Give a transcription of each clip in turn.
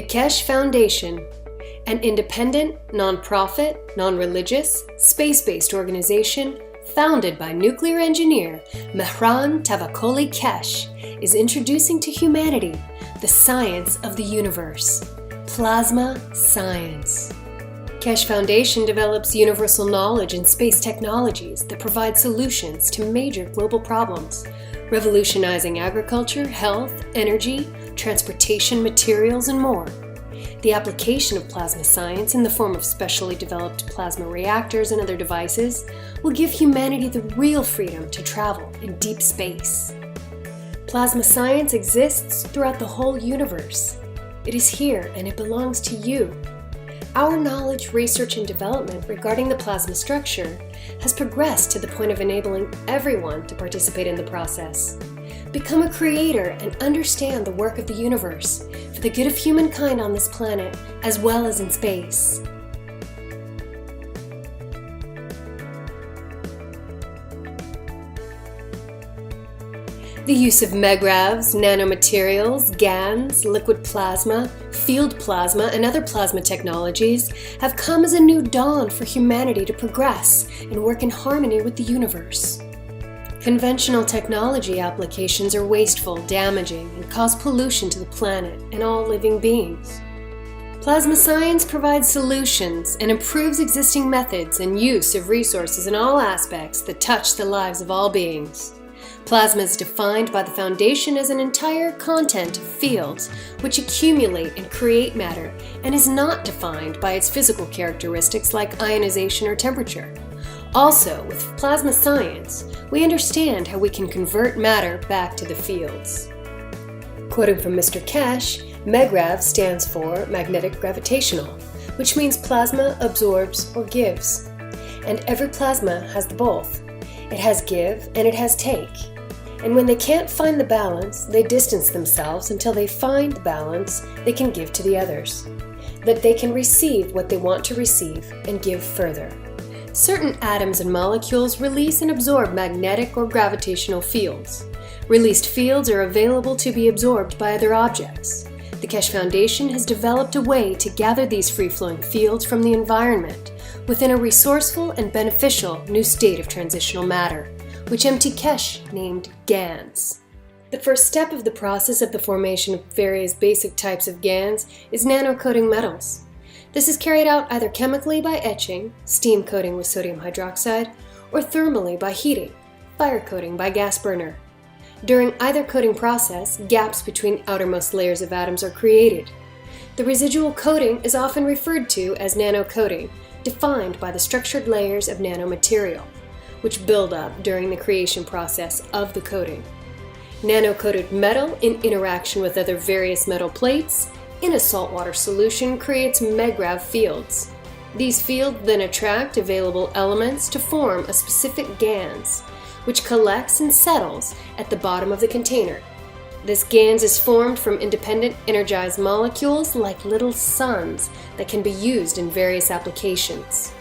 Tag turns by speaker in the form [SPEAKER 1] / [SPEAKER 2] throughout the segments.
[SPEAKER 1] Keshe Foundation, an independent, non-profit, non-religious, space-based organization founded by nuclear engineer Mehran Tavakoli Keshe, is introducing to humanity the science of the universe, plasma science. Keshe Foundation develops universal knowledge and space technologies that provide solutions to major global problems, revolutionizing agriculture, health, energy, transportation, materials, and more. The application of plasma science in the form of specially developed plasma reactors and other devices will give humanity the real freedom to travel in deep space. Plasma science exists throughout the whole universe. It is here and it belongs to you. Our knowledge, research, and development regarding the plasma structure has progressed to the point of enabling everyone to participate in the process. Become a creator and understand the work of the universe for the good of humankind on this planet as well as in space. The use of megravs, nanomaterials, GANs, liquid plasma, field plasma, and other plasma technologies have come as a new dawn for humanity to progress and work in harmony with the universe. Conventional technology applications are wasteful, damaging, and cause pollution to the planet and all living beings. Plasma science provides solutions and improves existing methods and use of resources in all aspects that touch the lives of all beings. Plasma is defined by the Foundation as an entire content of fields which accumulate and create matter and is not defined by its physical characteristics like ionization or temperature. Also, with plasma science, we understand how we can convert matter back to the fields. Quoting from Mr. Keshe, MEGRAV stands for magnetic gravitational, which means plasma absorbs or gives. And every plasma has the both. It has give and it has take. And when they can't find the balance, they distance themselves until they find the balance they can give to the others, that they can receive what they want to receive and give further. Certain atoms and molecules release and absorb magnetic or gravitational fields. Released fields are available to be absorbed by other objects. The Keshe Foundation has developed a way to gather these free-flowing fields from the environment within a resourceful and beneficial new state of transitional matter, which M.T. Keshe named GANs. The first step of the process of the formation of various basic types of GANs is nano-coating metals. This is carried out either chemically by etching, steam coating with sodium hydroxide, or thermally by heating, fire coating by gas burner. During either coating process, gaps between outermost layers of atoms are created. The residual coating is often referred to as nano-coating, defined by the structured layers of nanomaterial, which build up during the creation process of the coating. Nano-coated metal in interaction with other various metal plates in a saltwater solution creates megrav fields. These fields then attract available elements to form a specific GANs, which collects and settles at the bottom of the container. This GANs is formed from independent energized molecules like little suns that can be used in various applications.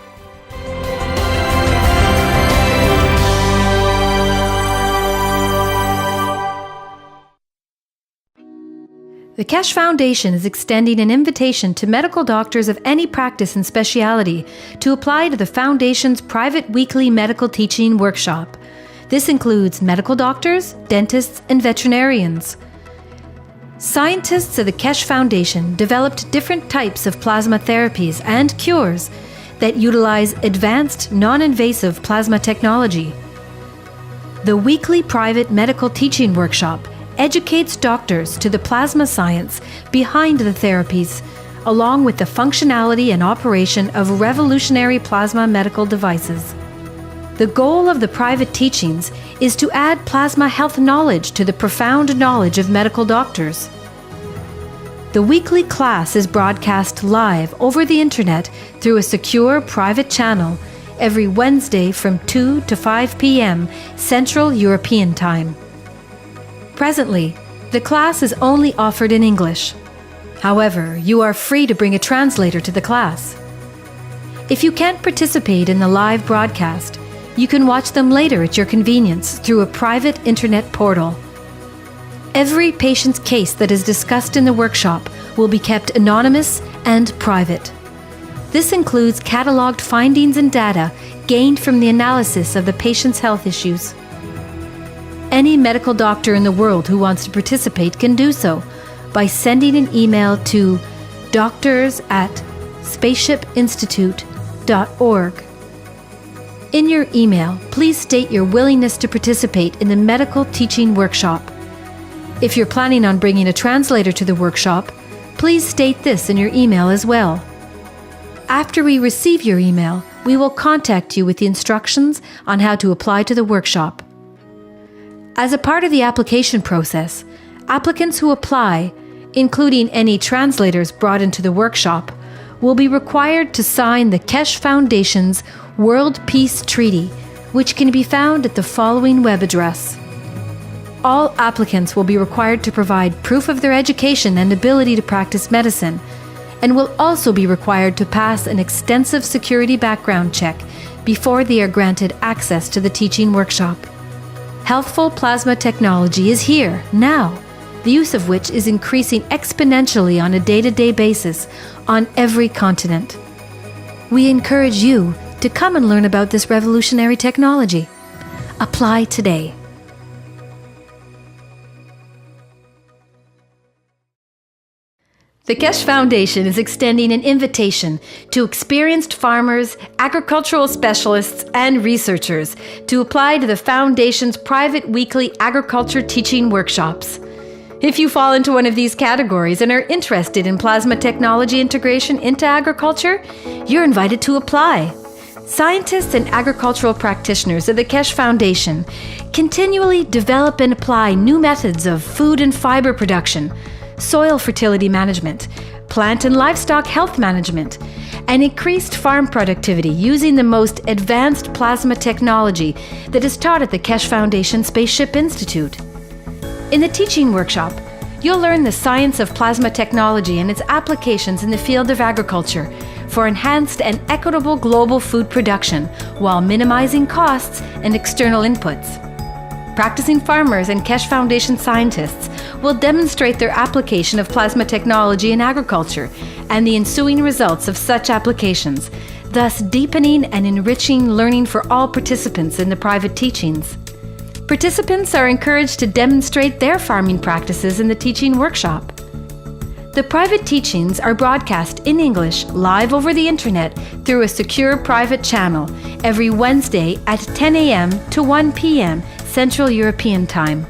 [SPEAKER 2] The Keshe Foundation is extending an invitation to medical doctors of any practice and specialty to apply to the Foundation's private weekly medical teaching workshop. This includes medical doctors, dentists, and veterinarians. Scientists of the Keshe Foundation developed different types of plasma therapies and cures that utilize advanced, non-invasive plasma technology. The weekly private medical teaching workshop educates doctors to the plasma science behind the therapies, along with the functionality and operation of revolutionary plasma medical devices. The goal of the private teachings is to add plasma health knowledge to the profound knowledge of medical doctors. The weekly class is broadcast live over the internet through a secure private channel every Wednesday from 2 to 5 p.m. Central European Time. Presently, the class is only offered in English. However, you are free to bring a translator to the class. If you can't participate in the live broadcast, you can watch them later at your convenience through a private internet portal. Every patient's case that is discussed in the workshop will be kept anonymous and private. This includes cataloged findings and data gained from the analysis of the patient's health issues. Any medical doctor in the world who wants to participate can do so by sending an email to doctors@spaceshipinstitute.org. In your email, please state your willingness to participate in the medical teaching workshop. If you're planning on bringing a translator to the workshop, please state this in your email as well. After we receive your email, we will contact you with the instructions on how to apply to the workshop. As a part of the application process, applicants who apply, including any translators brought into the workshop, will be required to sign the Keshe Foundation's World Peace Treaty, which can be found at the following web address. All applicants will be required to provide proof of their education and ability to practice medicine, and will also be required to pass an extensive security background check before they are granted access to the teaching workshop. Healthful plasma technology is here, now, the use of which is increasing exponentially on a day-to-day basis on every continent. We encourage you to come and learn about this revolutionary technology. Apply today. The Keshe Foundation is extending an invitation to experienced farmers, agricultural specialists, and researchers to apply to the Foundation's private weekly agriculture teaching workshops. If you fall into one of these categories and are interested in plasma technology integration into agriculture, you're invited to apply. Scientists and agricultural practitioners of the Keshe Foundation continually develop and apply new methods of food and fiber production, soil fertility management, plant and livestock health management, and increased farm productivity using the most advanced plasma technology that is taught at the Keshe Foundation Spaceship Institute. In the teaching workshop, you'll learn the science of plasma technology and its applications in the field of agriculture for enhanced and equitable global food production while minimizing costs and external inputs. Practicing farmers and Keshe Foundation scientists will demonstrate their application of plasma technology in agriculture and the ensuing results of such applications, thus deepening and enriching learning for all participants in the private teachings. Participants are encouraged to demonstrate their farming practices in the teaching workshop. The private teachings are broadcast in English live over the internet through a secure private channel every Wednesday at 10 a.m. to 1 p.m. Central European Time.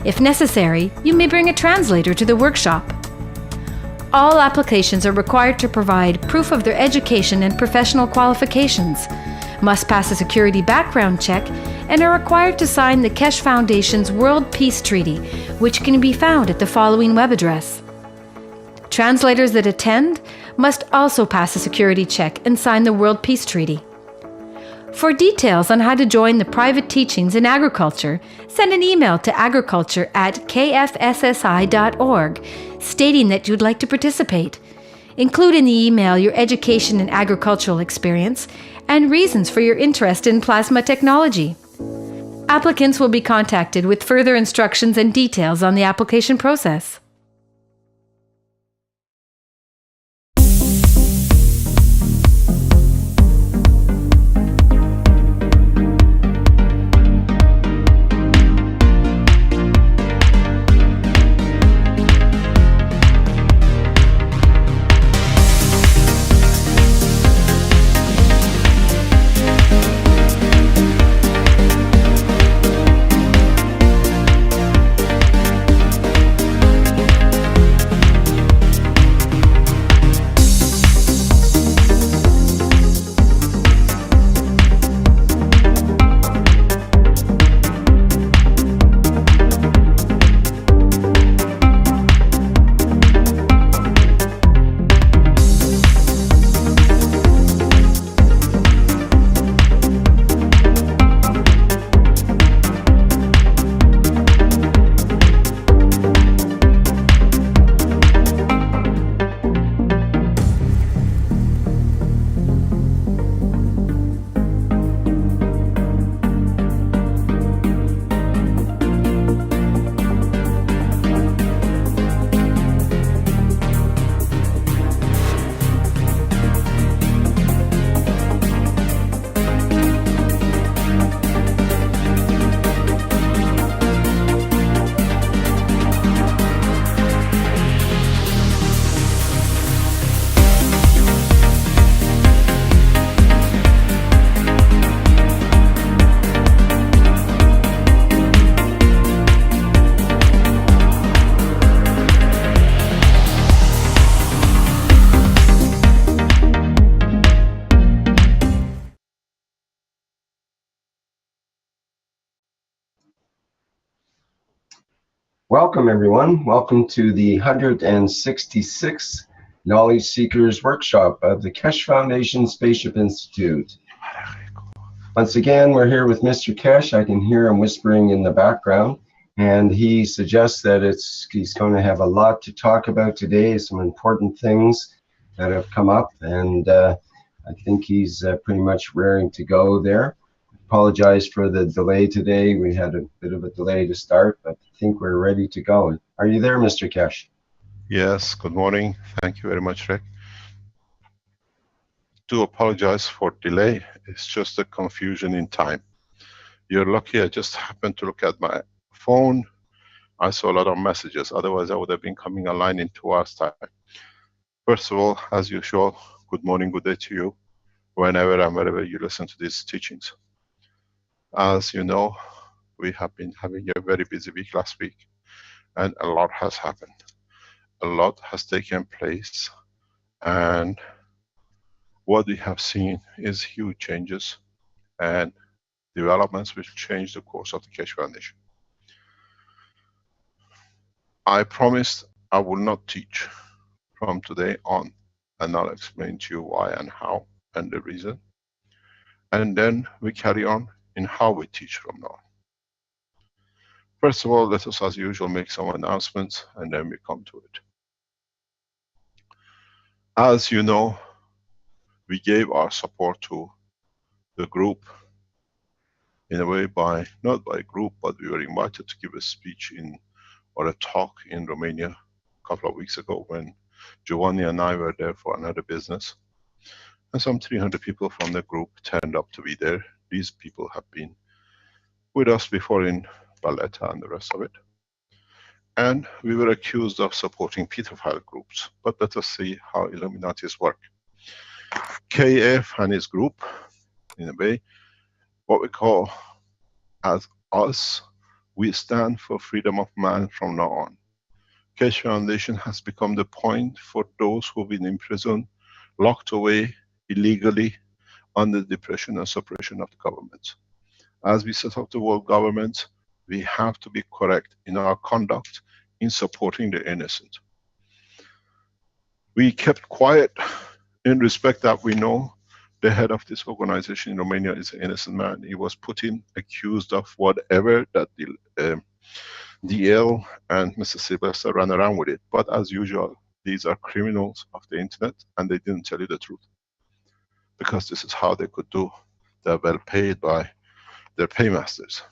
[SPEAKER 2] If necessary, you may bring a translator to the workshop. All applications are required to provide proof of their education and professional qualifications, must pass a security background check, and are required to sign the Keshe Foundation's World Peace Treaty, which can be found at the following web address. Translators that attend must also pass a security check and sign the World Peace Treaty. For details on how to join the private teachings in agriculture, send an email to agriculture@kfssi.org stating that you'd like to participate. Include in the email your education and agricultural experience and reasons for your interest in plasma technology. Applicants will be contacted with further instructions and details on the application process.
[SPEAKER 3] Welcome, everyone. Welcome to the 166th Knowledge Seekers Workshop of the Keshe Foundation Spaceship Institute. Once again, we're here with Mr. Keshe. I can hear him whispering in the background, and he suggests that he's going to have a lot to talk about today, some important things that have come up, and I think he's pretty much raring to go there. Apologize for the delay today. We had a bit of a delay to start, but I think we're ready to go. Are you there, Mr. Keshe?
[SPEAKER 4] Yes, good morning. Thank you very much, Rick. Do apologize for delay. It's just a confusion in time. You're lucky I just happened to look at my phone. I saw a lot of messages. Otherwise, I would have been coming online in 2 hours' time. First of all, as usual, good morning, good day to you, whenever and wherever you listen to these teachings. As you know, we have been having a very busy week last week, and a lot has happened. A lot has taken place, and what we have seen is huge changes and developments which change the course of the Keshe Foundation. I promised I will not teach from today on, and I'll explain to you why and how and the reason. And then we carry on in how we teach from now on. First of all, let us, as usual, make some announcements, and then we come to it. As you know, we gave our support to the group in a way not by group, but we were invited to give a speech or a talk in Romania a couple of weeks ago when Giovanni and I were there for another business. And some 300 people from the group turned up to be there. These people have been with us before in Valletta and the rest of it. And we were accused of supporting pedophile groups. But let us see how Illuminatis work. KF and his group, in a way, what we call as us, we stand for freedom of man from now on. Keshe Foundation has become the point for those who've been in prison, locked away illegally under depression and suppression of the government. As we set up the world government, we have to be correct in our conduct in supporting the innocent. We kept quiet in respect that we know the head of this organization in Romania is an innocent man. He was put in, accused of whatever that DL and Mr. Sylvester ran around with it. But as usual, these are criminals of the internet, and they didn't tell you the truth. Because this is how they could do. They're well paid by their paymasters.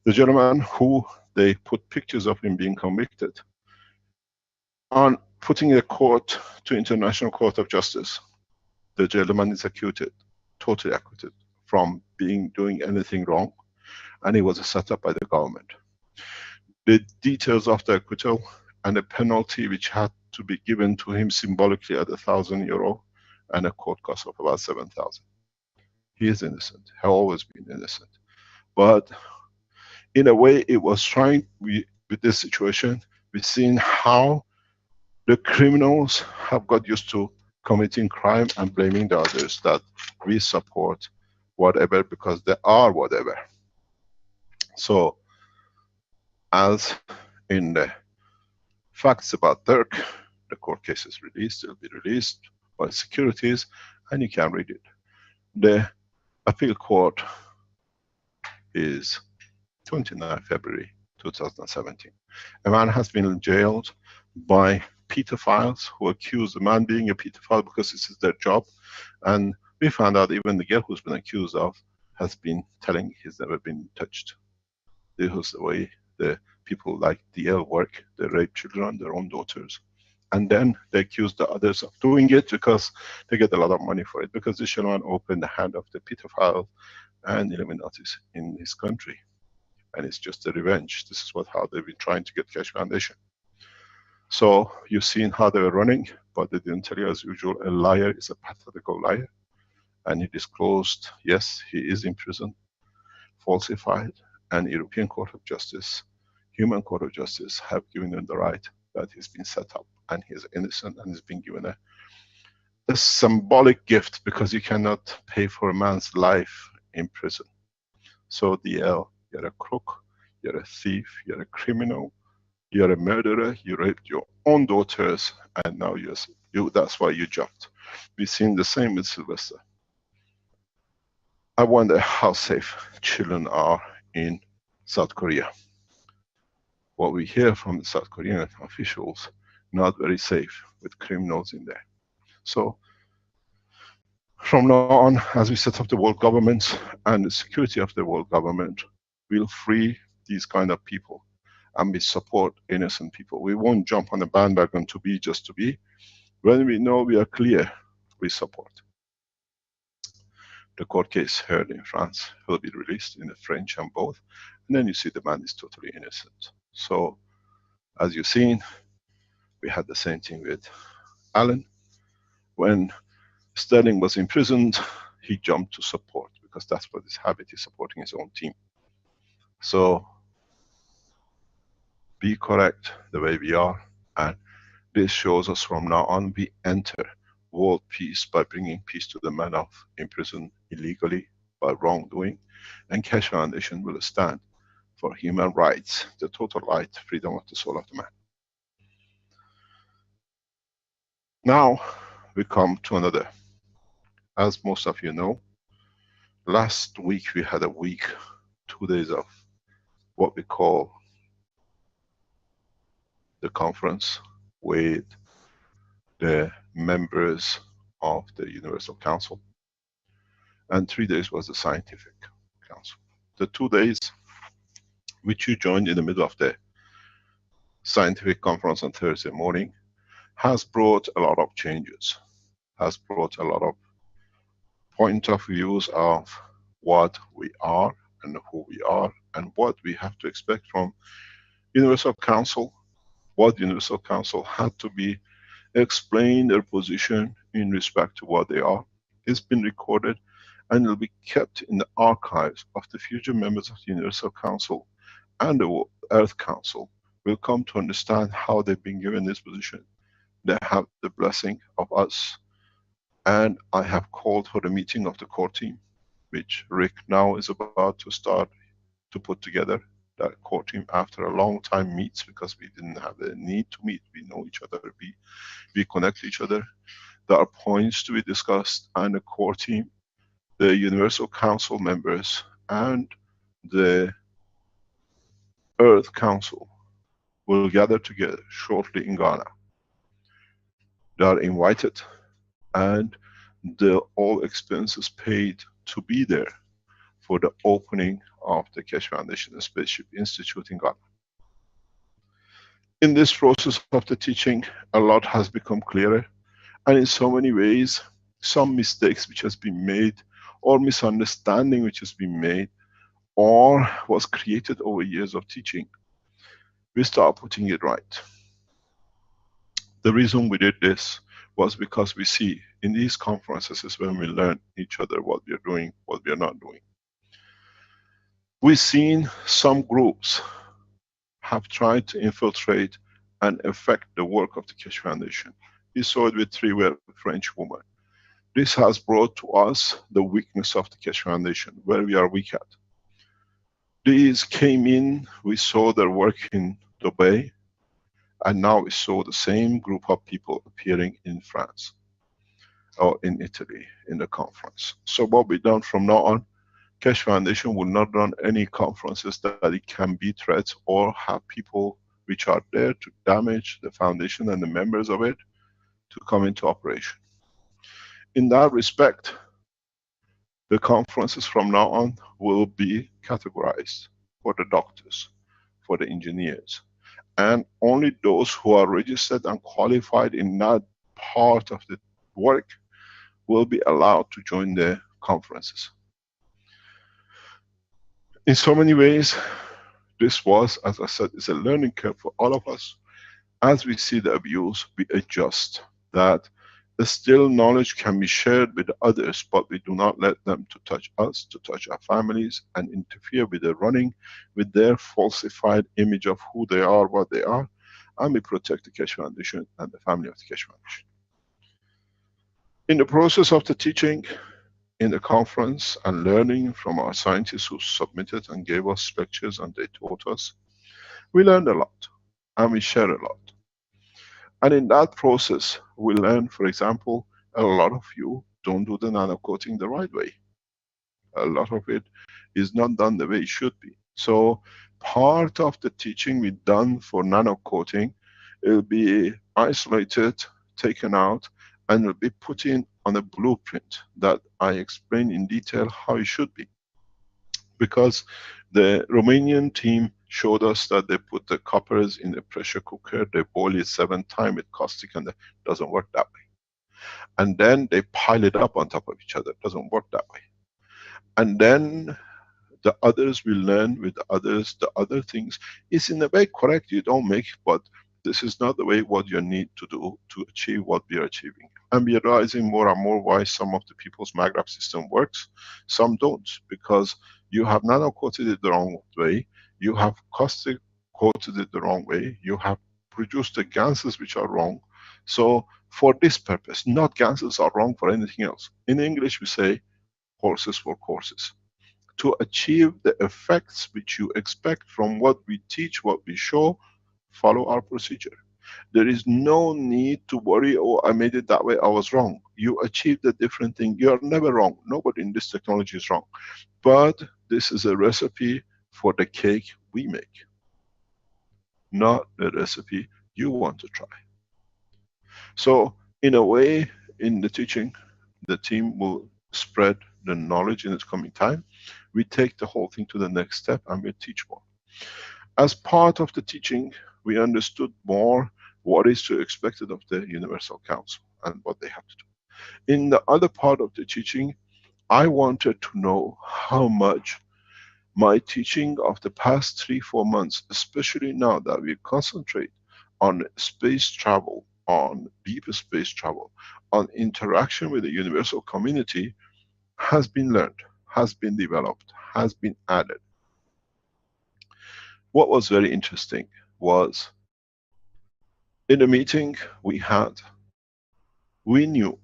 [SPEAKER 4] The gentleman who they put pictures of him being convicted, on putting a court to International Court of Justice, the gentleman is acquitted, totally acquitted from doing anything wrong, and he was set up by the government. The details of the acquittal and the penalty which had to be given to him symbolically at €1,000 and a court cost of about 7,000. He is innocent, has always been innocent. But in a way, it was trying, with this situation, we've seen how the criminals have got used to committing crime and blaming the others, that we support whatever because they are whatever. So, as in the facts about Dirk, the court case is released, it will be released by securities, and you can read it. The appeal court is 29 February 2017. A man has been jailed by pedophiles who accuse the man being a pedophile because this is their job. And we found out even the girl who's been accused of has been telling he's never been touched. This was the way the people like DL work. They rape children, their own daughters. And then they accuse the others of doing it because they get a lot of money for it. Because this gentleman opened the hand of the pedophile and Illuminatis in his country. And it's just a revenge. This is how they've been trying to get Keshe Foundation. So you've seen how they were running, but they didn't tell you, as usual, a liar is a pathological liar. And he disclosed, yes, he is in prison, falsified, and European Court of Justice, Human Court of Justice have given him the right that he's been set up and he is innocent and he's been given a symbolic gift, because you cannot pay for a man's life in prison. So DL, you're a crook, you're a thief, you're a criminal, you're a murderer, you raped your own daughters, and now that's why you jumped. We've seen the same with Sylvester. I wonder how safe children are in South Korea. What we hear from the South Korean officials, not very safe with criminals in there. So from now on, as we set up the world government and the security of the world government, we'll free these kind of people and we support innocent people. We won't jump on the bandwagon to be just to be. When we know we are clear, we support. The court case heard in France will be released in the French and both, and then you see the man is totally innocent. So, as you've seen, we had the same thing with Alan. When Sterling was imprisoned, he jumped to support, because that's what his habit is, supporting his own team. So, be correct the way we are, and this shows us from now on we enter world peace by bringing peace to the man of imprisoned illegally by wrongdoing, and Keshe Foundation will stand for human rights, the total right, freedom of the soul of the man. Now we come to another. As most of you know, last week we had a week, 2 days of what we call the conference with the members of the Universal Council, and 3 days was the Scientific Council. The 2 days which you joined in the middle of the Scientific Conference on Thursday morning has brought a lot of changes, has brought a lot of point of views of what we are and who we are and what we have to expect from Universal Council, what Universal Council had to be explain their position in respect to what they are. It's been recorded and will be kept in the archives of the future members of the Universal Council, and the Earth Council will come to understand how they've been given this position. They have the blessing of us, and I have called for the meeting of the core team, which Rick now is about to start to put together. That core team after a long time meets, because we didn't have the need to meet. We know each other, we connect each other. There are points to be discussed, and the core team, the Universal Council members and the Earth Council will gather together shortly in Ghana. They are invited, and all expenses paid to be there for the opening of the Keshe Foundation Spaceship Institute in Ghana. In this process of the teaching, a lot has become clearer, and in so many ways, some mistakes which has been made, or misunderstanding which has been made, or was created over years of teaching, we start putting it right. The reason we did this was because we see in these conferences is when we learn each other what we are doing, what we are not doing. We've seen some groups have tried to infiltrate and affect the work of the Keshe Foundation. We saw it with 3 French women. This has brought to us the weakness of the Keshe Foundation, where we are weak at. These came in, we saw their work in Dubai, and now we saw the same group of people appearing in France or in Italy in the conference. So what we've done from now on, Keshe Foundation will not run any conferences that it can be threats or have people which are there to damage the foundation and the members of it to come into operation. In that respect, the conferences from now on will be categorized for the doctors, for the engineers, and only those who are registered and qualified in that part of the work will be allowed to join the conferences. In so many ways, this was, as I said, it's a learning curve for all of us. As we see the abuse, we adjust. That still knowledge can be shared with others, but we do not let them to touch us, to touch our families, and interfere with their running, with their falsified image of who they are, what they are, and we protect the Keshe Foundation and the family of the Keshe Foundation. In the process of the teaching, in the conference and learning from our scientists who submitted and gave us lectures and they taught us, we learned a lot and we shared a lot. And in that process, we learned, for example, a lot of you don't do the nano coating the right way. A lot of it is not done the way it should be. So part of the teaching we've done for nano coating, it will be isolated, taken out, and will be put in on a blueprint that I explain in detail how it should be. Because the Romanian team showed us that they put the coppers in a pressure cooker, they boil it 7 times with caustic, and it doesn't work that way. And then they pile it up on top of each other, it doesn't work that way. And then the others will learn with the others, the other things. It's in a way correct, you don't make, but this is not the way what you need to do to achieve what we are achieving. And we are realizing more and more why some of the people's maggrav system works, some don't, because you have nano coated it the wrong way, you have caustic coated it the wrong way, you have produced the ganses which are wrong. So for this purpose, not ganses are wrong for anything else. In English we say horses for courses. To achieve the effects which you expect from what we teach, what we show, follow our procedure. There is no need to worry, oh, I made it that way, I was wrong. You achieved a different thing. You are never wrong. Nobody in this technology is wrong. But this is a recipe for the cake we make, not the recipe you want to try. So in a way, in the teaching, the team will spread the knowledge in its coming time. We take the whole thing to the next step and we teach more. As part of the teaching, we understood more what is to expected of the Universal Council and what they have to do. In the other part of the teaching, I wanted to know how much my teaching of the past 3-4 months, especially now that we concentrate on space travel, on deep space travel, on interaction with the universal community, has been learned, has been developed, has been added. What was very interesting was, in the meeting we had, we knew,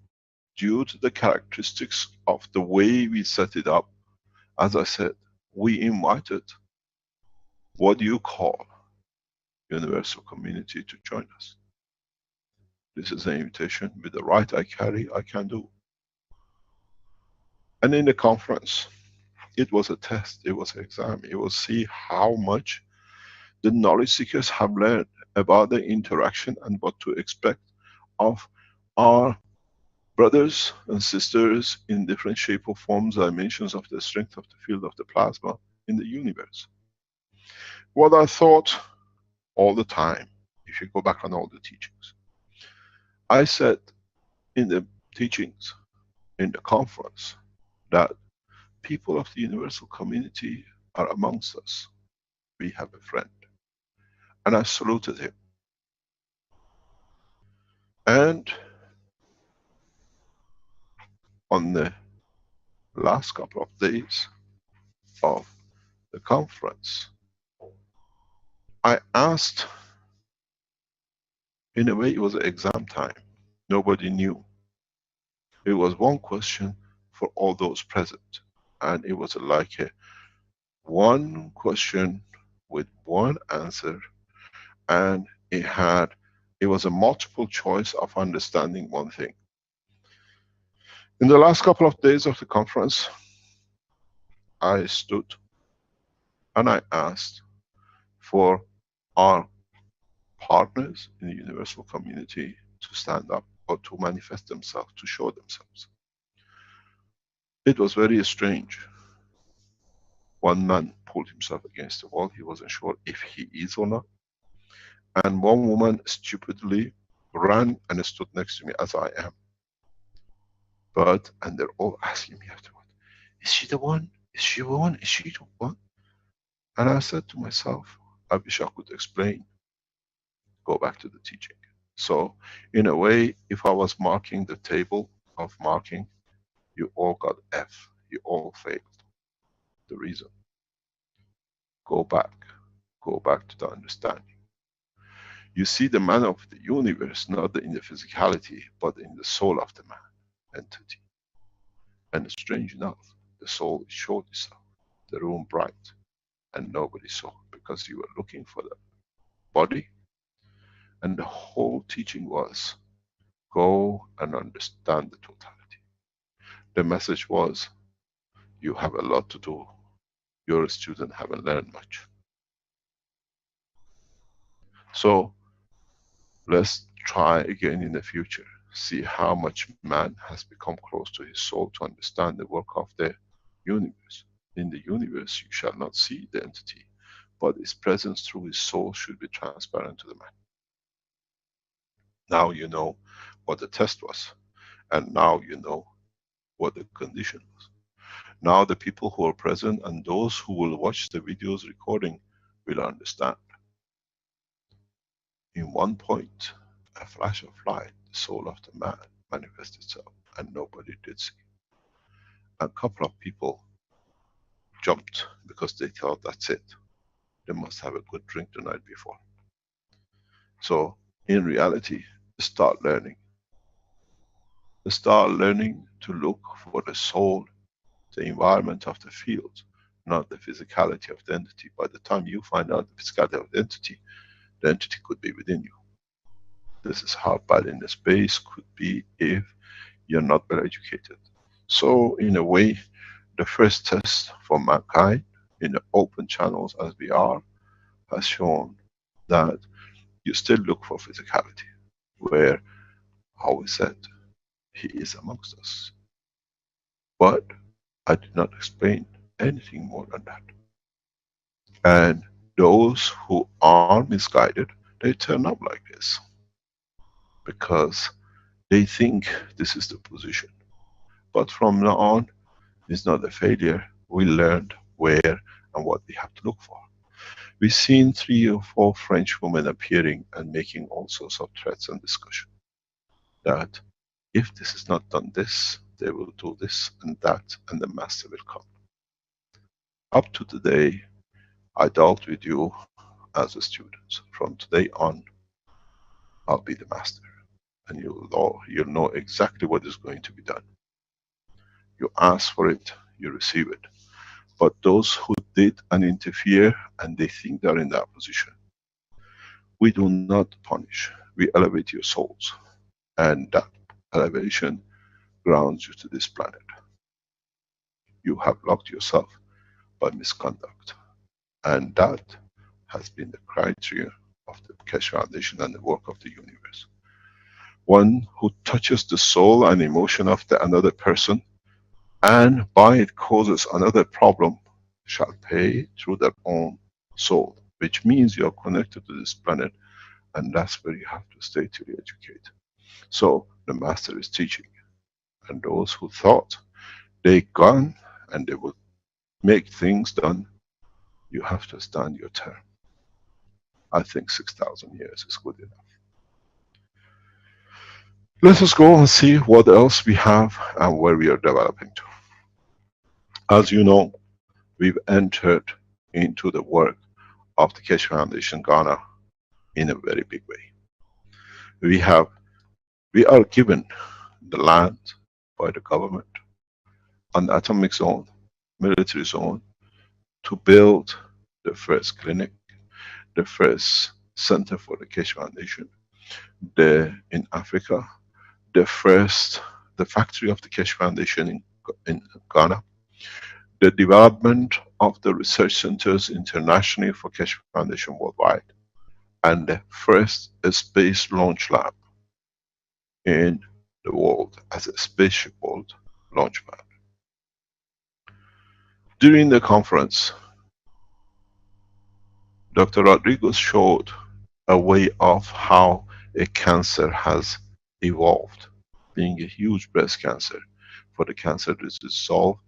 [SPEAKER 4] due to the characteristics of the way we set it up, as I said, we invited what you call universal community to join us. This is an invitation. With the right I carry, I can do. And in the conference, it was a test, it was an exam. It was see how much the knowledge seekers have learned about the interaction and what to expect of our brothers and sisters in different shape or forms, dimensions of the strength of the field of the plasma in the universe. What I thought all the time, if you go back on all the teachings, I said in the teachings, in the conference, that people of the universal community are amongst us. We have a friend. And I saluted him. And on the last couple of days of the conference, I asked, in a way it was exam time. Nobody knew. It was one question for all those present. And it was like a one question with one answer, and it was a multiple choice of understanding one thing. In the last couple of days of the conference, I stood and I asked for our partners in the universal community to stand up or to manifest themselves, to show themselves. It was very strange. One man pulled himself against the wall. He wasn't sure if he is or not. And one woman stupidly ran and stood next to me as I am. And they're all asking me afterward, is she the one? Is she the one? Is she the one? And I said to myself, I wish I could explain. Go back to the teaching. So, in a way, if I was marking the table of marking, you all got F. You all failed. The reason. Go back to the understanding. You see the man of the universe, not in the physicality, but in the soul of the man, entity. And strange enough, the soul showed itself, the room bright, and nobody saw, because you were looking for the body. And the whole teaching was, go and understand the totality. The message was, you have a lot to do. Your students haven't learned much. So let's try again in the future. See how much man has become close to his soul to understand the work of the universe. In the universe, you shall not see the entity, but its presence through his soul should be transparent to the man. Now you know what the test was, and now you know what the condition was. Now the people who are present and those who will watch the videos recording will understand. In one point, a flash of light, the soul of the man manifested itself, and nobody did see. A couple of people jumped because they thought that's it. They must have a good drink the night before. So in reality, start learning. Start learning to look for the soul, the environment of the field, not the physicality of the entity. By the time you find out the physicality of the entity could be within you. This is how bad in the space could be if you're not well educated. So in a way, the first test for mankind in the open channels as we are has shown that you still look for physicality, where, how we said, he is amongst us. But I did not explain anything more than that. And those who are misguided, they turn up like this, because they think this is the position. But from now on, it's not a failure. We learned where and what we have to look for. We've seen 3 or 4 French women appearing and making all sorts of threats and discussion. That if this is not done this, they will do this and that, and the master will come. Up to today, I dealt with you as a student. From today on, I'll be the master. And you'll know exactly what is going to be done. You ask for it, you receive it. But those who did and interfere, and they think they're in that position, we do not punish. We elevate your souls. And that elevation grounds you to this planet. You have locked yourself by misconduct. And that has been the criteria of the Keshe Foundation and the work of the universe. One who touches the soul and emotion of another person, and by it causes another problem, shall pay through their own soul. Which means you are connected to this planet, and that's where you have to stay till you educate. So the master is teaching. And those who thought they gone and they would make things done, you have to stand your turn. I think 6,000 years is good enough. Let us go and see what else we have and where we are developing to. As you know, we've entered into the work of the Keshe Foundation Ghana in a very big way. We are given the land by the government on the atomic zone, military zone, to build the first clinic, the first center for the Keshe Foundation, in Africa, the factory of the Keshe Foundation in Ghana, the development of the research centers internationally for Keshe Foundation worldwide, and the first space launch lab in the world as a spaceship-bound launch pad. During the conference, Dr. Rodriguez showed a way of how a cancer has evolved, being a huge breast cancer, for the cancer to dissolve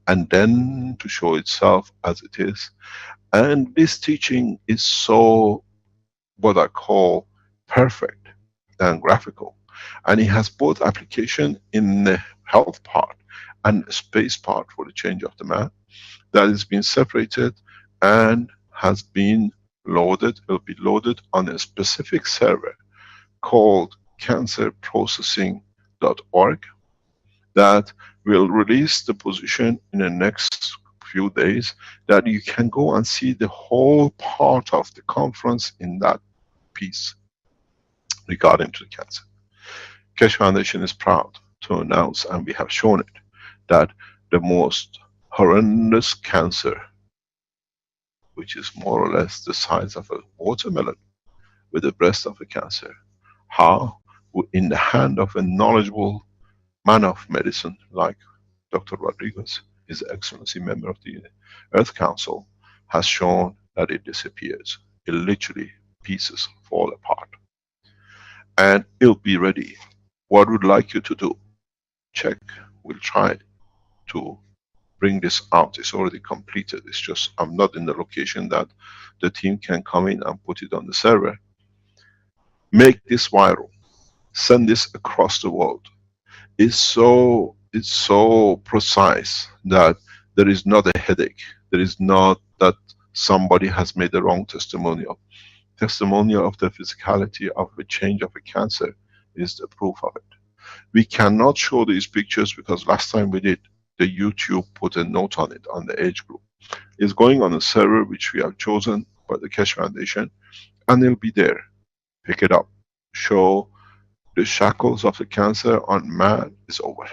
[SPEAKER 4] and then to show itself as it is. And this teaching is so, what I call, perfect and graphical. And it has both application in the health part and space part for the change of the man. That has been separated and has been loaded, will be loaded on a specific server called cancerprocessing.org. that will release the position in the next few days, that you can go and see the whole part of the conference in that piece regarding to the cancer. Keshe Foundation is proud to announce, and we have shown it, that the most horrendous cancer, which is more or less the size of a watermelon with the breast of a cancer, how in the hand of a knowledgeable man of medicine like Dr. Rodriguez, His Excellency member of the Earth Council, has shown that it disappears. It literally pieces fall apart. And it'll be ready. What would like you to do? Check. We'll try to bring this out. It's already completed. It's just I'm not in the location that the team can come in and put it on the server. Make this viral. Send this across the world. It's so precise that there is not a headache. There is not that somebody has made the wrong testimonial. Testimonial of the physicality of a change of a cancer is the proof of it. We cannot show these pictures because last time we did, the YouTube put a note on it, on the age group. It's going on a server which we have chosen by the Keshe Foundation, and it'll be there. Pick it up. Show the shackles of the cancer on man is over.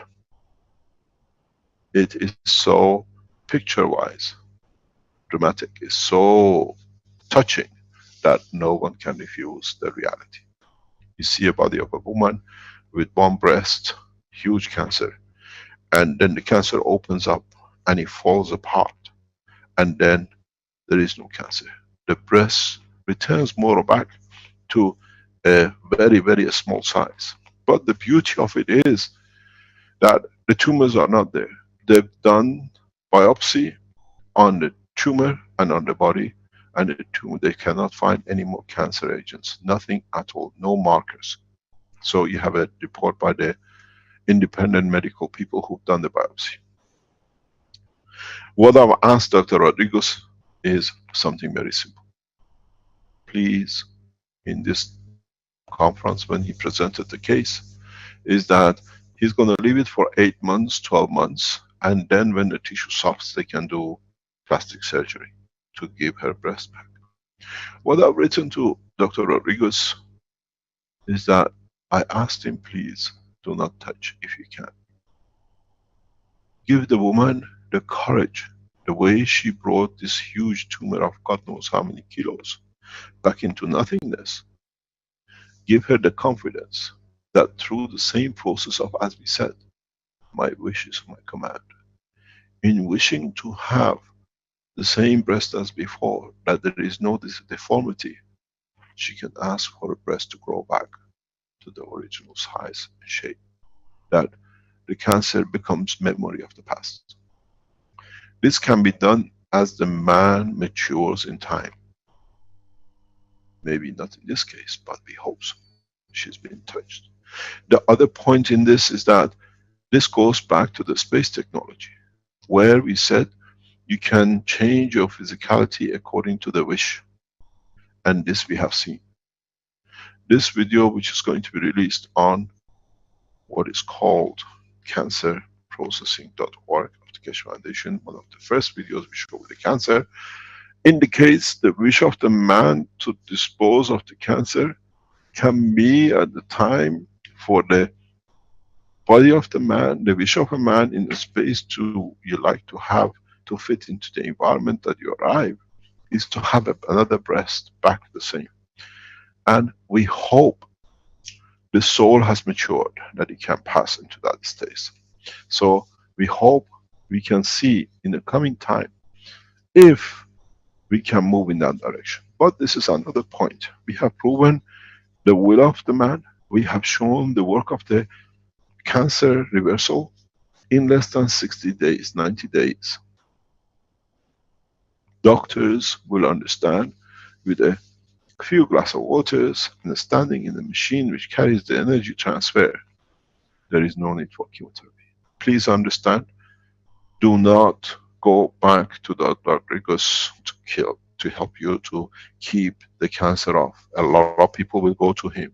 [SPEAKER 4] It is so picture-wise dramatic. It's so touching that no one can refuse the reality. You see a body of a woman with one breast, huge cancer, and then the cancer opens up and it falls apart, and then there is no cancer. The breast returns more back to a very, very small size. But the beauty of it is that the tumors are not there. They've done biopsy on the tumor and on the body, and the tumor, they cannot find any more cancer agents. Nothing at all, no markers. So you have a report by the independent medical people who've done the biopsy. What I've asked Dr. Rodriguez is something very simple. Please, in this conference when he presented the case, is that he's going to leave it for 8 months, 12 months, and then when the tissue softs, they can do plastic surgery to give her breast back. What I've written to Dr. Rodriguez is that I asked him, please do not touch if you can. Give the woman the courage, the way she brought this huge tumor of God knows how many kilos back into nothingness. Give her the confidence that through the same process of, as we said, my wish is my command. In wishing to have the same breast as before, that there is no deformity, she can ask for a breast to grow back to the original size and shape. That the cancer becomes memory of the past. This can be done as the man matures in time. Maybe not in this case, but we hope so. She's been touched. The other point in this is that this goes back to the space technology, where we said you can change your physicality according to the wish. And this we have seen. This video, which is going to be released on what is called cancerprocessing.org of the Keshe Foundation, one of the first videos we show with the cancer, indicates the wish of the man to dispose of the cancer can be at the time for the body of the man, the wish of a man in the space to you like to have to fit into the environment that you arrive, is to have another breast back the same. And we hope the soul has matured, that it can pass into that state. So we hope we can see in the coming time if we can move in that direction. But this is another point. We have proven the will of the man. We have shown the work of the cancer reversal in less than 60 days, 90 days. Doctors will understand with a few glasses of waters and standing in the machine which carries the energy transfer, there is no need for chemotherapy. Please understand, do not go back to Dr. Rodriguez to help you to keep the cancer off. A lot of people will go to him.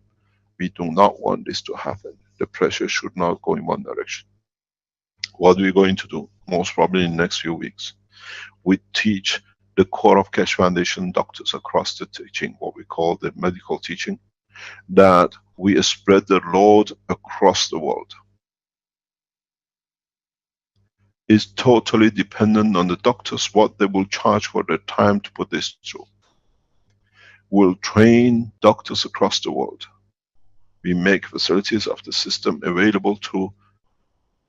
[SPEAKER 4] We do not want this to happen. The pressure should not go in one direction. What we're going to do, most probably in the next few weeks, we teach the core of Keshe Foundation doctors across the teaching, what we call the medical teaching, that we spread the load across the world. It's totally dependent on the doctors, what they will charge for their time to put this through. We'll train doctors across the world. We make facilities of the system available to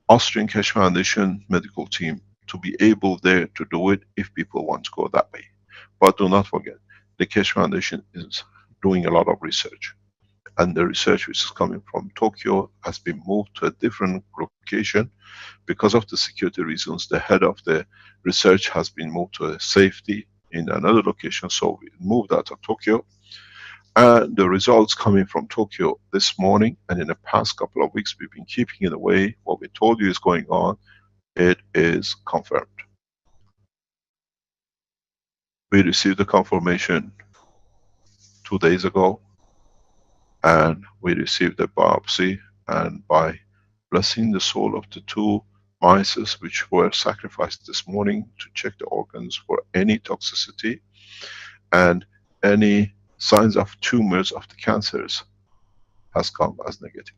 [SPEAKER 4] Austrian Keshe Foundation medical team to be able there to do it if people want to go that way. But do not forget, the Keshe Foundation is doing a lot of research. And the research which is coming from Tokyo has been moved to a different location. Because of the security reasons, the head of the research has been moved to a safety in another location, so we moved out of Tokyo. And the results coming from Tokyo this morning, and in the past couple of weeks, we've been keeping it away. What we told you is going on, it is confirmed. We received the confirmation 2 days ago, and we received a biopsy, and by blessing the soul of the 2 mice which were sacrificed this morning to check the organs for any toxicity and any signs of tumors of the cancers, has come as negative.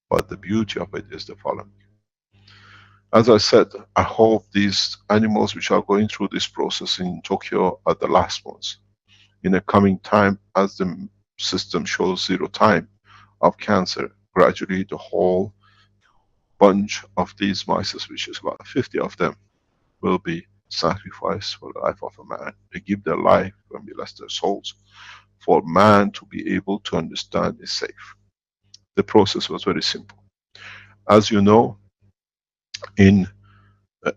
[SPEAKER 4] But the beauty of it is the following. As I said, I hope these animals which are going through this process in Tokyo are the last ones. In a coming time, as the system shows 0 time of cancer, gradually the whole bunch of these mice, which is about 50 of them, will be sacrificed for the life of a man. They give their life and we bless their souls for man to be able to understand is safe. The process was very simple. As you know, in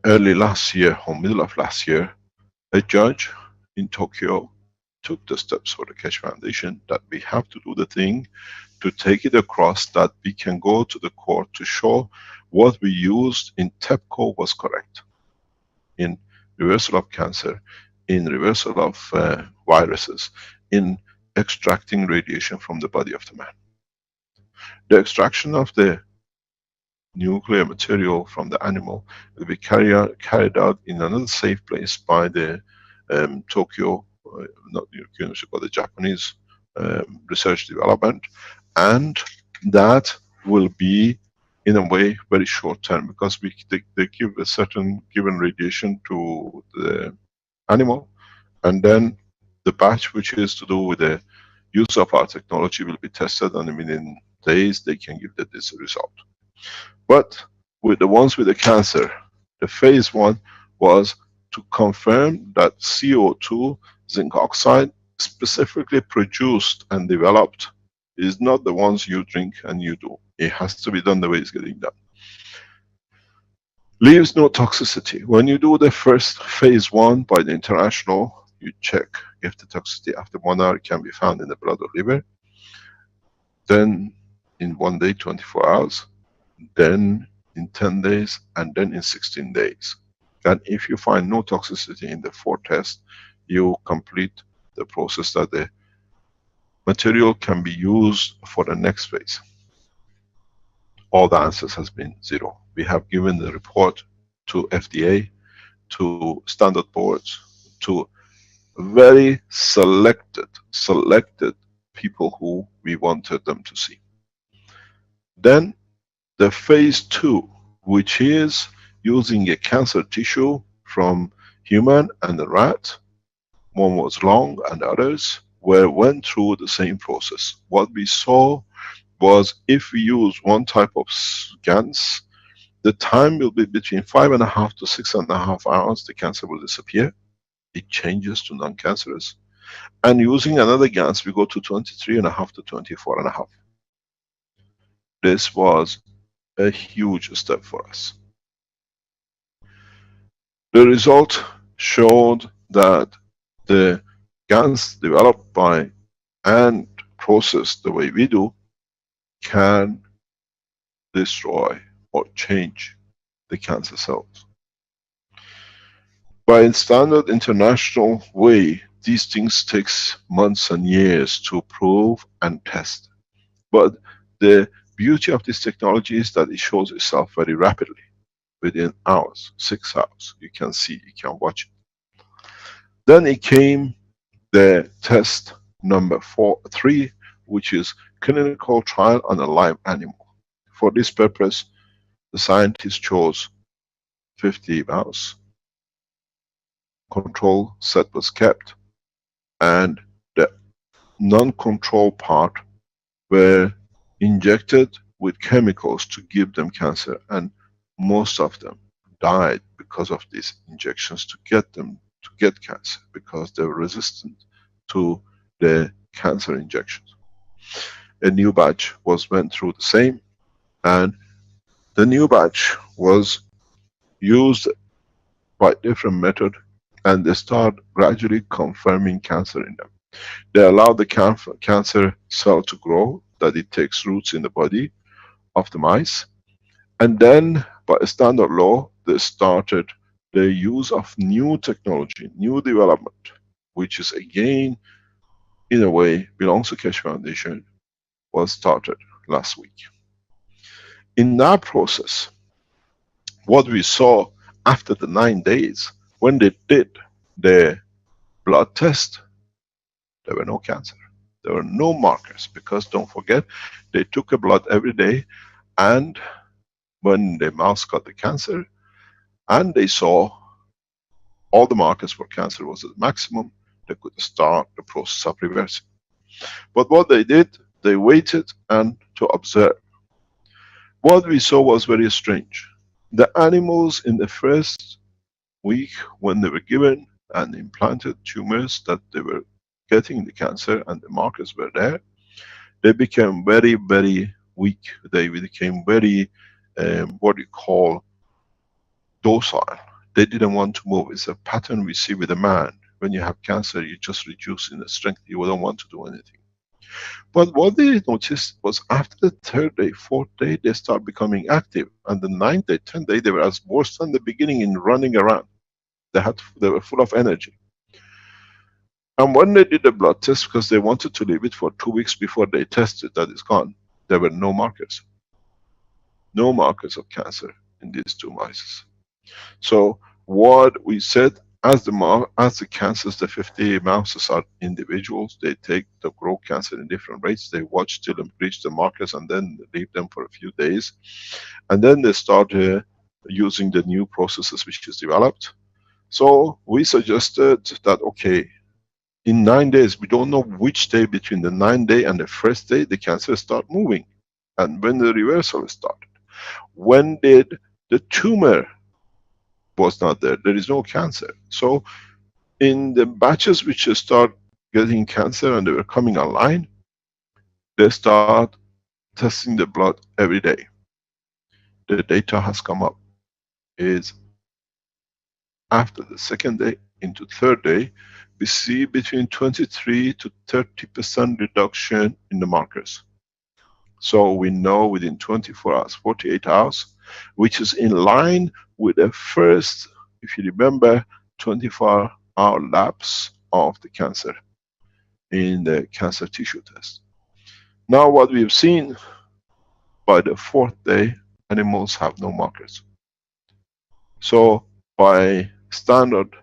[SPEAKER 4] early last year or middle of last year, a judge in Tokyo took the steps for the Keshe Foundation that we have to do the thing to take it across, that we can go to the court to show what we used in TEPCO was correct. In reversal of cancer, in reversal of viruses, in extracting radiation from the body of the man. The extraction of the nuclear material from the animal will be carried out in another safe place by the Tokyo, not University, but the Japanese research development, and that will be in a way very short term, because they give a certain given radiation to the animal, and then the batch which is to do with the use of our technology will be tested, and within days they can give this result. But with the ones with the cancer, the phase 1 was to confirm that CO2 zinc oxide specifically produced and developed is not the ones you drink and you do. It has to be done the way it's getting done. Leaves no toxicity. When you do the first phase 1 by the international, you check if the toxicity after 1 hour can be found in the blood or liver. Then in 1 day, 24 hours. Then in 10 days, and then in 16 days. And if you find no toxicity in the 4th test, you complete the process that the material can be used for the next phase. All the answers has been 0. We have given the report to FDA, to standard boards, to very selected people who we wanted them to see. Then the phase 2, which is using a cancer tissue from human and the rat, one was lung and others went through the same process. What we saw was if we use one type of GANs, the time will be between 5.5 to 6.5 hours, the cancer will disappear. It changes to non-cancerous. And using another GANs, we go to 23.5 to 24.5. This was a huge step for us. The result showed that the GANs developed by and processed the way we do can destroy or change the cancer cells. By standard international way, these things takes months and years to prove and test. But the beauty of this technology is that it shows itself very rapidly. within hours, 6 hours. You can see, you can watch it. Then it came the test number 3, which is clinical trial on a live animal. For this purpose, the scientists chose 50 mouse. Control set was kept, and the non-control part were injected with chemicals to give them cancer, and most of them died because of these injections to get them to get cancer, because they were resistant to the cancer injections. A new batch went through the same, and the new batch was used by different method, and they start gradually confirming cancer in them. They allow the cancer cell to grow, that it takes roots in the body of the mice, and then by standard law they started the use of new technology, new development, which is again in a way belongs to Keshe Foundation, was started last week. In that process, what we saw after the 9 days, when they did the blood test, there were no cancer. There were no markers, because don't forget, they took a blood every day, and when the mouse got the cancer, and they saw all the markers for cancer was at maximum, they could start the process of reversing. But what they did, they waited and to observe. What we saw was very strange. The animals in the first week, when they were given and implanted tumors that they were getting the cancer and the markers were there, they became very, very weak. They became very, what you call, docile. They didn't want to move. It's a pattern we see with a man. When you have cancer, you just reduce in the strength. You don't want to do anything. But what they noticed was after the 3rd day, 4th day, they start becoming active. And the 9th day, 10th day, they were as worse than the beginning in running around. They were full of energy. And when they did the blood test, because they wanted to leave it for 2 weeks before they tested that it's gone, there were no markers. No markers of cancer in these 2 mice. So what we said, as the cancers, the 50 mouses are individuals, they grow cancer in different rates, they watch till them reach the markers and then leave them for a few days. And then they start using the new processes which is developed. So we suggested that, okay, in 9 days, we don't know which day between the 9th day and the 1st day the cancer start moving, and when the reversal started. When did the tumor was not there? There is no cancer. So in the batches which start getting cancer and they were coming online, they start testing the blood every day. The data has come up is after the 2nd day into 3rd day, we see between 23 to 30% reduction in the markers. So we know within 24 hours, 48 hours, which is in line with the first, if you remember, 24-hour lapse of the cancer in the cancer tissue test. Now what we've seen, by the 4th day, animals have no markers. So by standard,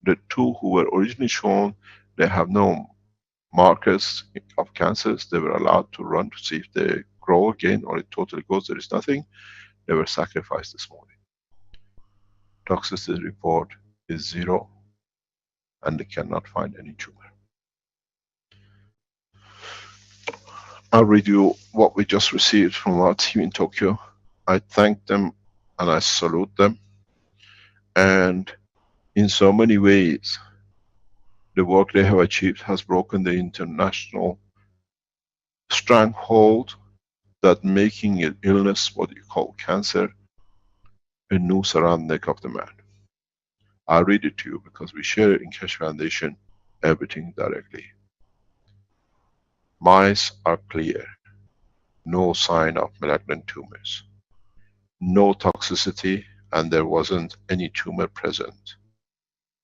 [SPEAKER 4] the 2 who were originally shown, they have no markers of cancers. They were allowed to run to see if they grow again or it totally goes, there is nothing. They were sacrificed this morning. Toxicity report is 0 and they cannot find any tumor. I'll read you what we just received from our team in Tokyo. I thank them and I salute them. And in so many ways, the work they have achieved has broken the international stranglehold that making an illness, what you call cancer, a noose around the neck of the man. I'll read it to you because we share it in Keshe Foundation, everything directly. Mice are clear. No sign of malignant tumors. No toxicity, and there wasn't any tumor present.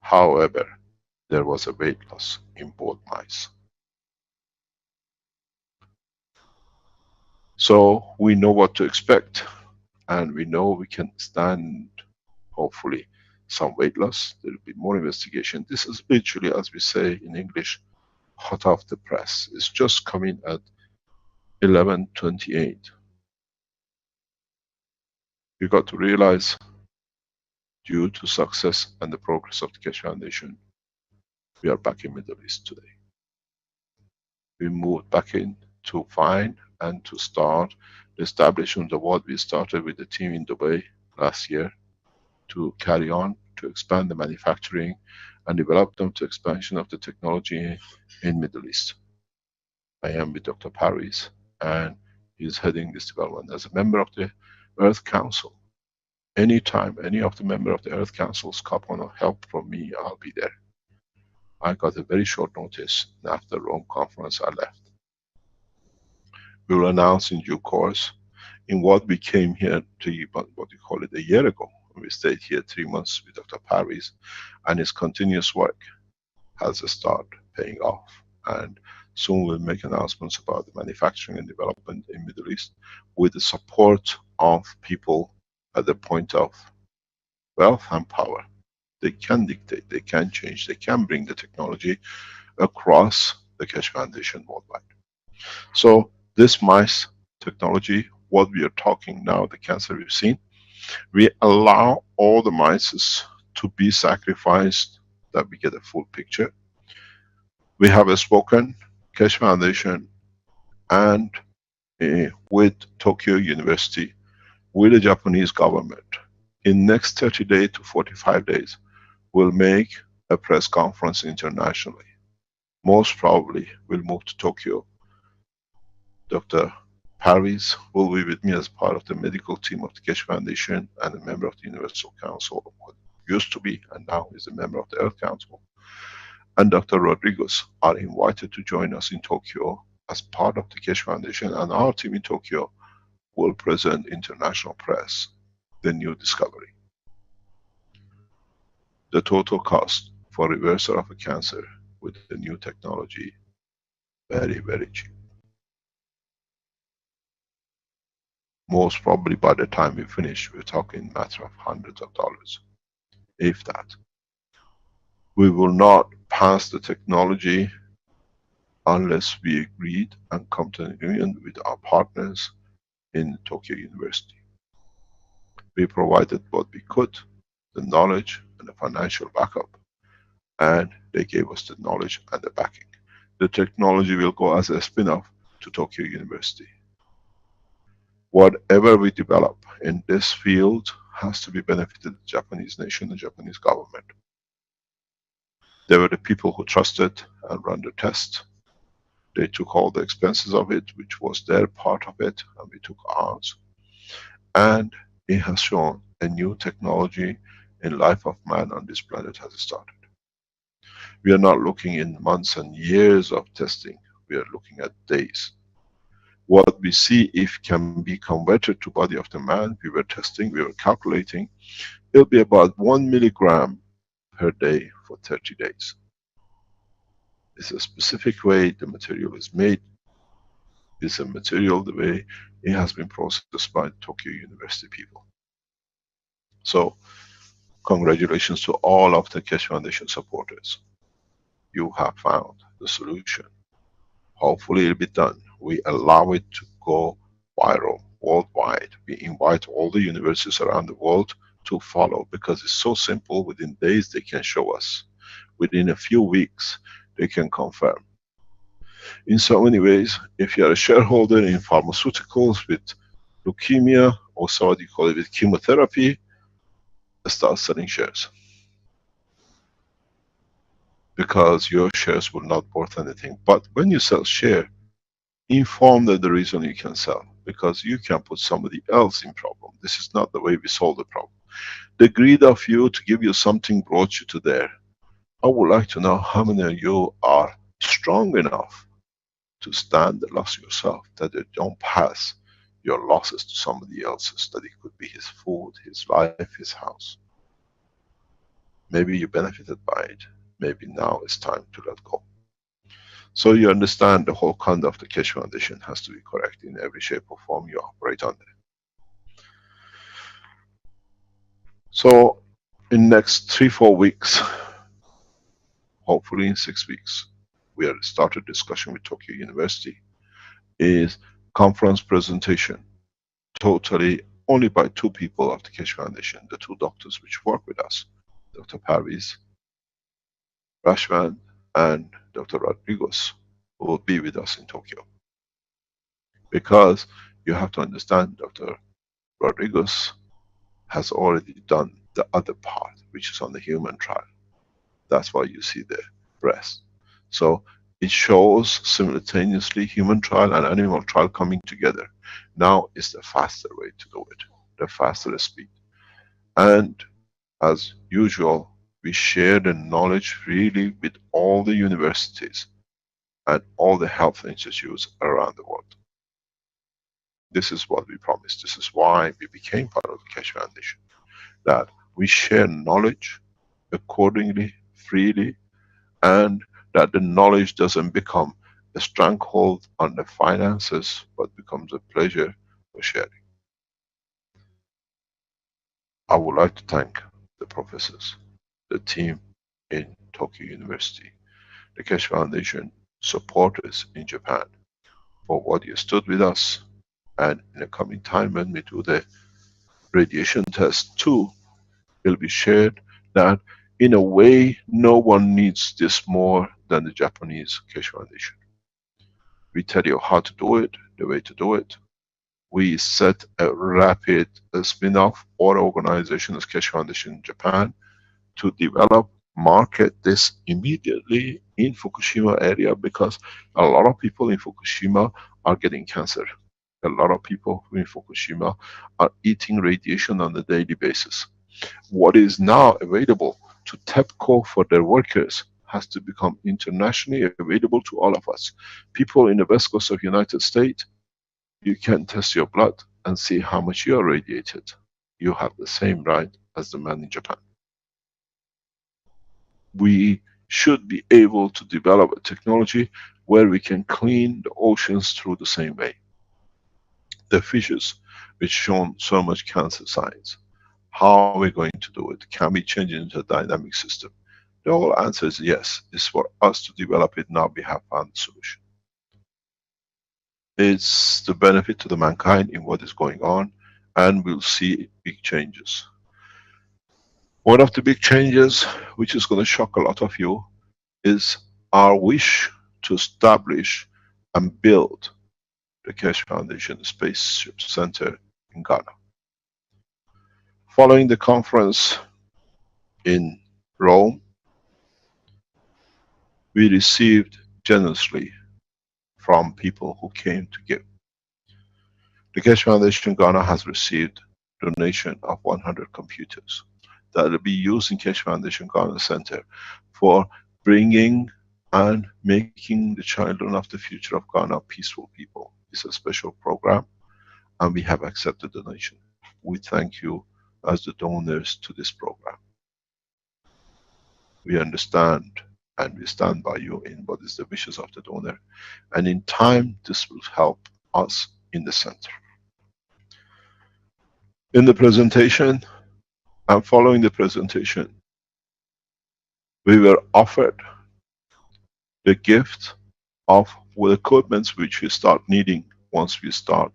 [SPEAKER 4] However, there was a weight loss in both mice. So we know what to expect. and we know we can stand, hopefully, some weight loss. There will be more investigation. This is literally, as we say in English, hot off the press. It's just coming at 11:28. You got to realize, due to success and the progress of the Keshe Foundation, we are back in Middle East today. We moved back in to find and to start the establishment of what we started with the team in Dubai last year, to carry on, to expand the manufacturing and develop them to expansion of the technology in Middle East. I am with Dr. Paris, and he's heading this development as a member of the Earth Council. Anytime any of the member of the Earth Council's come on help from me, I'll be there. I got a very short notice, and after the Rome conference I left. We will announce in due course in what we came here to, what you call it, a year ago. We stayed here 3 months with Dr. Paris, and his continuous work has started paying off. And soon we'll make announcements about the manufacturing and development in Middle East with the support of people at the point of wealth and power. They can dictate, they can change, they can bring the technology across the Keshe Foundation worldwide. So this mice technology, what we are talking now, the cancer we've seen, we allow all the mice to be sacrificed, that we get a full picture. We have spoken, Keshe Foundation and with Tokyo University, with the Japanese government, in next 30 days to 45 days, we'll make a press conference internationally. Most probably we'll move to Tokyo. Dr. Paris will be with me as part of the medical team of the Keshe Foundation and a member of the Universal Council, what used to be and now is a member of the Earth Council. And Dr. Rodriguez are invited to join us in Tokyo as part of the Keshe Foundation, and our team in Tokyo will present international press the new discovery. The total cost for reversal of a cancer with the new technology, very, very cheap. Most probably by the time we finish, we're talking matter of hundreds of dollars, if that. We will not pass the technology unless we agreed and come to an agreement with our partners in Tokyo University. We provided what we could, the knowledge and the financial backup, and they gave us the knowledge and the backing. The technology will go as a spin-off to Tokyo University. Whatever we develop in this field has to be benefited the Japanese nation, the Japanese government. They were the people who trusted and ran the test. They took all the expenses of it, which was their part of it, and we took ours. And it has shown a new technology in life of man on this planet has started. We are not looking in months and years of testing. We are looking at days. What we see, if can be converted to body of the man, we were testing, we were calculating, it'll be about 1 milligram per day for 30 days. It's a specific way the material is made. It's a material the way it has been processed by Tokyo University people. So, congratulations to all of the Keshe Foundation supporters. You have found the solution. Hopefully it'll be done. We allow it to go viral worldwide. We invite all the universities around the world to follow, because it's so simple. Within days they can show us. Within a few weeks they can confirm. In so many ways, if you are a shareholder in pharmaceuticals with leukemia, or so what you call it with chemotherapy, start selling shares. Because your shares will not worth anything. But when you sell share, inform them the reason you can sell, because you can put somebody else in problem. This is not the way we solve the problem. The greed of you to give you something brought you to there. I would like to know how many of you are strong enough to stand the loss yourself, that you don't pass your losses to somebody else's, that it could be his food, his life, his house. Maybe you benefited by it. Maybe now it's time to let go. So you understand the whole conduct of the Keshe Foundation has to be correct in every shape or form you operate under. So in next 3-4 weeks, hopefully in 6 weeks, we have started discussion with Tokyo University, is conference presentation, totally only by 2 people of the Keshe Foundation, the 2 doctors which work with us, Dr. Parviz Rashwan and Dr. Rodriguez, who will be with us in Tokyo. Because you have to understand, Dr. Rodriguez has already done the other part, which is on the human trial. That's why you see the breast. So it shows simultaneously human trial and animal trial coming together. Now is the faster way to do it, the faster speed. And as usual, we share the knowledge really with all the universities and all the health institutes around the world. This is what we promised. This is why we became part of the Keshe Foundation. That we share knowledge accordingly, freely, and that the knowledge doesn't become a stronghold on the finances, but becomes a pleasure for sharing. I would like to thank the professors, the team in Tokyo University, the Keshe Foundation supporters in Japan, for what you stood with us. And in the coming time when we do the radiation test too, will be shared that in a way no one needs this more than the Japanese Keshe Foundation. We tell you how to do it, the way to do it. We set a rapid spin-off or organization as Keshe Foundation in Japan to develop, market this immediately in Fukushima area, because a lot of people in Fukushima are getting cancer. A lot of people in Fukushima are eating radiation on a daily basis. What is now available to TEPCO for their workers has to become internationally available to all of us. People in the west coast of United States, you can test your blood and see how much you are radiated. You have the same right as the man in Japan. We should be able to develop a technology where we can clean the oceans through the same way. The fishes which shown so much cancer signs, how are we going to do it? Can we change it into a dynamic system? The whole answer is yes. It's for us to develop it now. We have found the solution. It's the benefit to the mankind in what is going on, and we'll see big changes. One of the big changes, which is going to shock a lot of you, is our wish to establish and build the Keshe Foundation Spaceship Center in Ghana. Following the conference in Rome, we received generously from people who came to give. The Keshe Foundation Ghana has received donation of 100 computers that will be used in Keshe Foundation Ghana Center for bringing and making the children of the future of Ghana peaceful people. It's a special program, and we have accepted donation. We thank you as the donors to this program. We understand and we stand by you in what is the wishes of the donor, and in time this will help us in the center. In the presentation and following the presentation, we were offered the gift of the equipment which we start needing once we start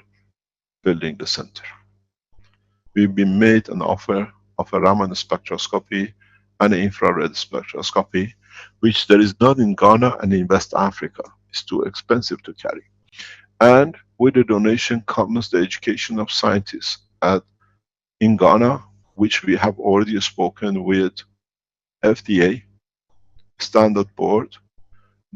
[SPEAKER 4] building the center. We've been made an offer of a Raman spectroscopy and an infrared spectroscopy, which there is none in Ghana and in West Africa. It's too expensive to carry. And with the donation comes the education of scientists in Ghana, which we have already spoken with FDA, Standard Board,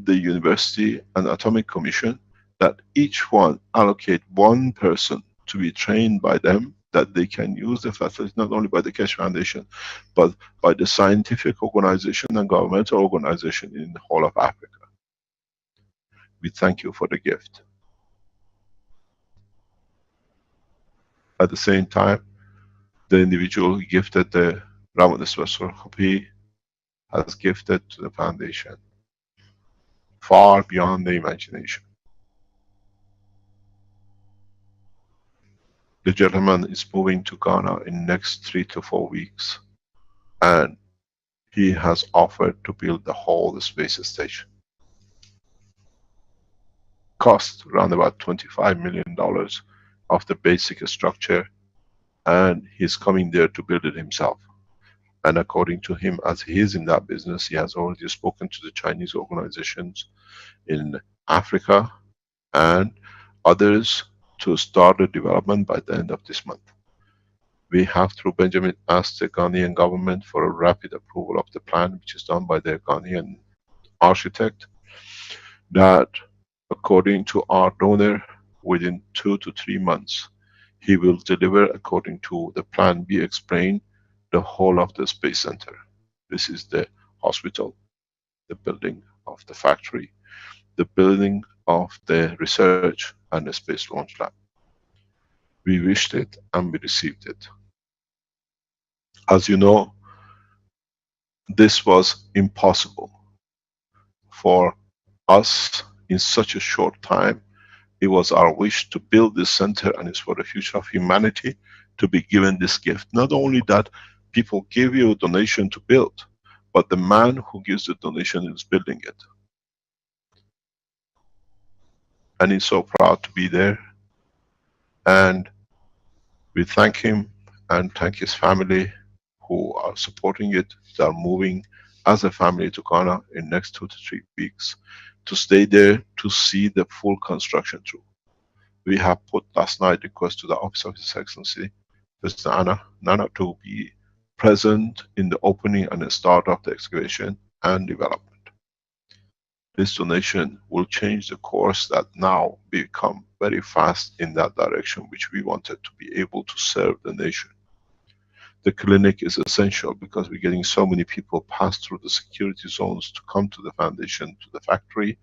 [SPEAKER 4] the University and Atomic Commission, that each one allocate one person to be trained by them, that they can use the facility not only by the Keshe Foundation, but by the scientific organization and governmental organization in the whole of Africa. We thank you for the gift. At the same time, the individual who gifted the Raman spectroscopy has gifted to the foundation far beyond the imagination. The gentleman is moving to Ghana in next 3 to 4 weeks, and he has offered to build the whole space station. Cost around about $25 million of the basic structure, and he's coming there to build it himself. And according to him, as he is in that business, he has already spoken to the Chinese organizations in Africa and others to start the development by the end of this month. We have, through Benjamin, asked the Ghanaian government for a rapid approval of the plan, which is done by the Ghanaian architect, that according to our donor, within 2 to 3 months, he will deliver according to the plan we explained, the whole of the space center. This is the hospital, the building of the factory, the building of the research and the space launch lab. We wished it and we received it. As you know, this was impossible for us in such a short time. It was our wish to build this center, and it's for the future of humanity to be given this gift. Not only that people give you a donation to build, but the man who gives the donation is building it. And he's so proud to be there. And we thank him and thank his family who are supporting it. They are moving as a family to Ghana in next 2 to 3 weeks to stay there to see the full construction through. We have put last night request to the Office of His Excellency, Mr. Nana, to be present in the opening and the start of the excavation and development. This donation will change the course that now become very fast in that direction, which we wanted to be able to serve the nation. The clinic is essential because we're getting so many people pass through the security zones to come to the foundation, to the factory,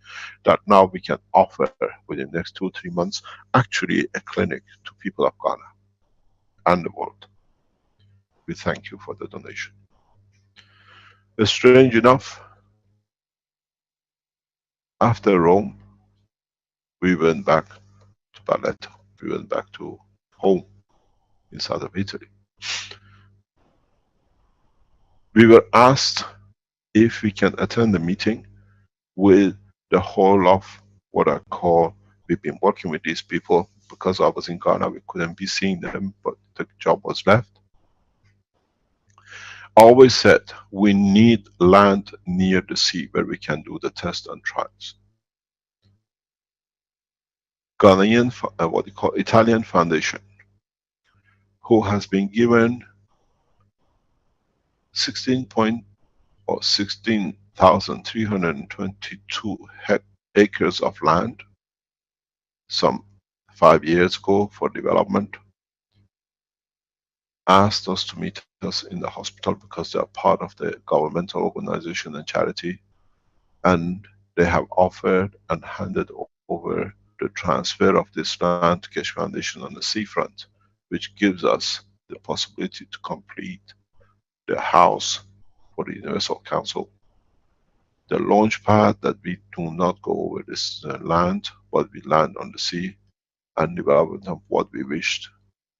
[SPEAKER 4] that now we can offer within the next 2 or 3 months actually a clinic to people of Ghana and the world. We thank you for the donation. Strange enough, after Rome, we went back to Barletta. We went back to home in south of Italy. We were asked if we can attend the meeting with the whole of what I call, we've been working with these people because I was in Ghana, we couldn't be seeing them, but the job was left. I always said we need land near the sea where we can do the tests and trials. Ghanaian, what you call Italian Foundation, who has been given 16,322 acres of land some 5 years ago for development, asked us to meet us in the hospital because they are part of the governmental organization and charity, and they have offered and handed over the transfer of this land to Keshe Foundation on the seafront, which gives us the possibility to complete the house for the Universal Council, the launch pad that we do not go over this land, but we land on the sea, and development of what we wished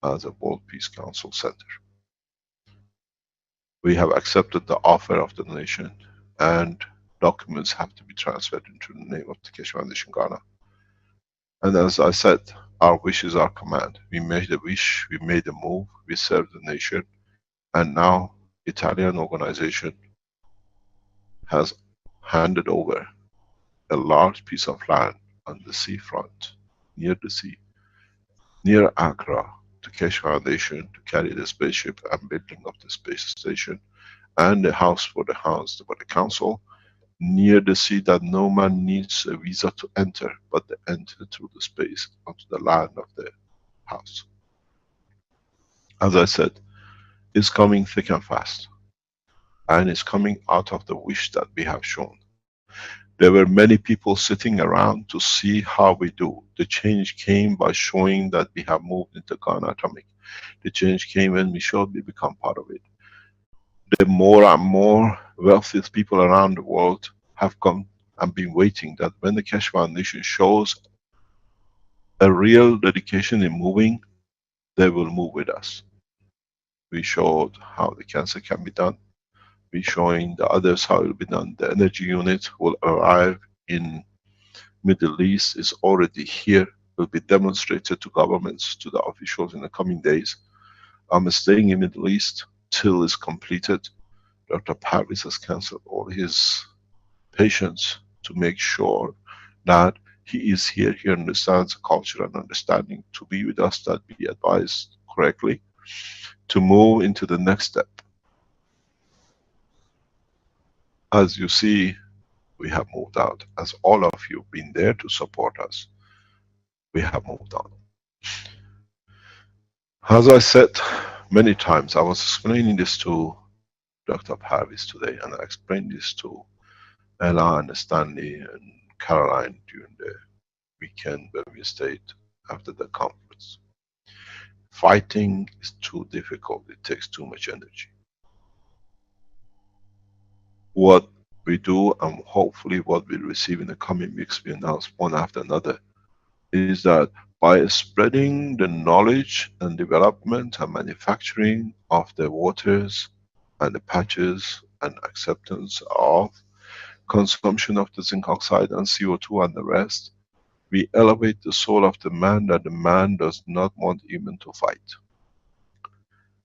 [SPEAKER 4] as a World Peace Council Center. We have accepted the offer of the donation, and documents have to be transferred into the name of the Keshe Foundation Ghana. And as I said, our wish is our command. We made a wish, we made a move, we served the nation, and now Italian organization has handed over a large piece of land on the seafront, near the sea, near Accra, to Keshe Foundation to carry the spaceship and building of the space station, and the house for the council, near the sea, that no man needs a visa to enter, but they enter through the space onto the land of the house. As I said, it's coming thick and fast, and it's coming out of the wish that we have shown. There were many people sitting around to see how we do. The change came by showing that we have moved into Ghana Atomic. The change came when we showed we become part of it. The more and more wealthiest people around the world have come and been waiting that when the Keshe Foundation shows a real dedication in moving, they will move with us. We showed how the cancer can be done. We're showing the others how it will be done. The energy unit will arrive in Middle East, is already here, will be demonstrated to governments, to the officials in the coming days. I'm staying in Middle East till it's completed. Dr. Parvis has cancelled all his patients to make sure that he is here, he understands the culture and understanding, to be with us, that we advised correctly, to move into the next step. As you see, we have moved out. As all of you been there to support us, we have moved on. As I said many times, I was explaining this to Dr. Parvis today, and I explained this to Ella and Stanley and Caroline during the weekend when we stayed after the conference. Fighting is too difficult, it takes too much energy. What we do, and hopefully what we receive in the coming weeks, we announce one after another, is that by spreading the knowledge and development and manufacturing of the waters and the patches and acceptance of consumption of the zinc oxide and CO2 and the rest, we elevate the soul of the man, that the man does not want even to fight.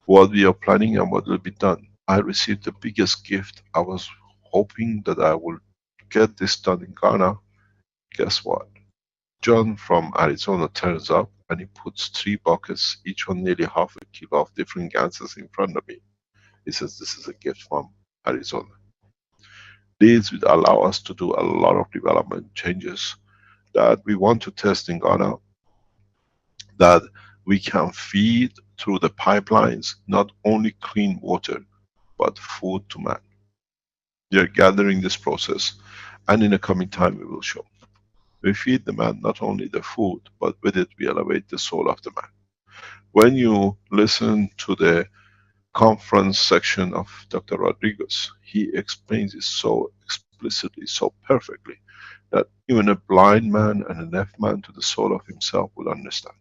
[SPEAKER 4] What we are planning and what will be done. I received the biggest gift. I was hoping that I will get this done in Ghana. Guess what? John from Arizona turns up and he puts 3 buckets, each one nearly half a kilo of different gases in front of me. He says, this is a gift from Arizona. These will allow us to do a lot of development changes that we want to test in Ghana, that we can feed through the pipelines, not only clean water, but food to man. We are gathering this process, and in the coming time we will show. We feed the man not only the food, but with it we elevate the soul of the man. When you listen to the conference section of Dr. Rodriguez, he explains it so explicitly, so perfectly, that even a blind man and a deaf man to the soul of himself will understand.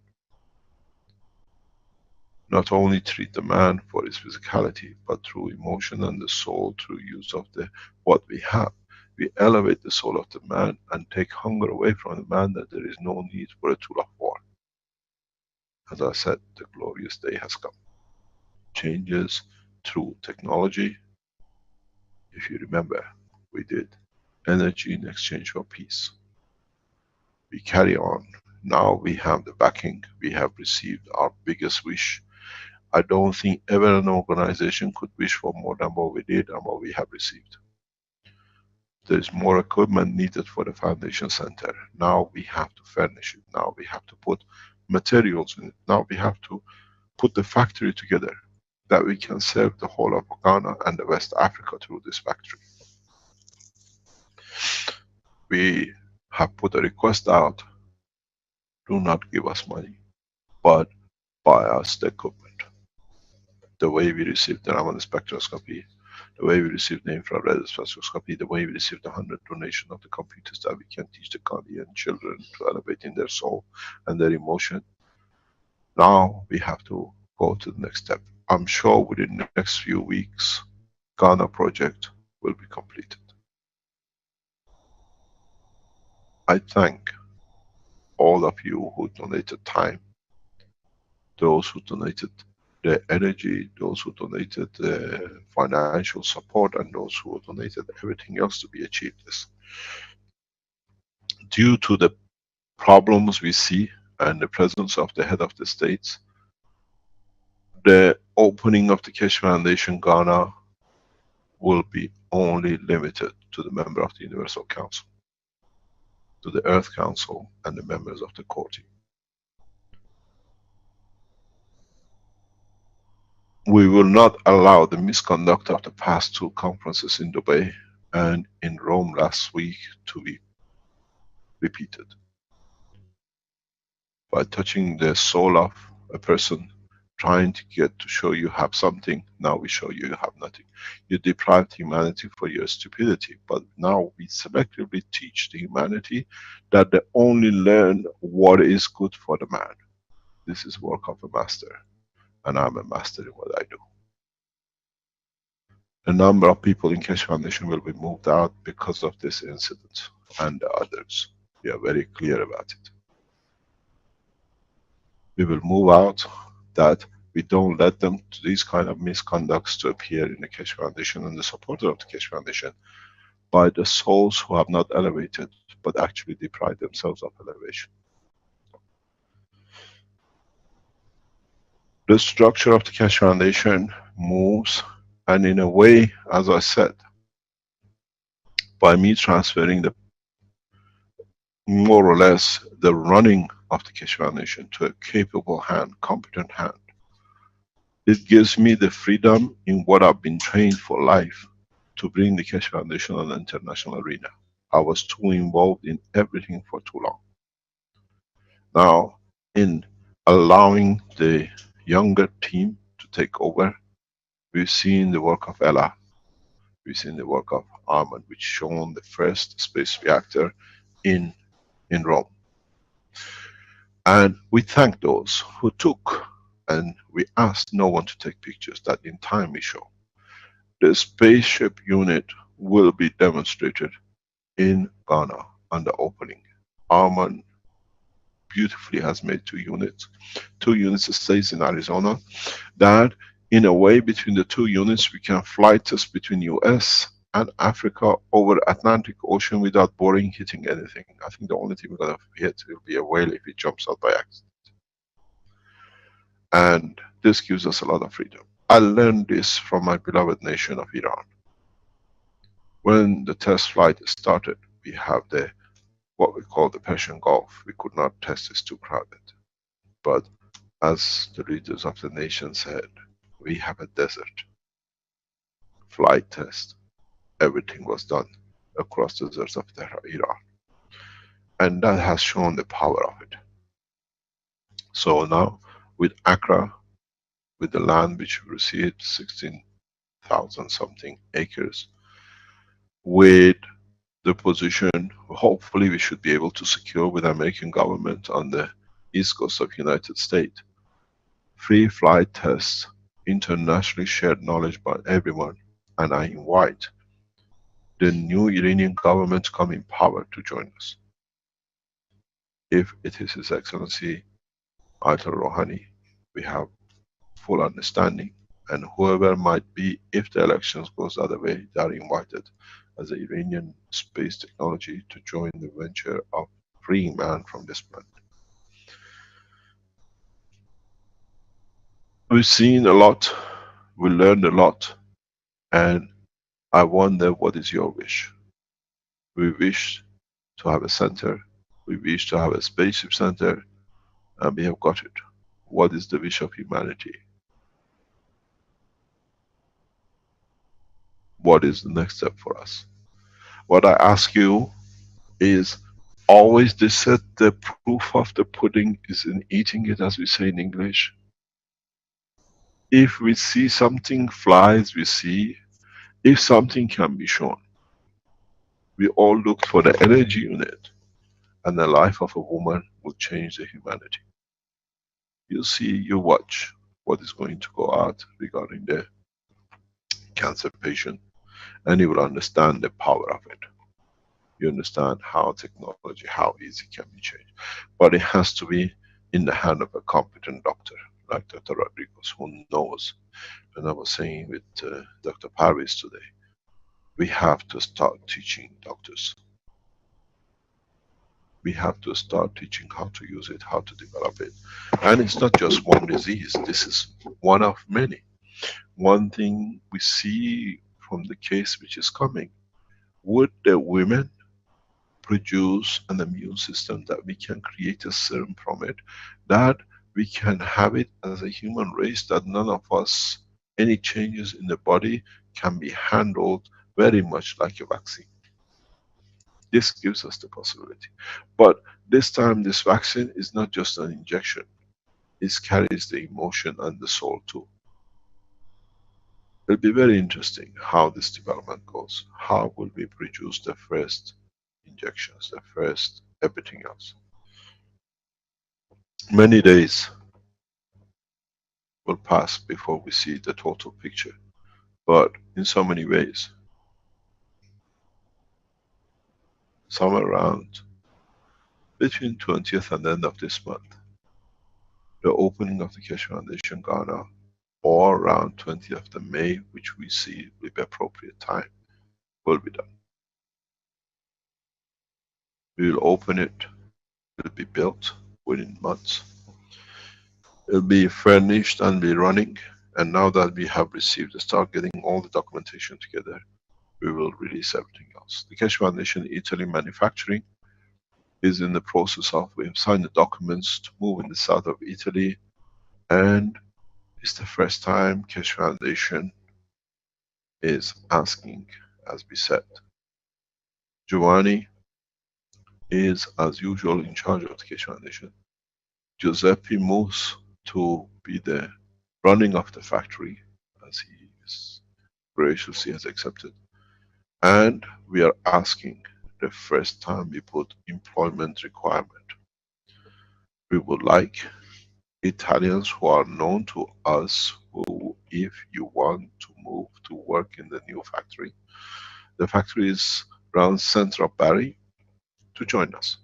[SPEAKER 4] Not only treat the man for his physicality, but through emotion and the soul, through use of the what we have. We elevate the soul of the man and take hunger away from the man, that there is no need for a tool of war. As I said, the glorious day has come. Changes through technology. If you remember, we did energy in exchange for peace. We carry on. Now we have the backing. We have received our biggest wish. I don't think ever an organization could wish for more than what we did and what we have received. There is more equipment needed for the foundation center. Now we have to furnish it. Now we have to put materials in it. Now we have to put the factory together, that we can serve the whole of Ghana and the West Africa through this factory. We have put a request out. Do not give us money, but buy us the equipment. The way we received the Raman spectroscopy, the way we received the infrared spectroscopy, the way we received the 100 donation of the computers, that we can teach the Ghanaian children to elevate in their soul and their emotion. Now we have to go to the next step. I'm sure within the next few weeks, Ghana project will be completed. I thank all of you who donated time, those who donated the energy, those who donated the financial support, and those who donated everything else to be achieved this. Due to the problems we see and the presence of the head of the states, the opening of the Keshe Foundation Ghana will be only limited to the member of the Universal Council, to the Earth Council and the members of the core team. We will not allow the misconduct of the past 2 conferences in Dubai and in Rome last week to be repeated. By touching the soul of a person, trying to get to show you have something, now we show you you have nothing. You deprived humanity for your stupidity, but now we selectively teach the humanity that they only learn what is good for the man. this is work of a master, and I'm a master in what I do. A number of people in Keshe Foundation will be moved out because of this incident and the others. We are very clear about it. We will move out, that we don't let them, these kind of misconducts to appear in the Keshe Foundation and the supporter of the Keshe Foundation, by the souls who have not elevated but actually deprived themselves of elevation. The structure of the Keshe Foundation moves, and in a way, as I said, by me transferring the more or less the running of the Keshe Foundation to a capable hand, competent hand, it gives me the freedom in what I've been trained for life to bring the Keshe Foundation on the international arena. I was too involved in everything for too long. Now, in allowing the younger team to take over, we've seen the work of Ella, we've seen the work of Armand, which shown the first space reactor in Rome. And we thank those who took, and we asked no one to take pictures, that in time we show. The spaceship unit will be demonstrated in Ghana on the opening. Armand beautifully has made 2 units. 2 units stays in Arizona. That in a way, between the 2 units, we can fly test between US and Africa over Atlantic Ocean without boring, hitting anything. I think the only thing we're gonna hit will be a whale if it jumps out by accident. And this gives us a lot of freedom. I learned this from my beloved nation of Iran. When the test flight started, we have the, what we call the Persian Gulf. We could not test, it's too crowded. But as the leaders of the nation said, we have a desert. Flight test. Everything was done across the deserts of Iran. And that has shown the power of it. So now, with Accra, with the land which we received, 16,000 something acres, with the position, hopefully we should be able to secure with the American government on the east coast of United States. Free flight tests, internationally shared knowledge by everyone, and I invite the new Iranian government to come in power to join us. If it is His Excellency Ayatollah Rouhani, we have full understanding, and whoever might be, if the elections goes the other way, they are invited as the Iranian space technology to join the venture of freeing man from this planet. We've seen a lot, we learned a lot, and I wonder what is your wish. We wish to have a center, we wish to have a spaceship center, and we have got it. What is the wish of humanity? What is the next step for us? What I ask you is, always they said the proof of the pudding is in eating it, as we say in English. If we see something flies, we see. If something can be shown, we all look for the energy unit, and the life of a woman will change the humanity. You see, you watch what is going to go out regarding the cancer patient, and you will understand the power of it. You understand how technology, how easy it can be changed. But it has to be in the hand of a competent doctor, like Dr. Rodriguez, who knows. And I was saying with Dr. Parvis today, we have to start teaching doctors. We have to start teaching how to use it, how to develop it. And it's not just one disease, this is one of many. One thing we see from the case which is coming, would the women produce an immune system that we can create a serum from it, that we can have it as a human race, that none of us, any changes in the body can be handled very much like a vaccine. This gives us the possibility. But this time this vaccine is not just an injection, it carries the emotion and the soul too. It'll be very interesting how this development goes. How will we produce the first injections, the first everything else. Many days will pass before we see the total picture. But in so many ways, somewhere around between 20th and the end of this month, the opening of the Keshe Foundation Ghana, or around 20th of May, which we see will be appropriate time, will be done. We will open it, it will be built within months. It will be furnished and be running, and now that we have received, start getting all the documentation together, we will release everything else. The Keshe Foundation Italy manufacturing is in the process of, we have signed the documents to move in the south of Italy, and it's the first time Keshe Foundation is asking, as we said. Giovanni is, as usual, in charge of the Keshe Foundation. Giuseppe moves to be the running of the factory, as he is graciously has accepted. And we are asking the first time we put employment requirement. We would like Italians who are known to us, who, if you want to move to work in the new factory, the factory is around center of Bari, to join us.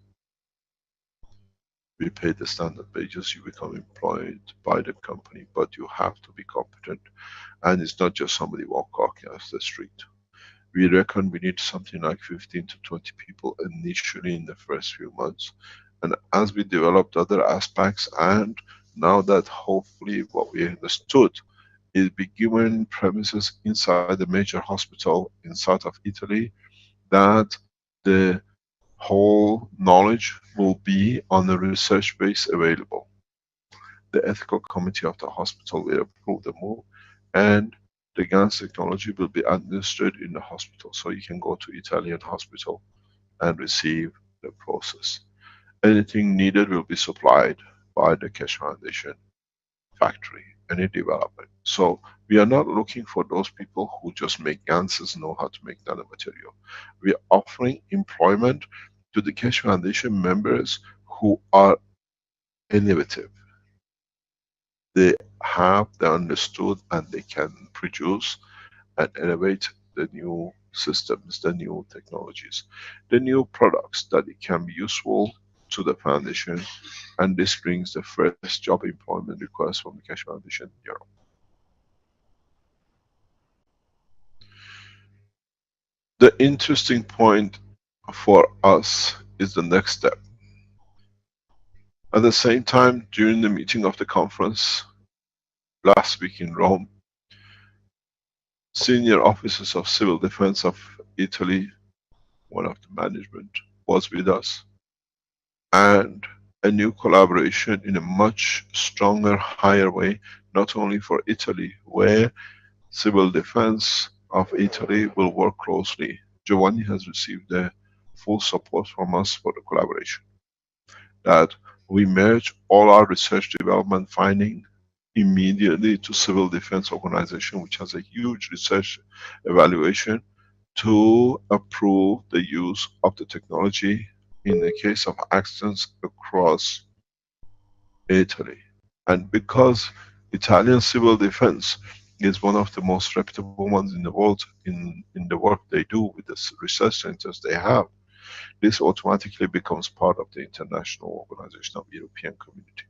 [SPEAKER 4] We pay the standard wages, you become employed by the company, but you have to be competent. And it's not just somebody walking off the street. We reckon we need something like 15 to 20 people initially in the first few months. And as we developed other aspects, and now that hopefully what we understood is be given premises inside the major hospital in south of Italy, that the whole knowledge will be on a research base available. The ethical committee of the hospital will approve the move, and the GANS technology will be administered in the hospital. So you can go to Italian hospital and receive the process. Anything needed will be supplied by the Keshe Foundation factory, any development. So we are not looking for those people who just make GANSs, know how to make nanomaterial. We are offering employment to the Keshe Foundation members who are innovative. They understood, and they can produce and innovate the new systems, the new technologies, the new products that it can be useful to the foundation, and this brings the first job employment request from the Keshe Foundation in Europe. The interesting point for us is the next step. At the same time, during the meeting of the conference last week in Rome, senior officers of civil defense of Italy, one of the management, was with us, and a new collaboration in a much stronger, higher way, not only for Italy, where civil defense of Italy will work closely. Giovanni has received the full support from us for the collaboration. That we merge all our research development finding immediately to civil defense organization, which has a huge research evaluation, to approve the use of the technology in the case of accidents across Italy. And because Italian civil defense is one of the most reputable ones in the world in the work they do with the research centers they have, this automatically becomes part of the international organization of European community.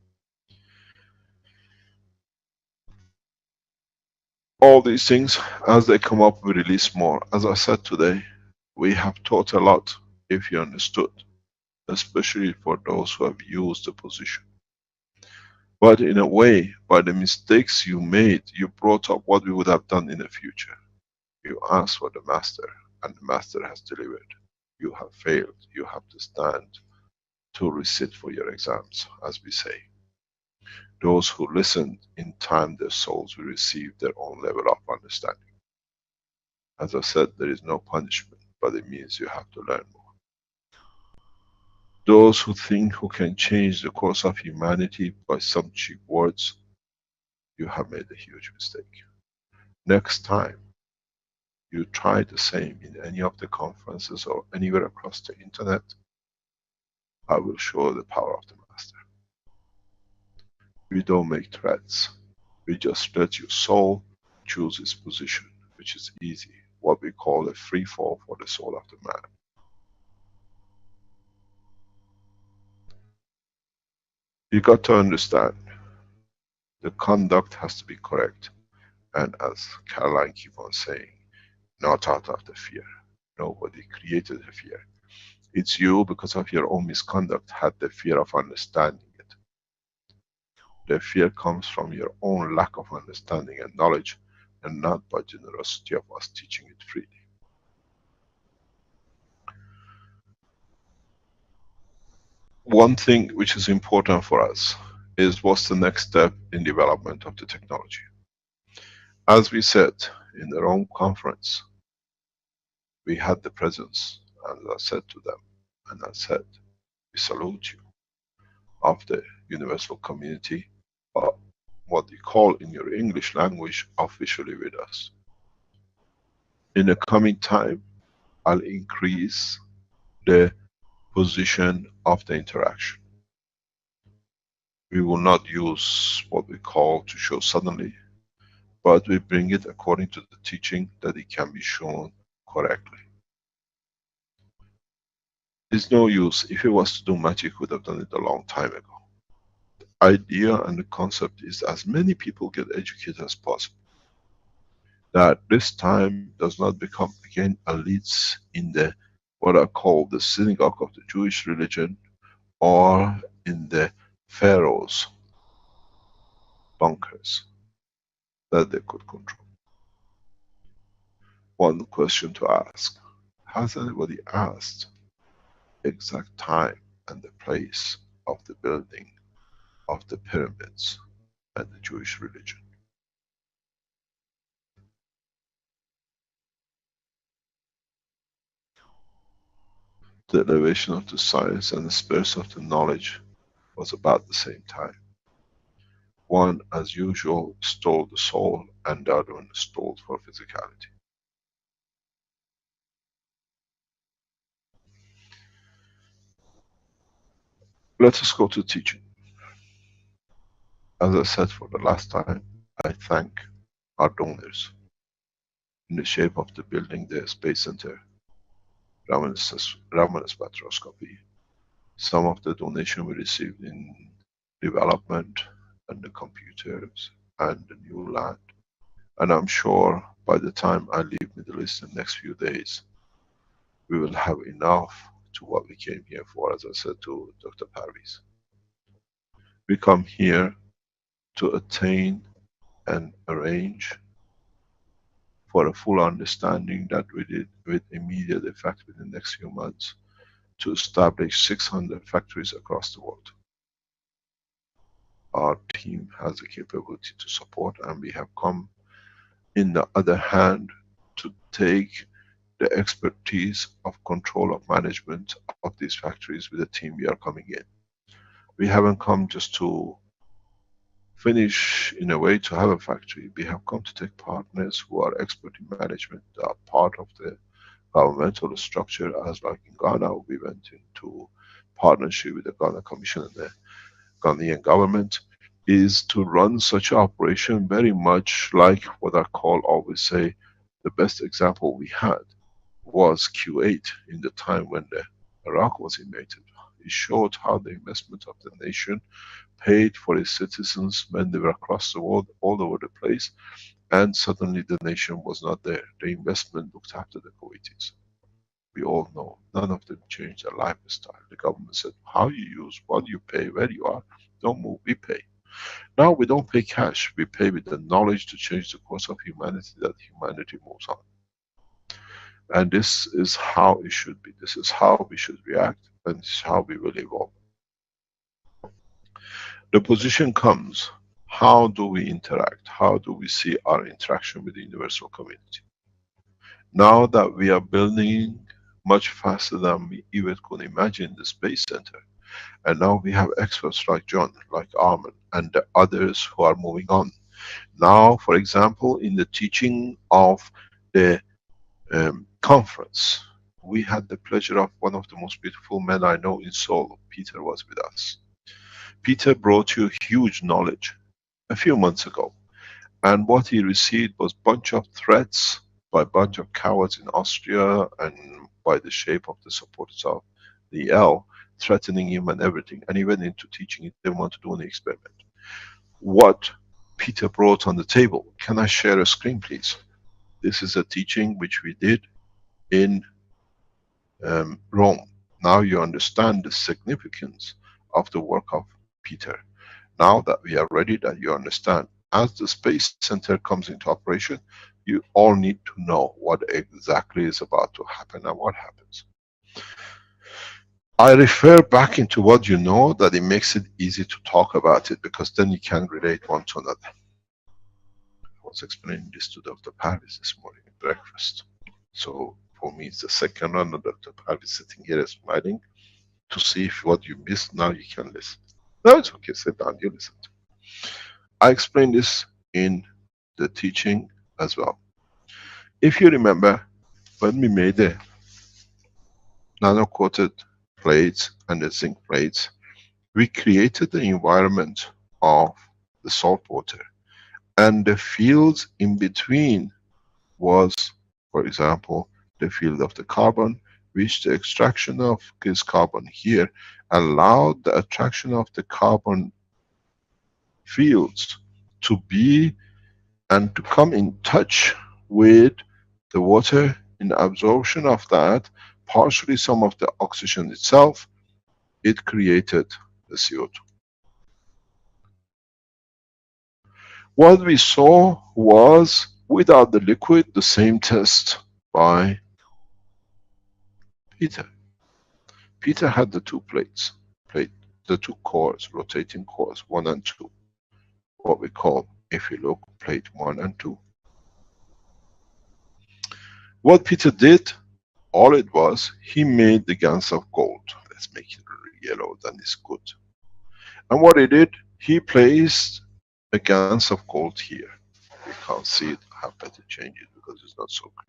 [SPEAKER 4] All these things, as they come up, we release more. As I said today, we have taught a lot, if you understood, especially for those who have used the position. But in a way, by the mistakes you made, you brought up what we would have done in the future. You asked for the master, and the master has delivered. You have failed, you have to stand to resit for your exams, as we say. Those who listened, in time their souls will receive their own level of understanding. As I said, there is no punishment, but it means you have to learn more. Those who think who can change the course of humanity by some cheap words, you have made a huge mistake. Next time you try the same in any of the conferences or anywhere across the internet, I will show the power of the master. We don't make threats, We just let your soul choose its position, which is easy, what we call a free fall for the soul of the man. You got to understand, the conduct has to be correct. And as Caroline keep on saying, not out of the fear. Nobody created the fear. It's you, because of your own misconduct, had the fear of understanding it. The fear comes from your own lack of understanding and knowledge, and not by generosity of us teaching it freely. One thing which is important for us is what's the next step in development of the technology. As we said in the Rome conference, we had the presence, and I said to them, and I said, we salute you, of the universal community, what you call in your English language, officially with us. In the coming time, I'll increase the position of the interaction. We will not use what we call to show suddenly, but we bring it according to the teaching that it can be shown correctly. There's no use. If it was to do magic, we would have done it a long time ago. The idea and the concept is as many people get educated as possible. That this time does not become again elites in the what I call the synagogue of the Jewish religion, or in the pharaoh's bunkers that they could control. One question to ask: has anybody asked the exact time and the place of the building of the pyramids and the Jewish religion? The elevation of the science and the space of the knowledge was about the same time. One, as usual, stole the soul, and the other one stole for physicality. Let us go to teaching. As I said for the last time, I thank our donors in the shape of the building, the Space Center, Raman's spectroscopy, some of the donation we received in development and the computers and the new land. And I'm sure by the time I leave Middle East in the next few days, we will have enough to what we came here for, as I said to Dr. Parviz. We come here to attain and arrange for a full understanding that we did with immediate effect within the next few months to establish 600 factories across the world. Our team has the capability to support, and we have come in the other hand to take the expertise of control of management of these factories with the team we are coming in. We haven't come just to finish in a way to have a factory. We have come to take partners who are expert in management, are part of the governmental structure, as like in Ghana, we went into partnership with the Ghana Commission and the Ghanaian government, is to run such an operation very much like what I call, always say, the best example we had was Q8 in the time when the Iraq was invaded. It showed how the investment of the nation paid for its citizens when they were across the world, all over the place, and suddenly the nation was not there. The investment looked after the Kuwaitis. We all know, none of them changed their lifestyle. The government said, how you use, what you pay, where you are, don't move, we pay. Now we don't pay cash, we pay with the knowledge to change the course of humanity, that humanity moves on. And this is how it should be. This is how we should react, and this is how we will evolve. The position comes, how do we interact? How do we see our interaction with the universal community? Now that we are building much faster than we even could imagine the Space Center, and now we have experts like John, like Armin, and the others who are moving on. Now, for example, in the teaching of the conference, we had the pleasure of one of the most beautiful men I know in Seoul. Peter was with us. Peter brought you huge knowledge a few months ago. And what he received was bunch of threats by a bunch of cowards in Austria, and by the shape of the supporters of the L, threatening him and everything. And he went into teaching. He didn't want to do any experiment. What Peter brought on the table. Can I share a screen, please? This is a teaching which we did in Rome. Now you understand the significance of the work of Peter. Now that we are ready, that you understand, as the Space Center comes into operation, you all need to know what exactly is about to happen and what happens. I refer back into what you know, that it makes it easy to talk about it, because then you can relate one to another. I was explaining this to Dr. Parvis this morning at breakfast. So for me, it's the second round of Dr. Parvis sitting here smiling to see if what you missed, now you can listen. No, it's okay, sit down, you listen. I explained this in the teaching as well. If you remember, when we made the nano-coated plates and the zinc plates, we created the environment of the salt water, and the fields in between was, for example, the field of the carbon, which the extraction of this carbon here allowed the attraction of the carbon fields to be and to come in touch with the water. In the absorption of that, partially some of the oxygen itself, it created the CO2. What we saw was, without the liquid, the same test by Peter. Peter had the two plates, the two cores, rotating cores, 1 and 2. What we call, if you look, plate 1 and 2. What Peter did, all it was, he made the GaNs of gold. Let's make it yellow, then it's good. And what he did, he placed the GaNs of gold here. You can't see it, I have better change it because it's not so clear.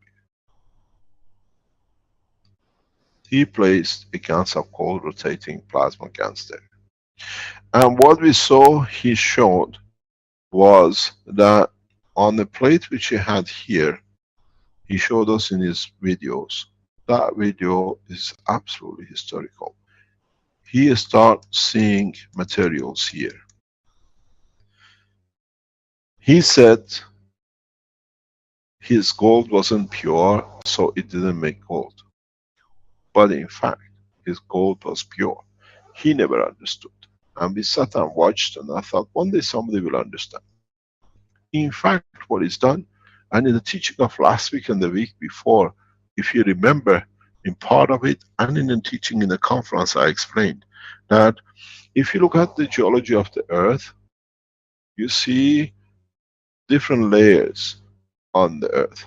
[SPEAKER 4] He placed a GaNs of gold rotating plasma GaNs there. And what we saw, he showed, was that on the plate which he had here, he showed us in his videos. That video is absolutely historical. He started seeing materials here. He said his gold wasn't pure, so it didn't make gold. But in fact, his gold was pure. He never understood. And we sat and watched, and I thought, one day somebody will understand. In fact, what is done, and in the teaching of last week and the week before, if you remember, in part of it, and in the teaching in the conference, I explained that if you look at the geology of the earth, you see different layers on the earth.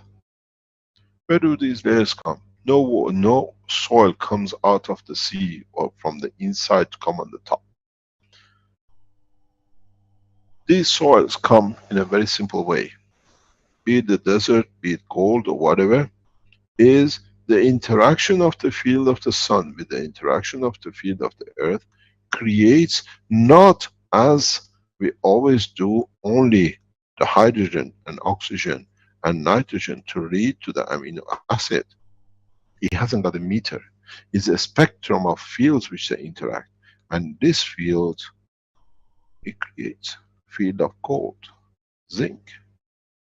[SPEAKER 4] Where do these layers come? No soil comes out of the sea or from the inside to come on the top. These soils come in a very simple way. Be it the desert, be it gold or whatever, is the interaction of the field of the sun with the interaction of the field of the earth creates, not as we always do, only the hydrogen and oxygen and nitrogen to lead to the amino acid. It hasn't got a meter. It's a spectrum of fields which they interact. And this field, it creates field of gold, zinc,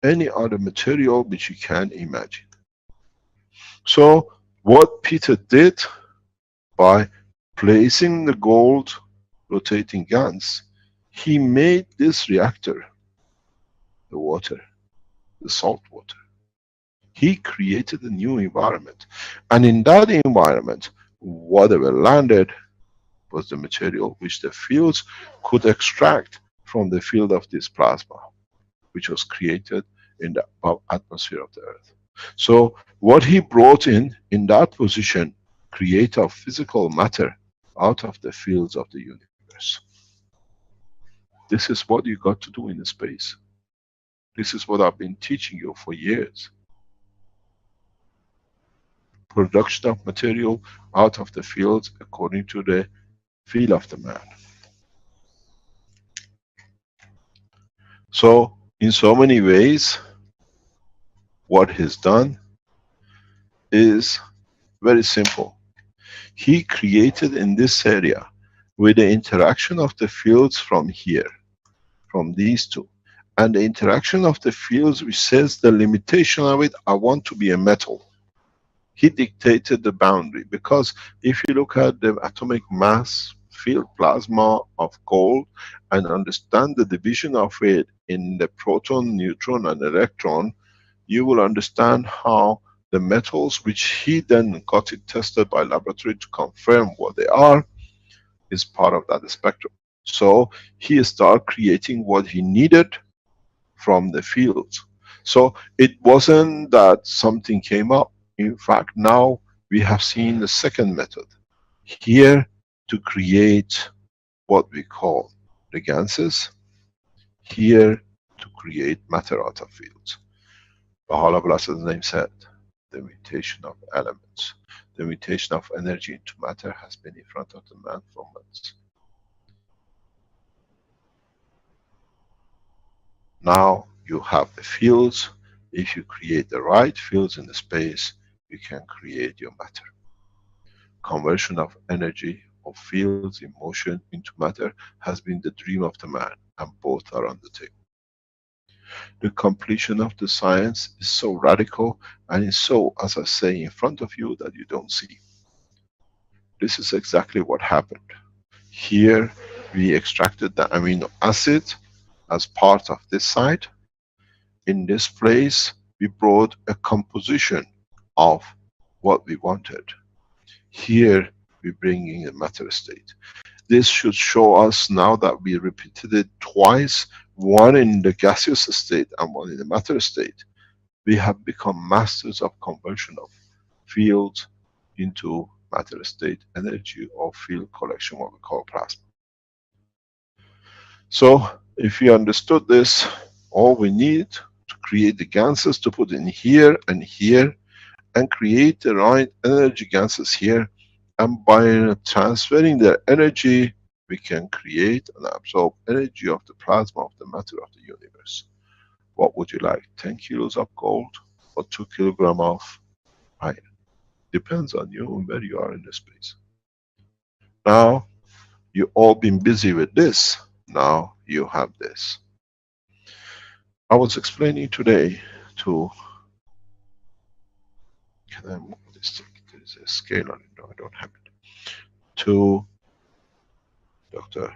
[SPEAKER 4] any other material which you can imagine. So what Peter did by placing the gold rotating GaNs, he made this reactor, the water, the salt water. He created a new environment. And in that environment, whatever landed was the material which the fields could extract from the field of this plasma, which was created in the atmosphere of the earth. So what he brought in that position, create a physical matter out of the fields of the universe. This is what you got to do in the space. This is what I've been teaching you for years. Production of material out of the fields according to the feel of the man. So In so many ways, what he's done is very simple. He created in this area, with the interaction of the fields from here, from these two, and the interaction of the fields which says the limitation of it, I want to be a metal. He dictated the boundary, because if you look at the atomic mass field plasma of gold and understand the division of it in the proton, neutron and electron, you will understand how the metals, which he then got it tested by laboratory to confirm what they are, is part of that spectrum. So he started creating what he needed from the fields. So it wasn't that something came up. In fact, now we have seen the second method here to create what we call the ganses, here to create matter out of fields. Baha'u'llah Blessed name said, the mutation of elements, the mutation of energy into matter has been in front of the man for months. Now you have the fields. If you create the right fields in the space, you can create your matter. Conversion of energy, of fields in motion into matter has been the dream of the man, and both are on the table. The completion of the science is so radical, and is so, as I say, in front of you that you don't see. This is exactly what happened. Here we extracted the amino acid as part of this site. In this place we brought a composition of what we wanted. Here we bring in a matter state. This should show us, now that we repeated it twice, one in the gaseous state and one in the matter state, we have become masters of conversion of fields into matter state energy, or field collection, what we call plasma. So if you understood this, all we need to create the ganses to put in here and here, and create the right energy ganses here, and by transferring their energy we can create and absorb energy of the plasma of the matter of the universe. What would you like? 10 kilos of gold or 2 kilograms of iron? Depends on you and where you are in the space. Now you've all been busy with this, now you have this. I was explaining today to, can I move this thing? There is a scale on it, no I don't have it. To Dr.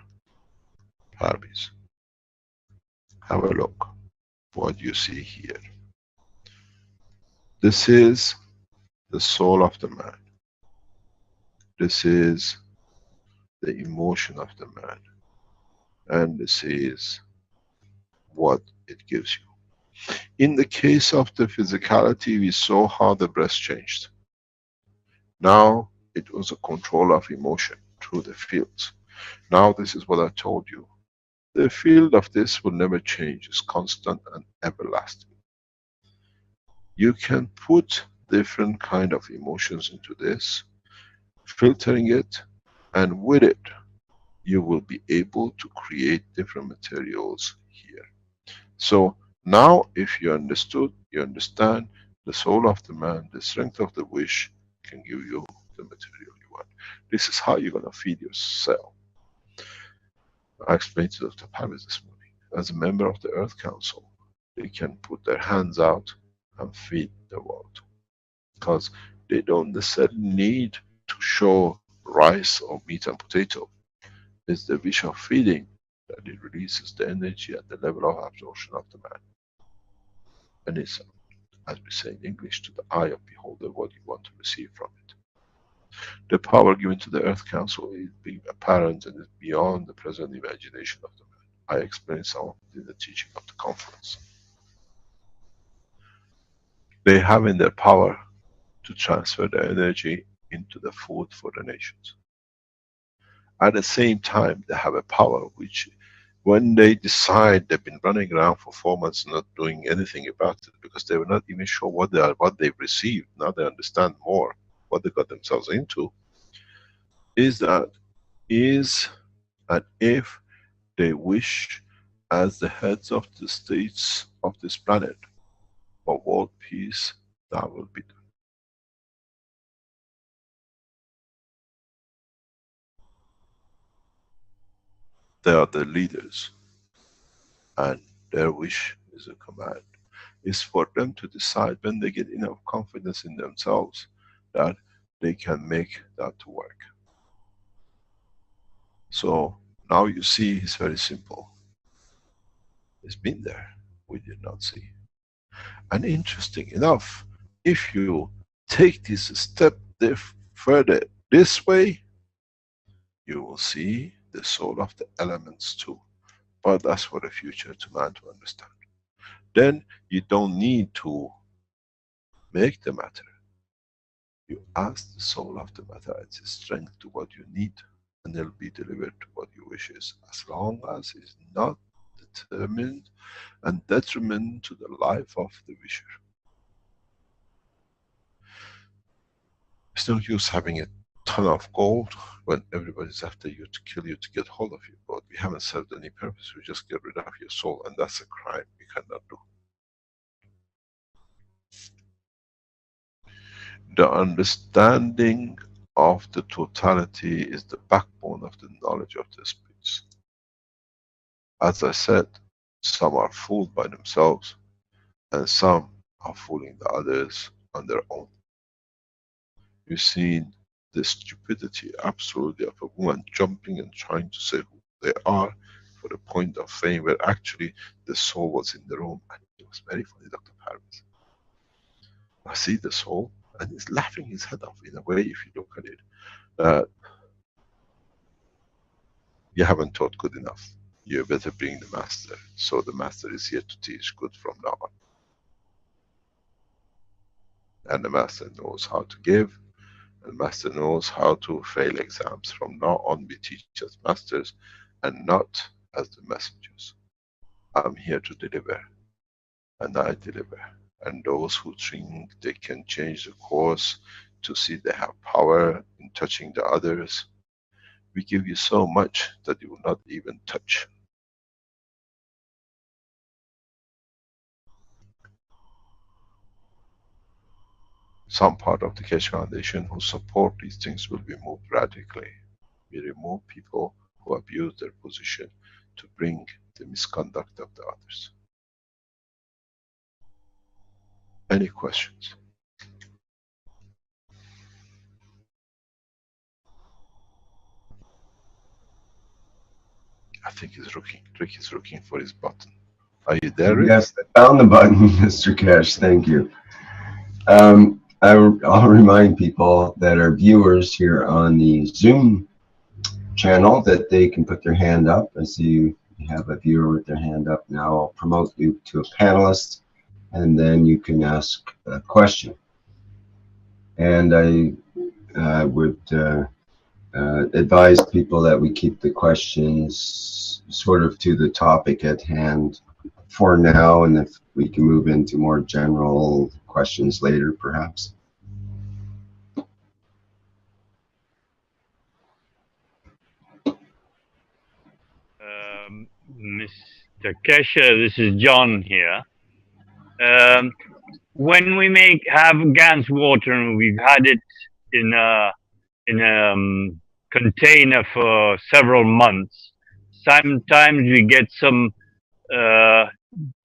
[SPEAKER 4] Parviz. Have a look what you see here. This is the soul of the man. This is the emotion of the man. And this is what it gives you. In the case of the physicality, we saw how the breast changed. Now it was a control of emotion through the fields. Now this is what I told you. The field of this will never change, it's constant and everlasting. You can put different kind of emotions into this, filtering it, and with it you will be able to create different materials here. So now if you understood, you understand, the soul of the man, the strength of the wish can give you the material you want. This is how you're going to feed your cell. I explained to Dr. Parviz this morning. As a member of the Earth Council, they can put their hands out and feed the world, because they don't necessarily need to show rice or meat and potato. It's the wish of feeding that it releases the energy at the level of absorption of the man. And it's, as we say in English, to the eye of beholder what you want to receive from it. The power given to the Earth Council is being apparent and is beyond the present imagination of the man. I explained some of it in the teaching of the conference. They have in their power to transfer the energy into the food for the nations. At the same time, they have a power which, when they decide, they've been running around for 4 months not doing anything about it, because they were not even sure what they are, what they've received. Now they understand more what they got themselves into. Is that, is and if they wish as the heads of the states of this planet for world peace, that will be done. They are the leaders, and their wish is a command. It's for them to decide when they get enough confidence in themselves that they can make that to work. So now you see it's very simple. It's been there, we did not see. And interesting enough, if you take this a step further this way, you will see the soul of the elements too. But that's for the future to man to understand. Then you don't need to make the matter. You ask the soul of the matter its strength to what you need, and it'll be delivered to what you wish is, as long as it's not determined and detriment to the life of the wisher. It's no use having a ton of gold when everybody's after you to kill you to get hold of you. But we haven't served any purpose, we just get rid of your soul, and that's a crime we cannot do. The understanding of the totality is the backbone of the knowledge of the spirits. As I said, some are fooled by themselves, and some are fooling the others on their own. You've seen the stupidity absolutely of a woman jumping and trying to say who they are for the point of fame, where actually the soul was in the room. And it was very funny, Dr. Parvis. I see the soul, and he's laughing his head off in a way, if you look at it. You haven't taught good enough. You better bring the master. So the master is here to teach good from now on. And the master knows how to give. And the master knows how to fail exams. From now on we teach as masters and not as the messengers. I'm here to deliver. And I deliver. And those who think they can change the course to see they have power in touching the others, we give you so much that you will not even touch. Some part of the Keshe Foundation who support these things will be moved radically. We remove people who abuse their position to bring the misconduct of the others. Any questions? I think he's looking. Rick is looking for his button. Are you there, Rick?
[SPEAKER 3] Yes, I found the button, Mr. Keshe. Thank you. I'll remind people that are viewers here on the Zoom channel that they can put their hand up. I see you have a viewer with their hand up now. I'll promote you to a panelist, and then you can ask a question. And I would advise people that we keep the questions sort of to the topic at hand for now, and if we can move into more general questions later, perhaps.
[SPEAKER 5] Mr. Keshe, this is John here. When we have GAN's water and we've had it in a container for several months, sometimes we get some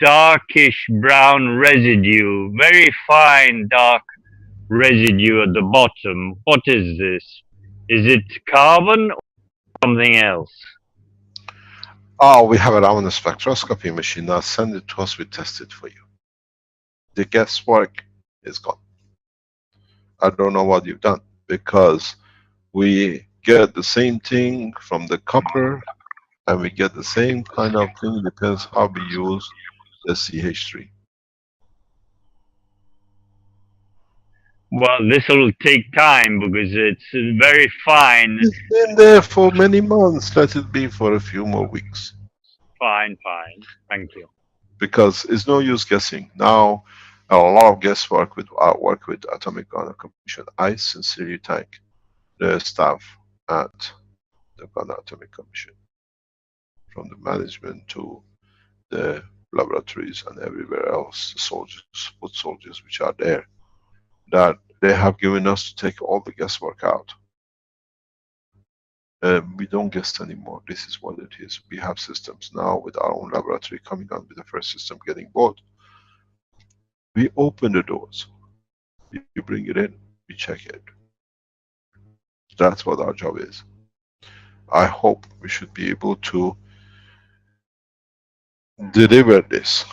[SPEAKER 5] darkish brown residue, very fine dark residue at the bottom. What is this? Is it carbon or something else?
[SPEAKER 4] Oh, we have a Raman spectroscopy machine. Now send it to us, we test it for you. The guesswork is gone. I don't know what you've done, because we get the same thing from the copper, and we get the same kind of thing, depends how we use the CH3.
[SPEAKER 5] Well, this will take time because it's very fine.
[SPEAKER 4] It's been there for many months. Let it be for a few more weeks.
[SPEAKER 5] Fine, fine. Thank you.
[SPEAKER 4] Because it's no use guessing. Now, a lot of guesswork with our work with Atomic Ghana Commission. I sincerely thank the staff at the Ghana Atomic Commission, from the management to the laboratories and everywhere else, the soldiers, foot soldiers which are there, that they have given us to take all the guesswork out. We don't guess anymore. This is what it is. We have systems now with our own laboratory coming on with the first system getting bought. We open the doors. You bring it in, we check it. That's what our job is. I hope we should be able to deliver this.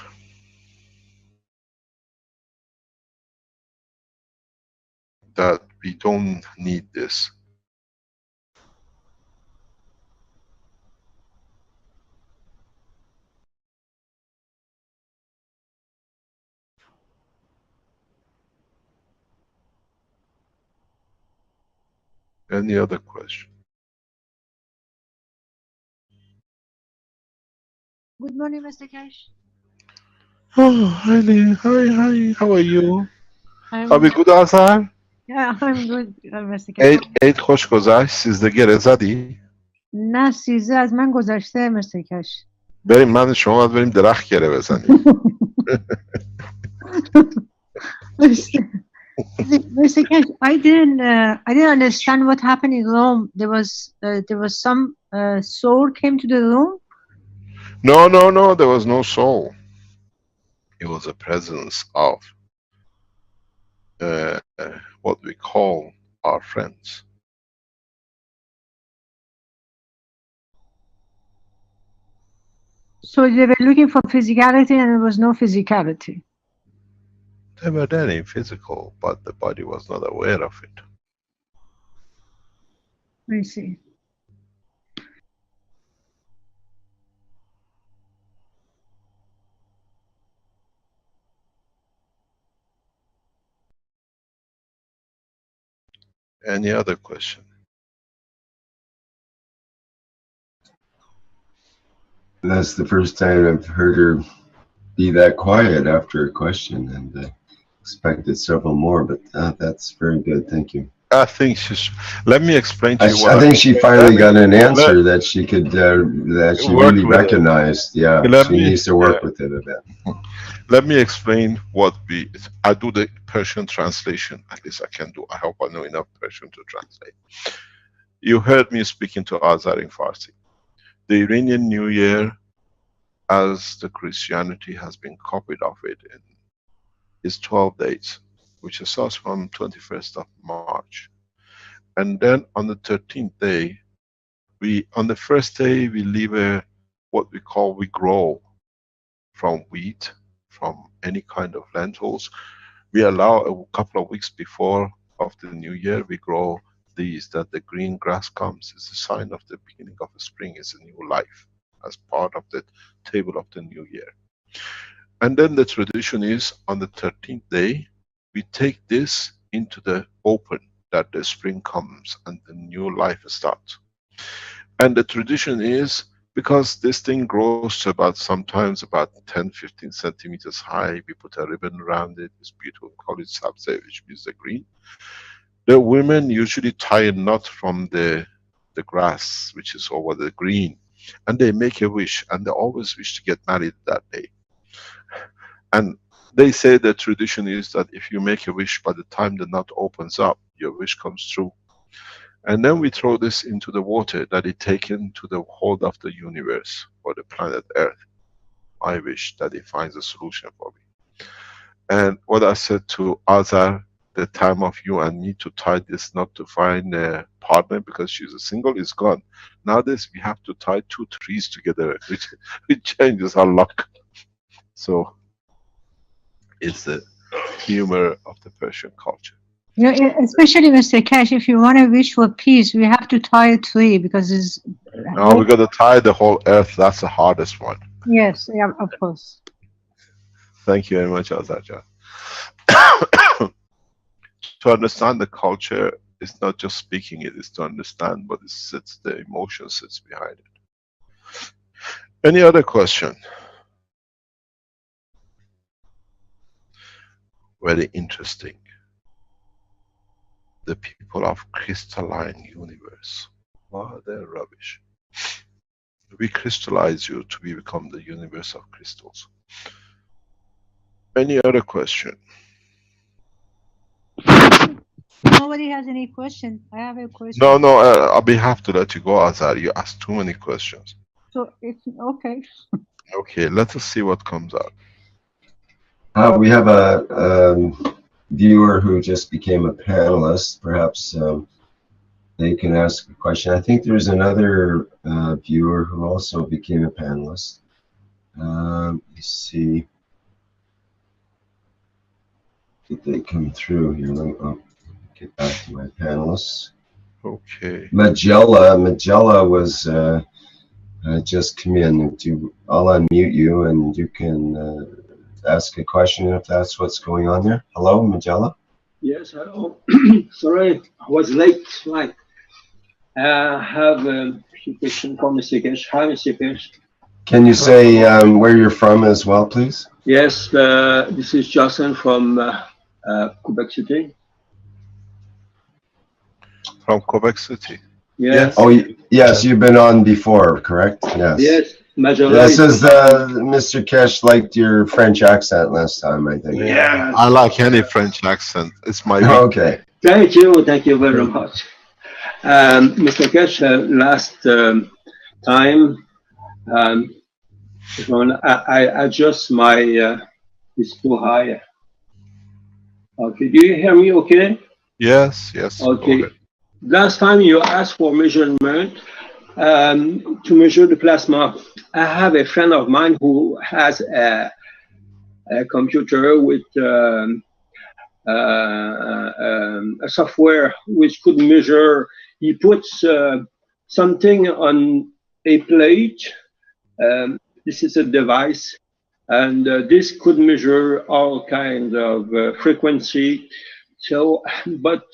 [SPEAKER 4] That we don't need this. Any other question?
[SPEAKER 6] Good morning, Mr. Cash.
[SPEAKER 4] Oh, hi, hi, how are you?
[SPEAKER 6] I'm
[SPEAKER 4] How good Azar?
[SPEAKER 6] Yeah, I'm good, Mr. Cash.
[SPEAKER 4] عید خوش گذشت، 13 گره زدی؟
[SPEAKER 6] نه 13 از من گذشته Mr. Cash.
[SPEAKER 4] بریم من شما باید بریم درخت گره بزنیم.
[SPEAKER 6] Mr. Cash, I didn't understand what happened in Rome. There was some soul came to the room.
[SPEAKER 4] No, there was no soul. It was a presence of what we call our friends.
[SPEAKER 6] So they were looking for physicality and there was no physicality.
[SPEAKER 4] They were there in physical, but the body was not aware of it.
[SPEAKER 6] I see.
[SPEAKER 4] Any other question?
[SPEAKER 3] That's the first time I've heard her be that quiet after a question, and expected several more, but that's very good. Thank you.
[SPEAKER 4] I think she's. Let me explain to you what
[SPEAKER 3] I think she finally got an answer that she could, that she really recognized. Yeah, she needs to work with it a bit.
[SPEAKER 4] Let me explain what I do the Persian translation, at least I can do. I hope I know enough Persian to translate. You heard me speaking to Azar in Farsi. The Iranian New Year, as the Christianity has been copied of it, is 12 days, which starts from 21st of March. And then on the 13th day, on the first day, we leave we grow from wheat, from any kind of lentils. We allow a couple of weeks before of the new year, we grow these, that the green grass comes. It's a sign of the beginning of spring, it's a new life, as part of the table of the new year. And then the tradition is, on the 13th day, we take this into the open, that the spring comes and the new life starts. And the tradition is, because this thing grows to sometimes about 10-15 centimeters high, we put a ribbon around it, it's beautiful, call it sabze, which means the green. The women usually tie a knot from the grass, which is over the green, and they make a wish, and they always wish to get married that day. And they say the tradition is that if you make a wish, by the time the knot opens up, your wish comes true. And then we throw this into the water, that it taken to the hold of the universe, or the planet Earth. I wish that it finds a solution for me. And what I said to Azar, the time of you and me to tie this knot to find a partner, because she's a single, is gone. Nowadays we have to tie 2 trees together, which changes our luck. So it's the humor of the Persian culture.
[SPEAKER 6] You know, especially Mr. Cash, if you want to wish for peace, we have to tie a tree, because it's...
[SPEAKER 4] No, we got to tie the whole earth. That's the hardest one.
[SPEAKER 6] Yes, yeah, of course.
[SPEAKER 4] Thank you very much, Azarjan. To understand the culture, it's not just speaking it, it's to understand what it sits, the emotion sits behind it. Any other question? Very interesting. The people of crystalline universe. Oh, they're rubbish. We crystallize you to become the universe of crystals. Any other question?
[SPEAKER 6] Nobody has any question. I have a question.
[SPEAKER 4] No, we have to let you go, Azar. You asked too many questions.
[SPEAKER 6] So it's okay.
[SPEAKER 4] Okay, let us see what comes out.
[SPEAKER 3] We have a viewer who just became a panelist. Perhaps they can ask a question. I think there's another viewer who also became a panelist. Let's see. Did they come through here? I'll get back to my panelists.
[SPEAKER 4] Okay.
[SPEAKER 3] Magella was just come in. I'll unmute you and you can ask a question if that's what's going on there. Hello, Magella?
[SPEAKER 7] Yes, hello. Sorry, I was late. Right. I have a few questions for Mr. Kesh. Hi, Mr. Kesh.
[SPEAKER 3] Can you say where you're from as well, please?
[SPEAKER 7] Yes, this is Jason from Quebec City.
[SPEAKER 4] From Quebec City?
[SPEAKER 7] Yes.
[SPEAKER 3] Oh, yes, you've been on before, correct? Yes.
[SPEAKER 7] Yes, Major.
[SPEAKER 3] This is Mr. Kesh liked your French accent last time, I think.
[SPEAKER 4] Yeah, I like any French accent. It's my
[SPEAKER 3] Okay.
[SPEAKER 7] Thank you very much. Mr. Kesh, last time, when I adjust my, it's too high. Okay, do you hear me okay?
[SPEAKER 4] Yes, yes.
[SPEAKER 7] Okay. Last time you asked for measurement to measure the plasma. I have a friend of mine who has a computer with a software which could measure. He puts something on a plate. This is a device, and this could measure all kinds of frequency. So, but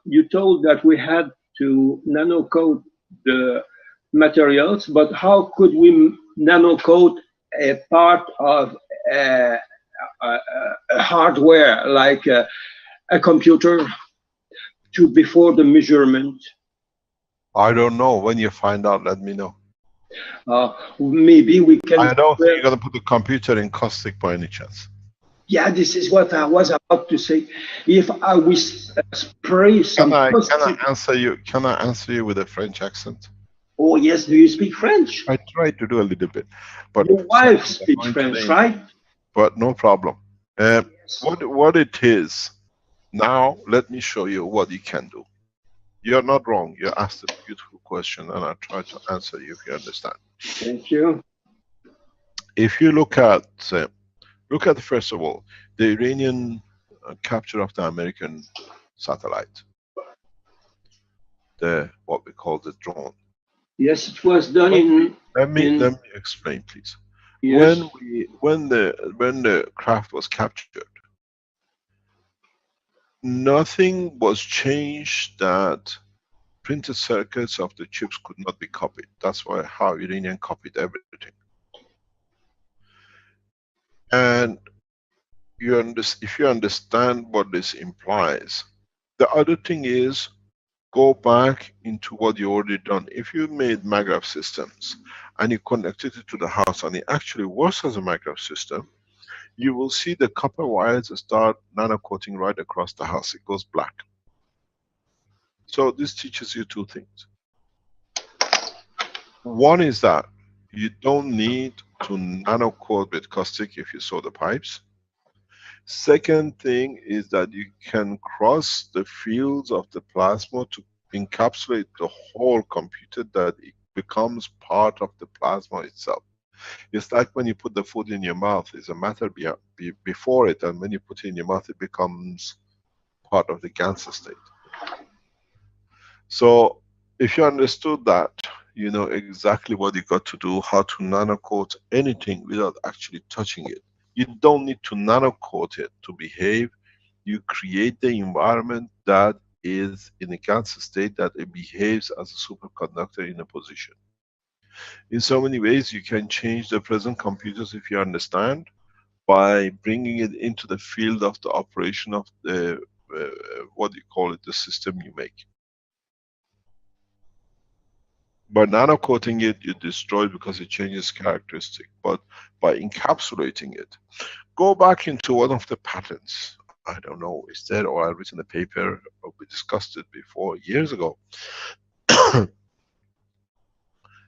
[SPEAKER 7] you told that we had to nano coat the materials, but how could we nano coat a part of a hardware like a computer to before the measurement?
[SPEAKER 4] I don't know. When you find out, let me know.
[SPEAKER 7] Maybe we can.
[SPEAKER 4] I don't think you're going to put the computer in caustic by any chance.
[SPEAKER 7] Yeah, this is what I was about to say. If I will spray some.
[SPEAKER 4] Can I answer you? Can I answer you with a French accent?
[SPEAKER 7] Oh yes, do you speak French?
[SPEAKER 4] I try to do a little bit, but
[SPEAKER 7] your wife speaks French, right?
[SPEAKER 4] But no problem. What it is now? Let me show you what you can do. You're not wrong. You asked a beautiful question, and I try to answer you if you understand.
[SPEAKER 7] Thank you.
[SPEAKER 4] If you look at first of all the Iranian capture of the American satellite, what we call the drone.
[SPEAKER 7] Yes, it was done in.
[SPEAKER 4] Let me explain, please.
[SPEAKER 7] Yes.
[SPEAKER 4] When the craft was captured, nothing was changed that printed circuits of the chips could not be copied. That's why how Iranian copied everything. And if you understand what this implies, the other thing is go back into what you already done. If you made MAGRAPH systems and you connected it to the house and it actually works as a MAGRAPH system, you will see the copper wires start nano coating right across the house. It goes black. So this teaches you two things. One is that you don't need to nano coat with caustic if you saw the pipes. Second thing is that you can cross the fields of the plasma to encapsulate the whole computer, that it becomes part of the plasma itself. It's like when you put the food in your mouth, it's a matter before it, and when you put it in your mouth, it becomes part of the GANS state. So if you understood that, you know exactly what you got to do, how to nano coat anything without actually touching it. You don't need to nano coat it to behave. You create the environment that is in a GANS state, that it behaves as a superconductor in a position. In so many ways you can change the present computers, if you understand, by bringing it into the field of the operation of the what do you call it, the system you make. By nano-coating it, you destroy it because it changes characteristic. But by encapsulating it, go back into one of the patents. I don't know, is there, or I've written a paper, or we discussed it before, years ago.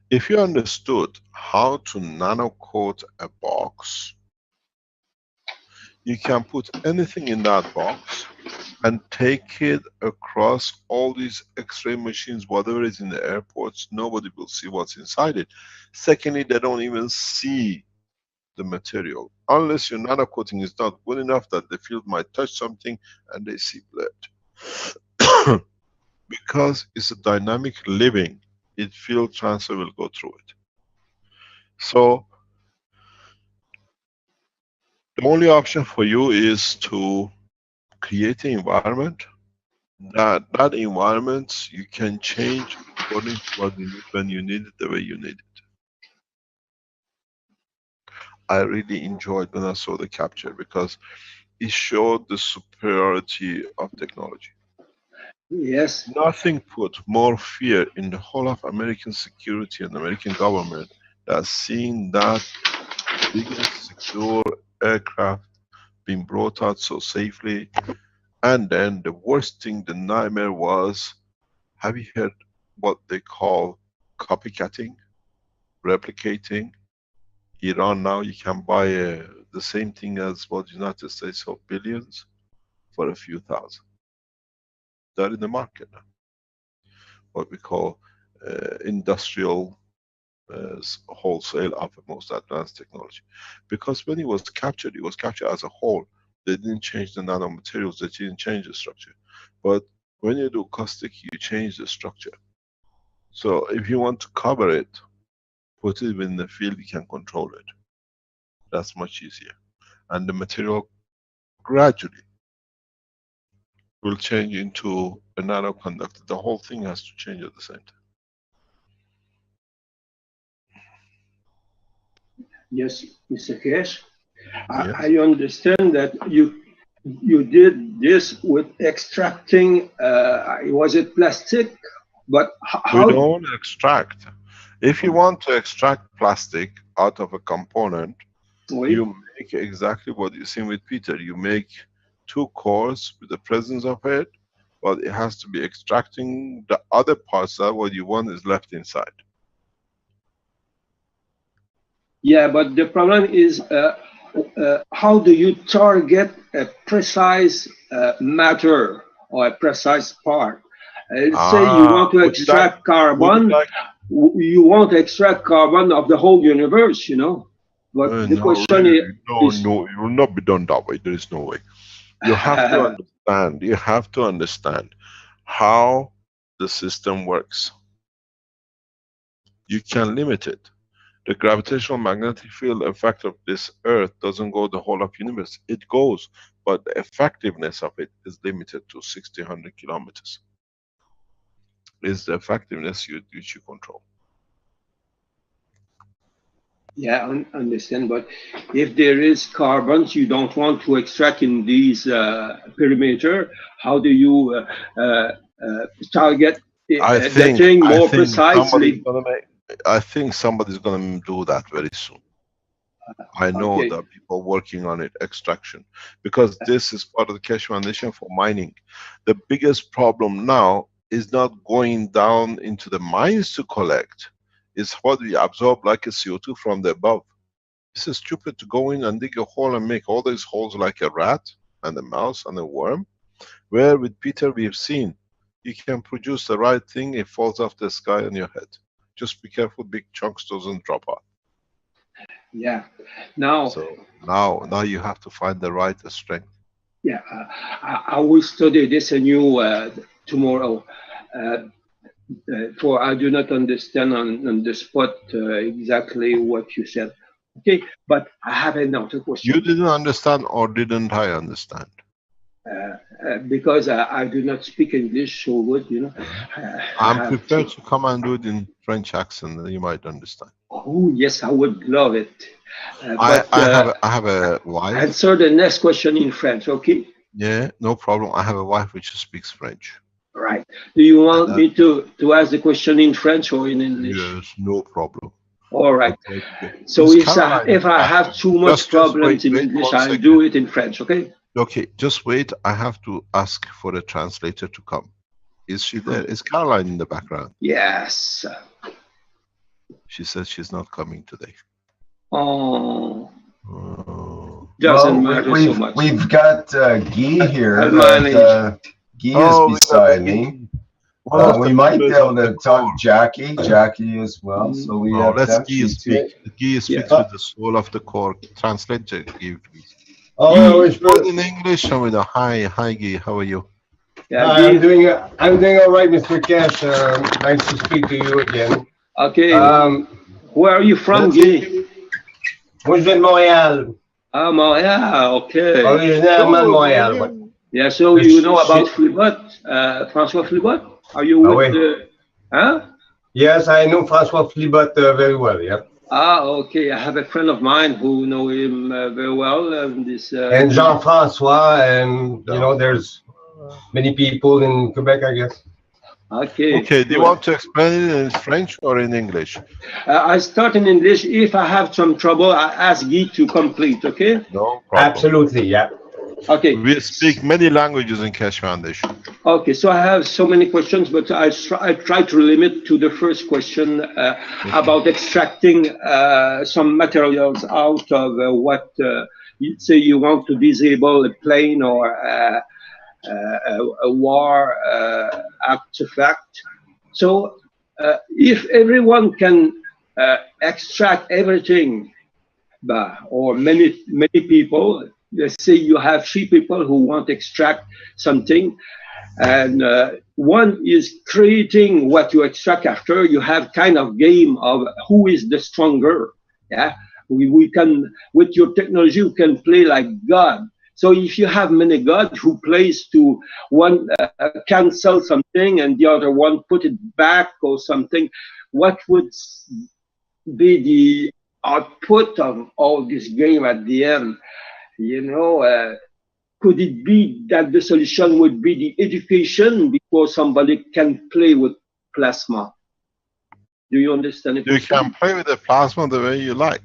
[SPEAKER 4] If you understood how to nano-coat a box, you can put anything in that box and take it across all these X-ray machines, whatever is in the airports, nobody will see what's inside it. Secondly, they don't even see the material, unless your nano-coating is not good enough that the field might touch something and they see blood. Because it's a dynamic living, field transfer will go through it. So the only option for you is to create an environment. That environment you can change according to what you need, when you need it, the way you need it. I really enjoyed when I saw the capture, because it showed the superiority of technology.
[SPEAKER 7] Yes.
[SPEAKER 4] Nothing put more fear in the whole of American security and American government than seeing that biggest secure aircraft being brought out so safely. And then the worst thing, the nightmare was, have you heard what they call copycatting, replicating? Iran now, you can buy the same thing as what United States of billions for a few thousand. They're in the market now. What we call industrial wholesale of the most advanced technology. Because when it was captured as a whole. They didn't change the nanomaterials, they didn't change the structure. But when you do caustic, you change the structure. So if you want to cover it, put it in the field, you can control it. That's much easier. And the material gradually will change into a nanoconductor. The whole thing has to change at the same time.
[SPEAKER 7] Yes, Mr. Kesh.
[SPEAKER 4] Yes.
[SPEAKER 7] I understand that you did this with extracting, was it plastic? But how?
[SPEAKER 4] We don't extract. If you want to extract plastic out of a component, you make exactly what you see with Peter. You make two cores with the presence of it, but it has to be extracting the other parts that what you want is left inside.
[SPEAKER 7] Yeah, but the problem is, how do you target a precise matter or a precise part? Say you want to extract carbon, you want to extract carbon of the whole universe, you know. But the question is...
[SPEAKER 4] No, it will not be done that way. There is no way. You have to understand, you have to understand how the system works. You can limit it. The gravitational magnetic field effect of this Earth doesn't go the whole of universe. It goes, but the effectiveness of it is limited to 60-100 kilometers. Is the effectiveness which you control.
[SPEAKER 7] Yeah, I understand. But if there is carbons you don't want to extract in these perimeter, how do you target the thing more precisely?
[SPEAKER 4] I think somebody's going to do that very soon. I know that people are working on it, extraction, because this is part of the Keshe Foundation for mining. The biggest problem now is not going down into the mines to collect, it's what we absorb like a CO2 from the above. This is stupid to go in and dig a hole and make all these holes like a rat and a mouse and a worm, where with Peter we have seen you can produce the right thing, it falls off the sky on your head. Just be careful big chunks doesn't drop out.
[SPEAKER 7] Yeah. Now
[SPEAKER 4] you have to find the right strength.
[SPEAKER 7] Yeah, I will study this anew tomorrow. For I do not understand on the spot exactly what you said. Okay, but I have another question.
[SPEAKER 4] You didn't understand, or didn't I understand?
[SPEAKER 7] Because I do not speak English so good, you know.
[SPEAKER 4] I'm prepared to come and do it in French accent, then you might understand.
[SPEAKER 7] Oh yes, I would love it.
[SPEAKER 4] I have a wife.
[SPEAKER 7] Answer the next question in French, okay?
[SPEAKER 4] Yeah, no problem. I have a wife which speaks French.
[SPEAKER 7] Right. right. Do you want me to ask the question in French or in English?
[SPEAKER 4] Yes, no problem.
[SPEAKER 7] All right.
[SPEAKER 4] Okay.
[SPEAKER 7] So
[SPEAKER 4] Caroline
[SPEAKER 7] if I have too much problems in English, I'll do it in French, okay?
[SPEAKER 4] Okay, just wait. I have to ask for a translator to come. Is she there? Is Caroline in the background?
[SPEAKER 7] Yes.
[SPEAKER 4] She says she's not coming today.
[SPEAKER 7] Oh.
[SPEAKER 4] Oh.
[SPEAKER 7] Doesn't matter so much.
[SPEAKER 3] We've got Guy here.
[SPEAKER 7] I'll
[SPEAKER 3] Guy is beside me. We might be able to talk Jackie as well. So we have
[SPEAKER 4] let's
[SPEAKER 3] them.
[SPEAKER 4] Guy speak. Guy speaks with the soul of the core. Translate Guy, please.
[SPEAKER 3] Oh,
[SPEAKER 4] in English. Hi, Guy. How are you?
[SPEAKER 7] Yeah,
[SPEAKER 3] I'm doing all right, Mr. Cash. Nice to speak to you again.
[SPEAKER 7] Okay. Where are you from, Guy?
[SPEAKER 3] Moi, je viens de Montréal.
[SPEAKER 7] Ah, Montréal. Okay.
[SPEAKER 3] Originairement de Montréal. Ouais.
[SPEAKER 7] Yeah. So you know about Flibot, François Flibot? Are you with the? Huh?
[SPEAKER 3] Yes, I know François Flibot very well. Yeah.
[SPEAKER 7] Ah, okay. I have a friend of mine who know him very well. And
[SPEAKER 3] Jean-François, and you know, there's many people in Quebec, I guess.
[SPEAKER 7] Okay.
[SPEAKER 4] Okay. Do you want to explain it in French or in English?
[SPEAKER 7] I start in English. If I have some trouble, I ask Guy to complete. Okay.
[SPEAKER 4] No problem.
[SPEAKER 3] Absolutely. Yeah.
[SPEAKER 7] Okay.
[SPEAKER 4] We speak many languages in Keshe Foundation.
[SPEAKER 7] Okay, so I have so many questions, but I try to limit to the first question about extracting some materials out of what you say you want to disable a plane or a war artifact. So if everyone can extract everything, or many people, let's say you have 3 people who want to extract something, and one is creating what you extract after. You have kind of game of who is the stronger. Yeah, we can, with your technology, you can play like God. So if you have many gods who plays to one cancel something and the other one put it back or something, what would be the output of all this game at the end? You know, could it be that the solution would be the education because somebody can play with plasma? Do you understand it?
[SPEAKER 4] You can play with the plasma the way you like.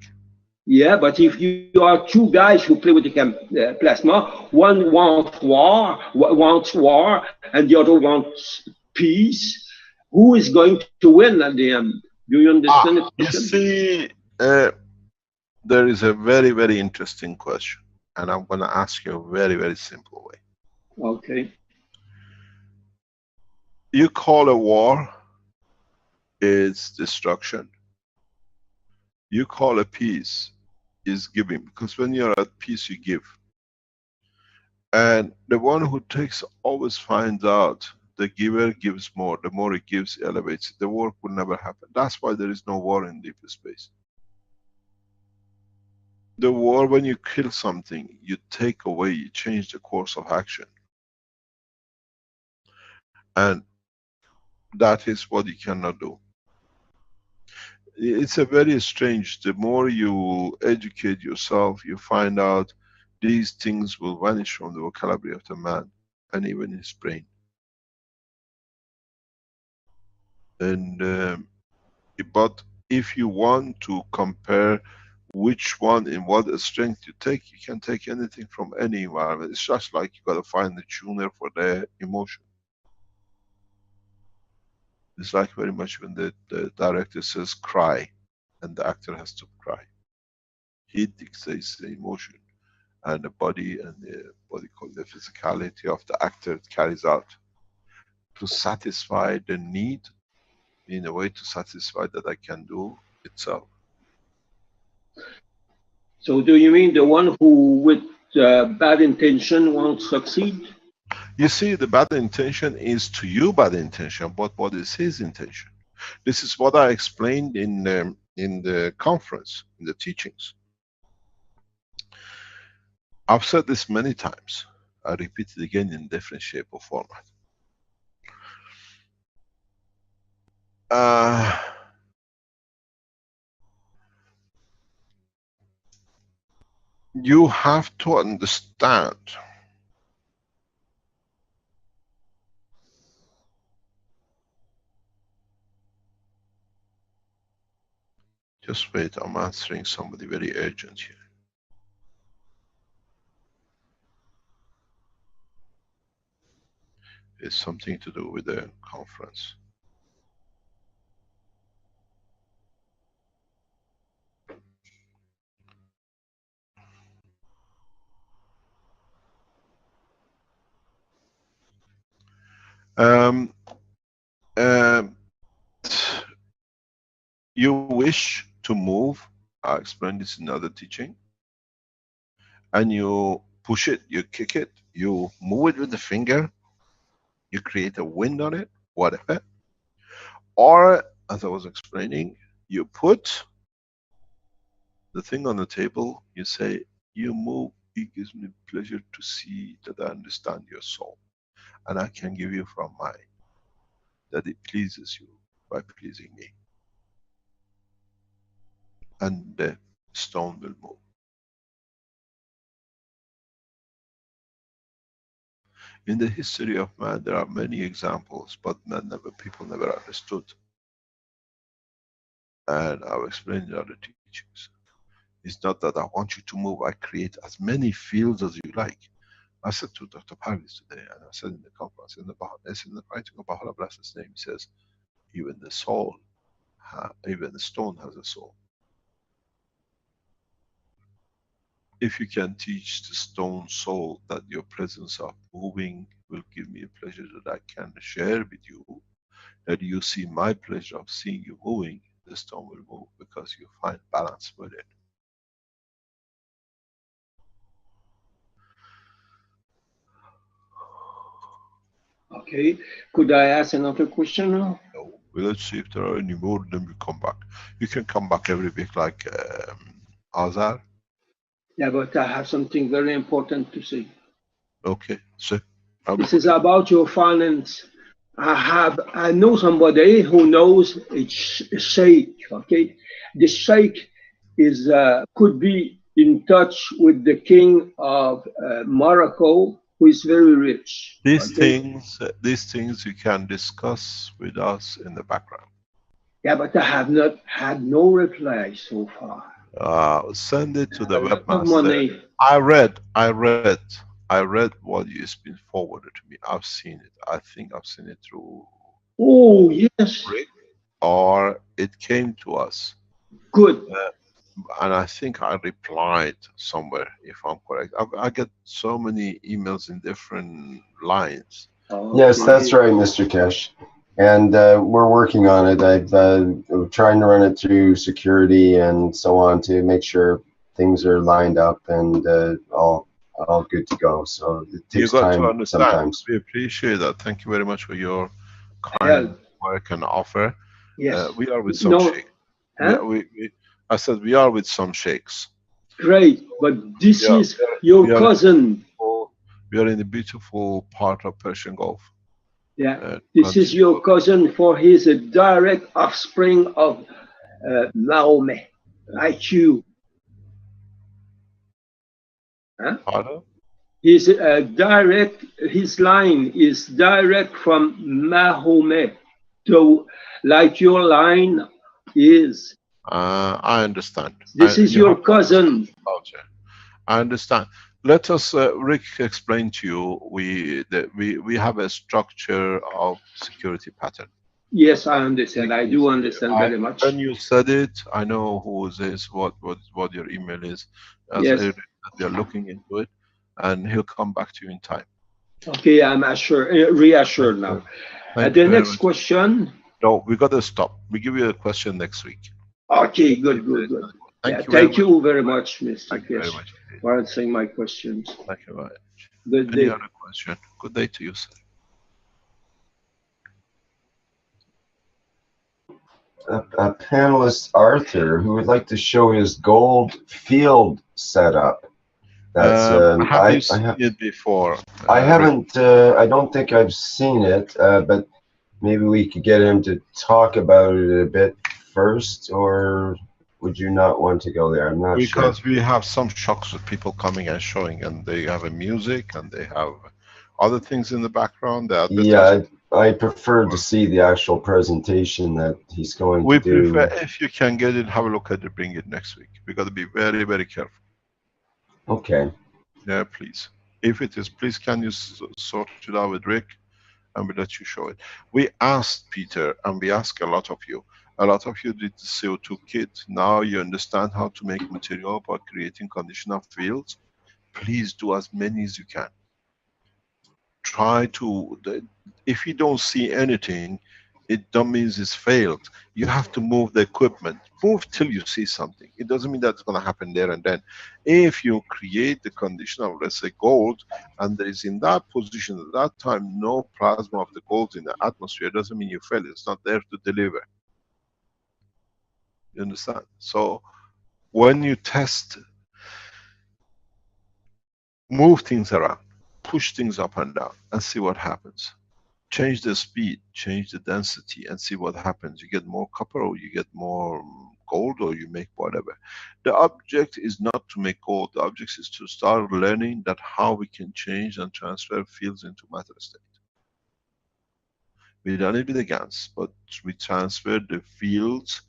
[SPEAKER 7] Yeah, but if you are 2 guys who play with the plasma, one wants war, and the other wants peace, who is going to win at the end? Do you understand it?
[SPEAKER 4] You see, there is a very, very interesting question, and I'm going to ask you a very, very simple way.
[SPEAKER 7] Okay.
[SPEAKER 4] You call a war is destruction. You call a peace is giving, because when you're at peace, you give. And the one who takes always finds out the giver gives more. The more he gives, he elevates. The work will never happen. That's why there is no war in deep space. The war, when you kill something, you take away, you change the course of action. And that is what you cannot do. It's a very strange, the more you educate yourself, you find out these things will vanish from the vocabulary of the man and even his brain. And but if you want to compare which one in what strength you take, you can take anything from any environment. It's just like you got to find the tuner for the emotion. It's like very much when the director says cry and the actor has to cry. He dictates the emotion, and the body and the what you call the physicality of the actor carries out to satisfy the need in a way to satisfy that I can do itself.
[SPEAKER 7] So do you mean the one who with bad intention won't succeed?
[SPEAKER 4] You see, the bad intention is to you bad intention, but what is his intention? This is what I explained in the conference, in the teachings. I've said this many times. I repeat it again in different shape or format. You have to understand Just wait, I'm answering somebody very urgent here. It's something to do with the conference. You wish to move, I explained this in another teaching, and you push it, you kick it, you move it with the finger, you create a wind on it, whatever. Or, as I was explaining, you put the thing on the table, you say, you move, it gives me pleasure to see that I understand your soul. And I can give you from mine, that it pleases you by pleasing me. And the stone will move. In the history of man, there are many examples, but people never understood. And I've explained in other teachings. It's not that I want you to move, I create as many fields as you like. I said to Dr. Parvis today, and I said in the conference, in the writing of Baha'u'llah Blessed's name, he says, even the soul, even the stone has a soul. If you can teach the stone soul that your presence of moving will give me a pleasure that I can share with you, that you see my pleasure of seeing you moving, the stone will move because you find balance with it.
[SPEAKER 7] Okay, could I ask another question now?
[SPEAKER 4] No. Well, let's see if there are any more, then we come back. You can come back every week like Azar.
[SPEAKER 7] Yeah, but I have something very important to say.
[SPEAKER 4] Okay, so
[SPEAKER 7] this is about your finance. I know somebody who knows a sheikh. Okay, the sheikh is could be in touch with the king of Morocco, who is very rich.
[SPEAKER 4] These things you can discuss with us in the background.
[SPEAKER 7] Yeah, but I have not had no reply so far.
[SPEAKER 4] Send it to the webmaster. I read what has been forwarded to me. I've seen it. I think I've seen it through.
[SPEAKER 7] Oh yes.
[SPEAKER 4] Or it came to us.
[SPEAKER 7] Good.
[SPEAKER 4] And I think I replied somewhere, if I'm correct. I get so many emails in different lines.
[SPEAKER 3] Oh, yes, that's right, Mr. Kesh. And we're working on it. I'm trying to run it through security and so on to make sure things are lined up and all good to go. So it takes time sometimes.
[SPEAKER 4] We appreciate that. Thank you very much for your kind work and offer.
[SPEAKER 7] Yes.
[SPEAKER 4] We are with some sheikhs.
[SPEAKER 7] Huh?
[SPEAKER 4] I said we are with some sheikhs.
[SPEAKER 7] Great, but this is your cousin.
[SPEAKER 4] We are in the beautiful part of Persian Gulf.
[SPEAKER 7] Yeah, this is your cousin, for he's a direct offspring of Mahomet, like you. Huh?
[SPEAKER 4] Pardon?
[SPEAKER 7] He's direct. His line is direct from Mahomet, so like your line is.
[SPEAKER 4] I understand.
[SPEAKER 7] This is your cousin.
[SPEAKER 4] I understand. Let us, Rick, explain to you. We have a structure of security pattern.
[SPEAKER 7] Yes, I understand. I do understand very much.
[SPEAKER 4] When you said it, I know who is this, what your email is.
[SPEAKER 7] Yes.
[SPEAKER 4] They're looking into it, and he'll come back to you in time.
[SPEAKER 7] Okay, I'm reassured now. The next question.
[SPEAKER 4] No, we got to stop. We give you a question next week.
[SPEAKER 7] Okay, good. Thank you very much, Mr. Kesh, for answering my questions.
[SPEAKER 4] Thank you very much.
[SPEAKER 7] Good day.
[SPEAKER 4] Any other question? Good day to you, sir.
[SPEAKER 3] A panelist, Arthur, who would like to show his gold field setup. That's
[SPEAKER 4] have you seen it before?
[SPEAKER 3] I haven't. I don't think I've seen it, but maybe we could get him to talk about it a bit first, or would you not want to go there? I'm not sure.
[SPEAKER 4] Because we have some shocks with people coming and showing, and they have a music and they have other things in the background.
[SPEAKER 3] Yeah, I prefer to see the actual presentation that he's going
[SPEAKER 4] We
[SPEAKER 3] to do.
[SPEAKER 4] prefer, if you can get it, have a look at it, bring it next week. We got to be very, very careful.
[SPEAKER 3] Okay.
[SPEAKER 4] Yeah, please. If it is, please can you sort it out with Rick, and we'll let you show it. We asked Peter, and we asked a lot of you. A lot of you did the CO2 kit. Now you understand how to make material by creating conditional fields. Please do as many as you can. Try to, if you don't see anything, it don't mean it's failed. You have to move the equipment. Move till you see something. It doesn't mean that's going to happen there and then. If you create the condition of, let's say, gold, and there is in that position at that time no plasma of the gold in the atmosphere, it doesn't mean you fail. It's not there to deliver. You understand? So when you test, move things around, push things up and down, and see what happens. Change the speed, change the density, and see what happens. You get more copper, or you get more gold, or you make whatever. The object is not to make gold. The object is to start learning that how we can change and transfer fields into matter state. We done it with the GANs, but we transfer the fields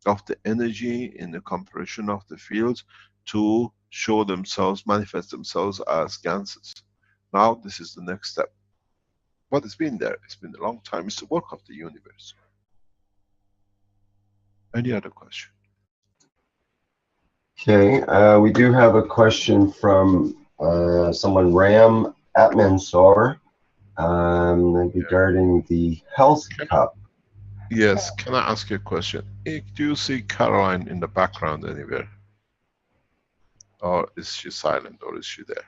[SPEAKER 4] of the energy in the compression of the fields to show themselves, manifest themselves as ganses. Now this is the next step. But it's been there, it's been a long time, it's the work of the universe. Any other question?
[SPEAKER 3] Okay, we do have a question from someone, Ram Atmansor, regarding the health cup.
[SPEAKER 4] Yes, can I ask you a question? Do you see Caroline in the background anywhere? Or is she silent, or is she there?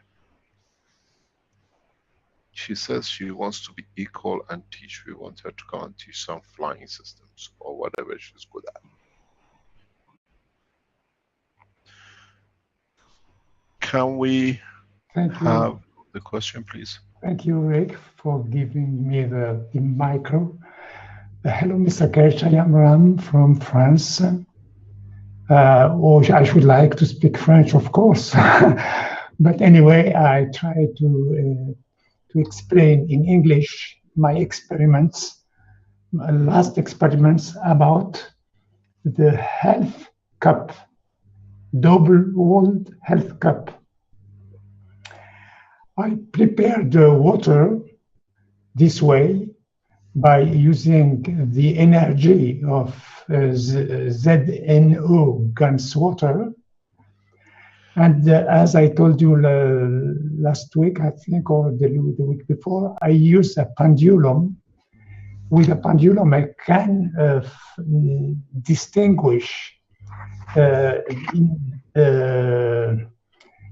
[SPEAKER 4] She says she wants to be equal and teach. We want her to come and teach some flying systems or whatever she's good at. Can we have the question, please?
[SPEAKER 8] Thank you, Rick, for giving me the micro. Hello, Mr. Kersh. I am Ram from France. Or I should like to speak French, of course. But anyway, I try to explain in English my experiments, my last experiments about the health cup, double-walled health cup. I prepared the water this way by using the energy of ZNO GANS water. And as I told you last week, I think, or the week before, I use a pendulum. With a pendulum, I can distinguish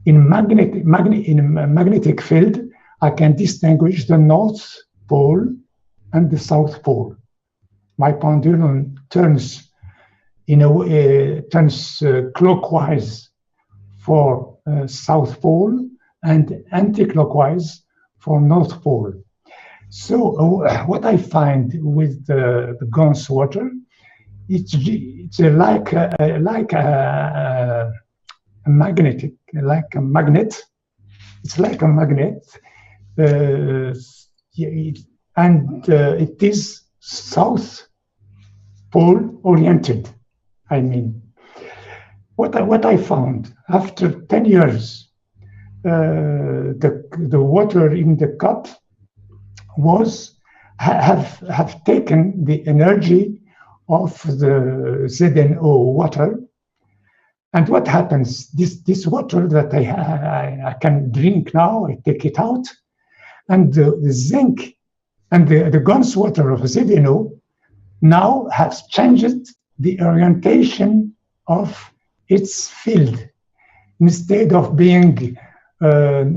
[SPEAKER 8] in magnetic field. I can distinguish the North Pole and the South Pole. My pendulum turns turns clockwise for South Pole and anti-clockwise for North Pole. So what I find with the GANS water, it's like a magnetic, like a magnet. It's like a magnet, and it is South Pole oriented. I mean, what I found after 10 years, the water in the cup have taken the energy of the ZNO water. And what happens? This water that I can drink now, I take it out, and the zinc and the GANS water of ZNO now has changed the orientation of its field. Instead of being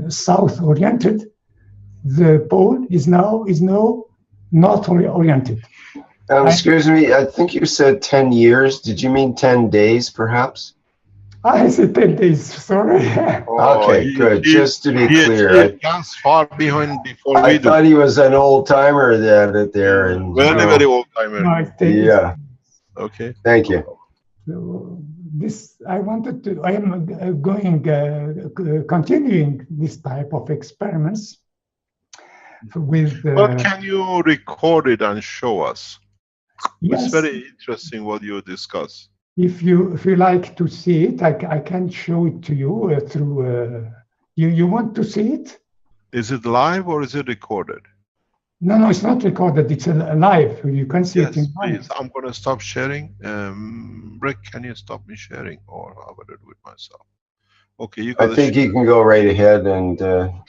[SPEAKER 8] south oriented, the pole is now north oriented.
[SPEAKER 3] Excuse me, I think you said 10 years. Did you mean 10 days, perhaps?
[SPEAKER 8] I said 10 days, sorry.
[SPEAKER 3] Okay, good. Just to be clear.
[SPEAKER 4] That's far behind before
[SPEAKER 3] I thought he was an old timer there. And,
[SPEAKER 4] very old timer.
[SPEAKER 8] No,
[SPEAKER 3] yeah.
[SPEAKER 4] Okay.
[SPEAKER 3] Thank you.
[SPEAKER 8] So I am continuing this type of experiments. with.
[SPEAKER 4] But can you record it and show us?
[SPEAKER 8] Yes.
[SPEAKER 4] It's very interesting what you discuss.
[SPEAKER 8] If you like to see it, I can show it to you through. You want to see it?
[SPEAKER 4] Is it live or is it recorded?
[SPEAKER 8] No, it's not recorded. It's live. You can see it in live.
[SPEAKER 4] Please. I'm going to stop sharing. Rick, can you stop me sharing, or I will do it myself? Okay, you got.
[SPEAKER 3] I think he can go right ahead and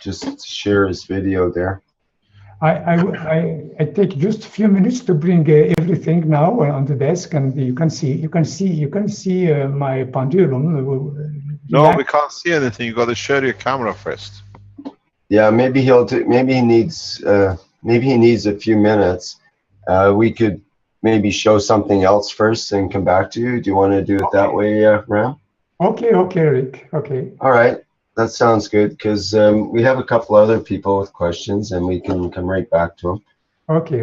[SPEAKER 3] just share his video there.
[SPEAKER 8] I take just a few minutes to bring everything now on the desk, and you can see my pendulum.
[SPEAKER 4] No, we can't see anything. You got to share your camera first.
[SPEAKER 3] Yeah, maybe maybe he needs a few minutes. We could maybe show something else first and come back to you. Do you want to do it that way, Ram?
[SPEAKER 8] Okay, Rick. Okay.
[SPEAKER 3] All right, that sounds good, because we have a couple other people with questions, and we can come right back to them.
[SPEAKER 8] Okay.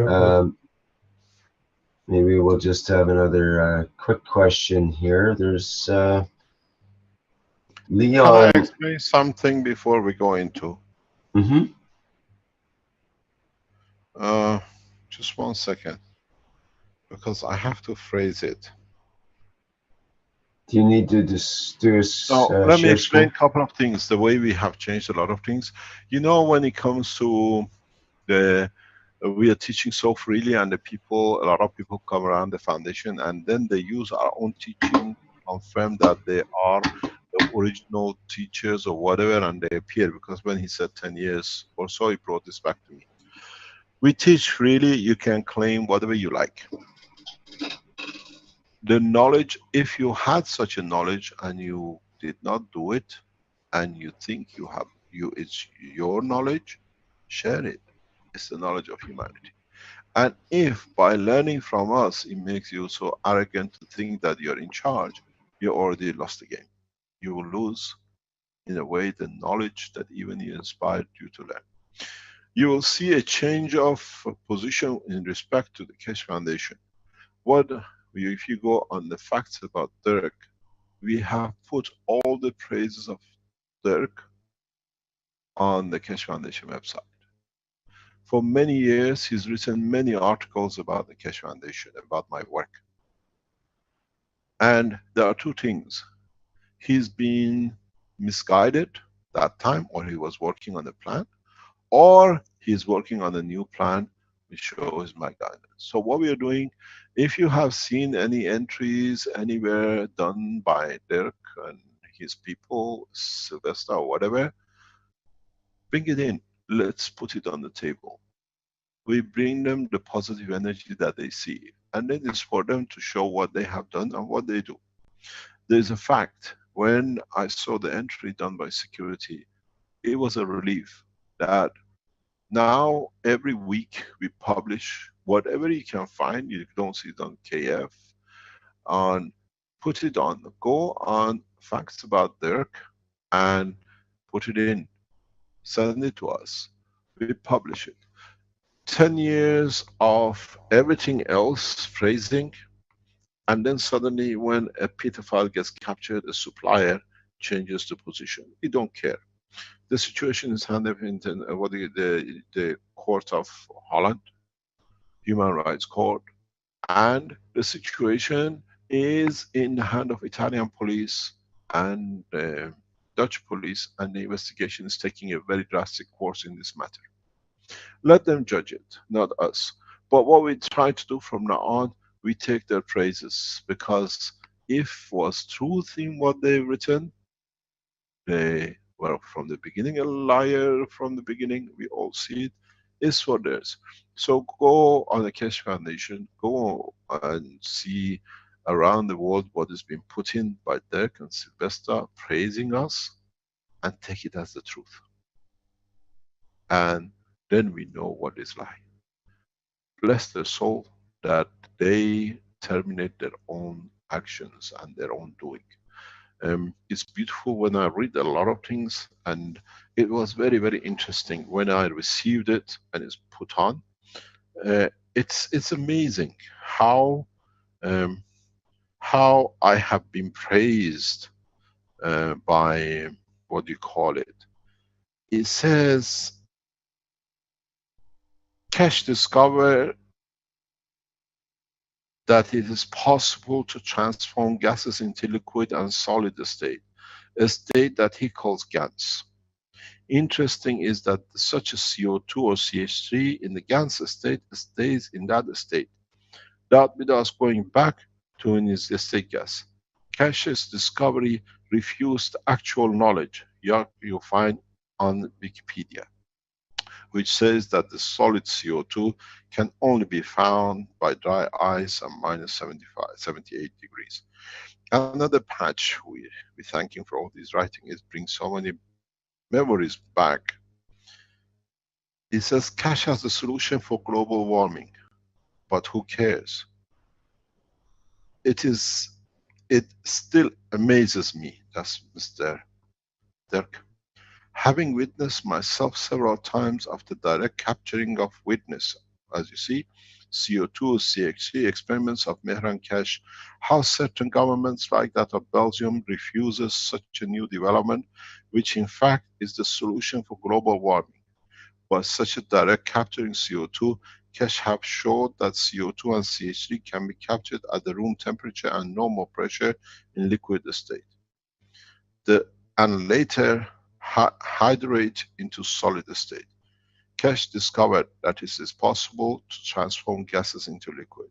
[SPEAKER 3] Maybe we'll just have another quick question here. There's Leon.
[SPEAKER 4] Can I explain something before we go into? Just 1 second, because I have to phrase it.
[SPEAKER 3] Do you need to just do
[SPEAKER 4] let me explain a couple of things, the way we have changed a lot of things. You know, when it comes to we are teaching so freely, and a lot of people come around the foundation, and then they use our own teaching to confirm that they are the original teachers or whatever, and they appear, because when he said 10 years or so, he brought this back to me. We teach freely, you can claim whatever you like. The knowledge, if you had such a knowledge and you did not do it, and you think it's your knowledge, share it. It's the knowledge of humanity. And if by learning from us, it makes you so arrogant to think that you're in charge, you already lost the game. You will lose, in a way, the knowledge that even you inspired you to learn. You will see a change of position in respect to the Keshe Foundation. If you go on the facts about Dirk, we have put all the praises of Dirk on the Keshe Foundation website. For many years, he's written many articles about the Keshe Foundation, about my work. And there are two things. He's been misguided that time, or he was working on the plan, or he's working on a new plan which shows my guidance. So what we are doing, if you have seen any entries anywhere done by Dirk and his people, Sylvester or whatever, bring it in. Let's put it on the table. We bring them the positive energy that they see, and then it's for them to show what they have done and what they do. There's a fact, when I saw the entry done by security, it was a relief that now every week we publish whatever you can find. You don't see it on KF, put it on, go on facts about Dirk and put it in, send it to us, we publish it. 10 years of everything else, phrasing, and then suddenly when a pedophile gets captured, a supplier changes the position. We don't care. The situation is handled in the Court of Holland, Human Rights Court, and the situation is in the hand of Italian police and Dutch police, and the investigation is taking a very drastic course in this matter. Let them judge it, not us. But what we try to do from now on, we take their praises, because if was truth in what they've written, they were from the beginning a liar from the beginning, we all see it, it's for theirs. So go on the Keshe Foundation, go and see around the world what has been put in by Dirk and Sylvester praising us, and take it as the truth. And then we know what is lie. Bless their soul that they terminate their own actions and their own doing. It's beautiful when I read a lot of things, and it was very, very interesting when I received it and it's put on. It's amazing how I have been praised by, what do you call it? It says, Keshe discovered that it is possible to transform gases into liquid and solid state, a state that he calls GANs. Interesting is that such a CO2 or CH3 in the GANs state stays in that state, that with us going back to an state gas. Keshe's discovery refused actual knowledge you find on Wikipedia, which says that the solid CO2 can only be found by dry ice at minus 78 degrees. Another patch, we thank him for all these writing, it brings so many memories back. It says Keshe has the solution for global warming, but who cares? It still amazes me, that's Mr. Dirk. Having witnessed myself several times of the direct capturing of witness, as you see, CO2, CH3 experiments of Mehran Keshe, how certain governments like that of Belgium refuses such a new development, which in fact is the solution for global warming. But such a direct capturing CO2, Keshe have showed that CO2 and CH3 can be captured at the room temperature and normal pressure in liquid state. And later hydrate into solid state. Keshe discovered that it is possible to transform gases into liquid.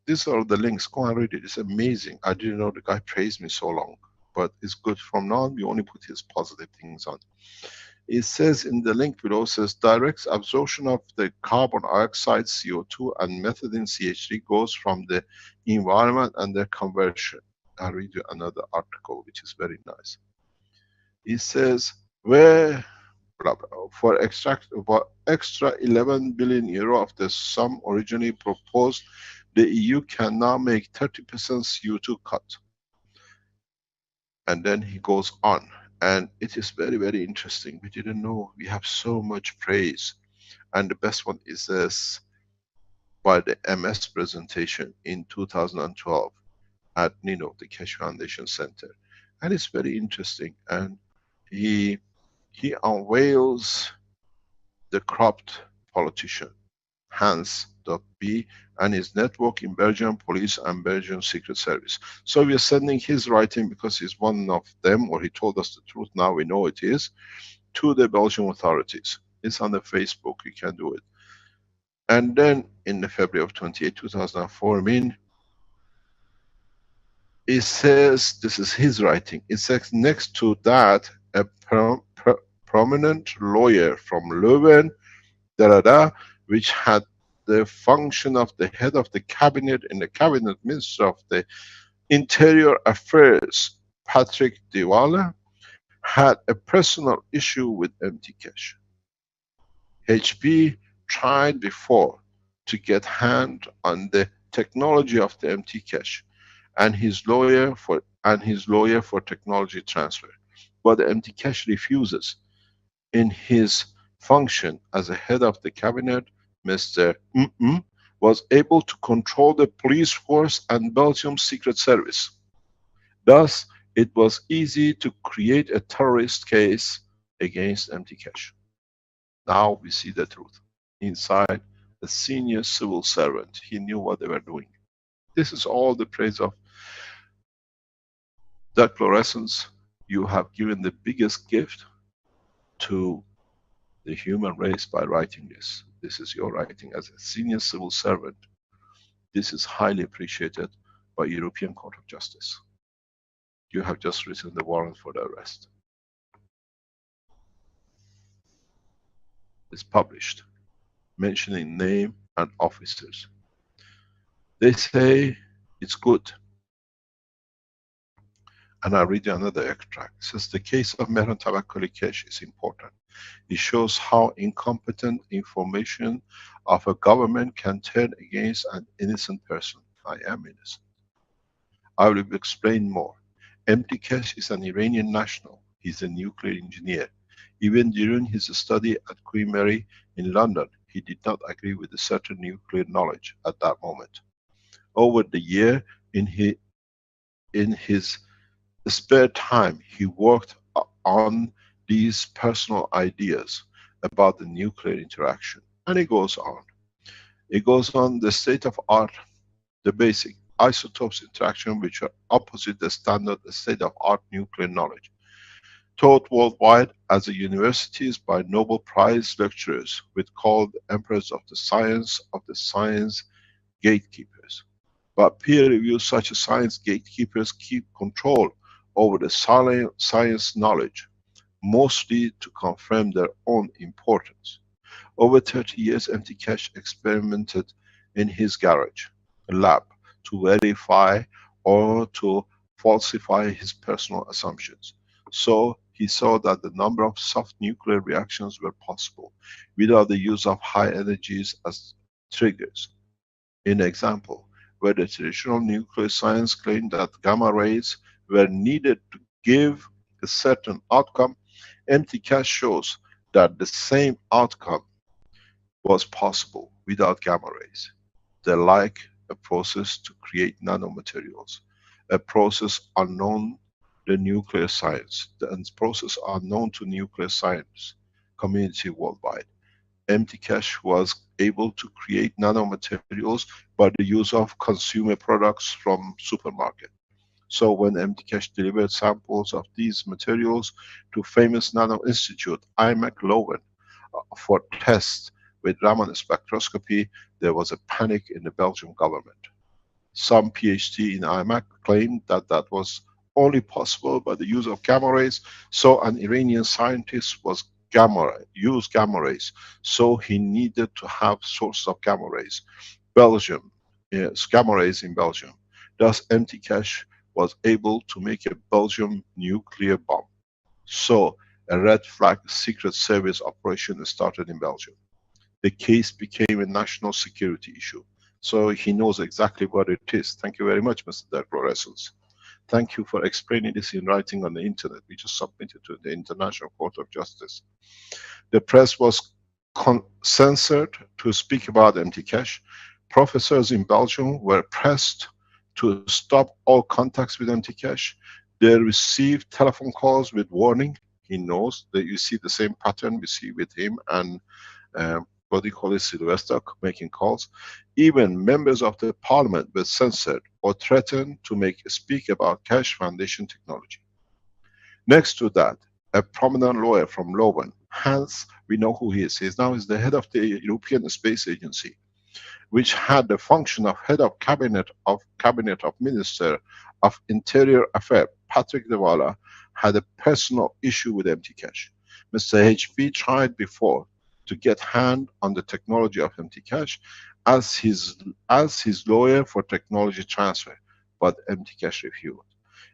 [SPEAKER 4] These are the links, go and read it, it's amazing. I didn't know the guy praised me so long, but it's good. From now on, we only put his positive things on. It says in the link below, says direct absorption of the carbon dioxide, CO2 and methane CH3 goes from the environment and their conversion. I'll read you another article which is very nice. It says where for extra 11 billion euro of the sum originally proposed, the EU can now make 30% CO2 cut. And then he goes on, and it is very, very interesting. We didn't know we have so much praise. And the best one is this by the MS presentation in 2012 at NINO, the Keshe Foundation Center. And it's very interesting. And he unveils the corrupt politician, Hans B, and his network in Belgian police and Belgian Secret Service. So we are sending his writing, because he's one of them, or he told us the truth, now we know it is, to the Belgian authorities. It's on the Facebook, you can do it. And then in the February of 28, 2004, it says, this is his writing, it says next to that, a prominent lawyer from Leuven, which had the function of the head of the cabinet in the cabinet minister of the Interior Affairs, Patrick de Walle, had a personal issue with empty Keshe. HP tried before to get hand on the technology of the empty Keshe, and his lawyer for technology transfer. But the empty Keshe refuses. In his function as a head of the cabinet, Mr. was able to control the police force and Belgium Secret Service. Thus, it was easy to create a terrorist case against empty Keshe. Now we see the truth. Inside a senior civil servant, he knew what they were doing. This is all the praise of Dirk Lorenz. You have given the biggest gift to the human race by writing this. This is your writing as a senior civil servant. This is highly appreciated by European Court of Justice. You have just written the warrant for the arrest. It's published, mentioning name and officers. They say it's good. And I'll read you another extract. It says the case of Mehran Tawakkoli Keshe is important. It shows how incompetent information of a government can turn against an innocent person. I am innocent. I will explain more. Empty Keshe is an Iranian national. He's a nuclear engineer. Even during his study at Queen Mary in London, he did not agree with a certain nuclear knowledge at that moment. Over the year, in his spare time, he worked on these personal ideas about the nuclear interaction. And it goes on. It goes on the state of art, the basic isotopes interaction, which are opposite the standard state of art nuclear knowledge, taught worldwide as a universities by Nobel Prize lecturers, with called emperors of the science gatekeepers. But peer review such as science gatekeepers keep control over the science knowledge, mostly to confirm their own importance. Over 30 years, MT Keshe experimented in his garage, a lab, to verify or to falsify his personal assumptions. So he saw that the number of soft nuclear reactions were possible without the use of high energies as triggers. In example, where the traditional nuclear science claimed that gamma rays were needed to give a certain outcome, MT Keshe shows that the same outcome was possible without gamma rays. They like a process to create nanomaterials, a process unknown to nuclear science, the process unknown to nuclear science community worldwide. MT Keshe was able to create nanomaterials by the use of consumer products from supermarket. So when MT Keshe delivered samples of these materials to famous nano institute, IMEC Leuven, for tests with Raman spectroscopy, there was a panic in the Belgian government. Some PhD in IMEC claimed that that was only possible by the use of gamma rays, so an Iranian scientist was used gamma rays, so he needed to have source of gamma rays. Belgium, yes, gamma rays in Belgium. Thus MT Keshe was able to make a Belgium nuclear bomb. So a red flag secret service operation started in Belgium. The case became a national security issue. So he knows exactly what it is. Thank you very much, Mr. Declarescence. Thank you for explaining this in writing on the internet. We just submitted to the International Court of Justice. The press was censored to speak about MT Keshe. Professors in Belgium were pressed to stop all contacts with MT Keshe. They received telephone calls with warning. He knows that you see the same pattern we see with him and what do you call it, Sylvester, making calls. Even members of the parliament were censored or threatened to speak about Keshe Foundation technology. Next to that, a prominent lawyer from Leuven, Hans, we know who he is. He is now the head of the European Space Agency, which had the function of head of cabinet of Minister of Interior Affairs, Patrick de Waala, had a personal issue with MT Keshe. Mr. HB tried before to get hand on the technology of MT Keshe as his lawyer for technology transfer, but MT Keshe refused.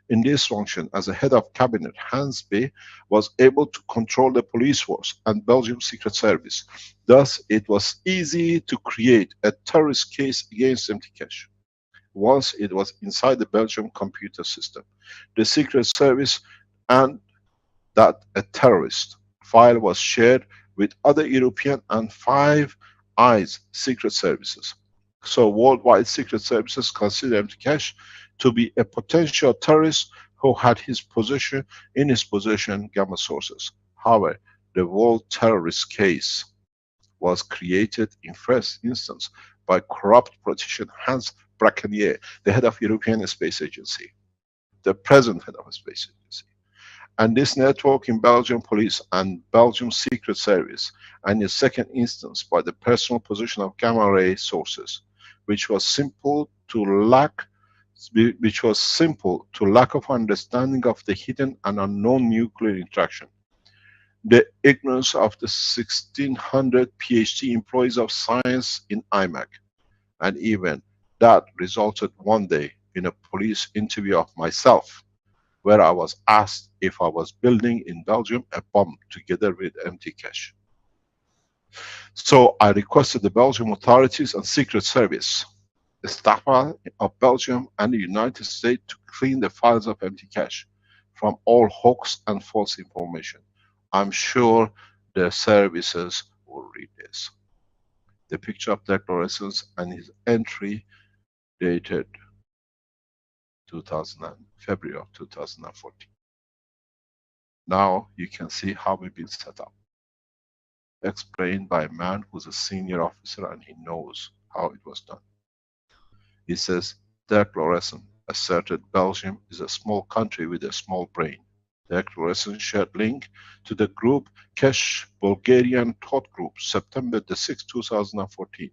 [SPEAKER 4] In this function, as a head of cabinet, Hans B. was able to control the police force and Belgium Secret Service. Thus, it was easy to create a terrorist case against MT Keshe. Once it was inside the Belgium computer system, the Secret Service, and that a terrorist file was shared with other European and Five Eyes secret services. So worldwide secret services consider MT Keshe to be a potential terrorist who had in his possession gamma sources. However, the world terrorist case was created in first instance by corrupt politician Hans Bracanier, the head of European Space Agency, the present head of a space agency. And this network in Belgium police and Belgium Secret Service, and in second instance by the personal possession of gamma ray sources, which was simple to lack of understanding of the hidden and unknown nuclear interaction. The ignorance of the 1600 PhD employees of science in IMEC, and even that resulted one day in a police interview of myself, where I was asked if I was building in Belgium a bomb together with MT Keshe. So I requested the Belgian authorities and Secret Service, the staff of Belgium and the United States, to clean the files of MT Keshe from all hoax and false information. I'm sure the services will read this. The picture of Declarescence and his entry dated February of 2014. Now you can see how we've been set up. explained by a man who's a senior officer and he knows how it was done. He says, Dirk Laureyssen asserted Belgium is a small country with a small brain. Dirk Laureyssen shared link to the group Kesh Bulgarian Thought Group, September the 6th, 2014.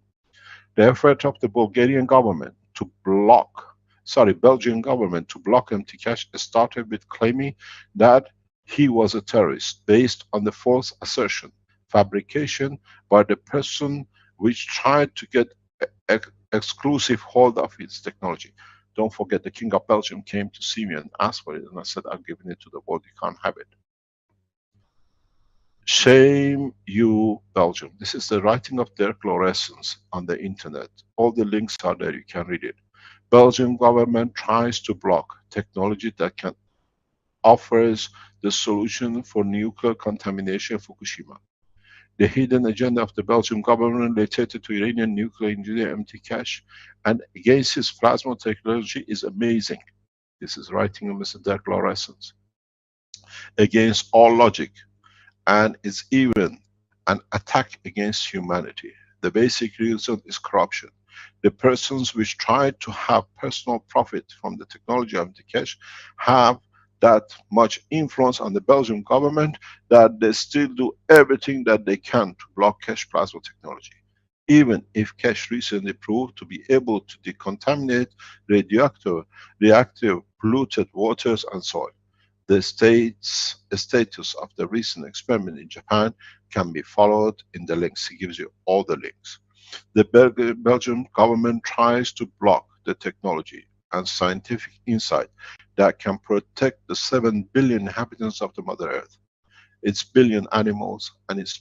[SPEAKER 4] The effort of the Bulgarian government to block, Belgian government to block MTCash started with claiming that he was a terrorist based on the false assertion, fabrication by the person which tried to get exclusive hold of its technology. Don't forget, the King of Belgium came to see me and asked for it, and I said, I've given it to the world, you can't have it. Shame you, Belgium. This is the writing of Dirk Laureyssen on the internet. All the links are there, you can read it. Belgian government tries to block technology that can offers the solution for nuclear contamination in Fukushima. The hidden agenda of the Belgian government related to Iranian nuclear engineer MTCash and against his plasma technology is amazing. This is writing of Mr. Dirk Laureyssen. Against all logic, and it's even an attack against humanity. The basic reason is corruption. The persons which try to have personal profit from the technology of MTCash have that much influence on the Belgian government that they still do everything that they can to block Kesh plasma technology. Even if Kesh recently proved to be able to decontaminate radioactive, reactive, polluted waters and soil. The status of the recent experiment in Japan can be followed in the links. He gives you all the links. The Belgian government tries to block the technology and scientific insight that can protect the 7 billion inhabitants of the Mother Earth, its billion animals and its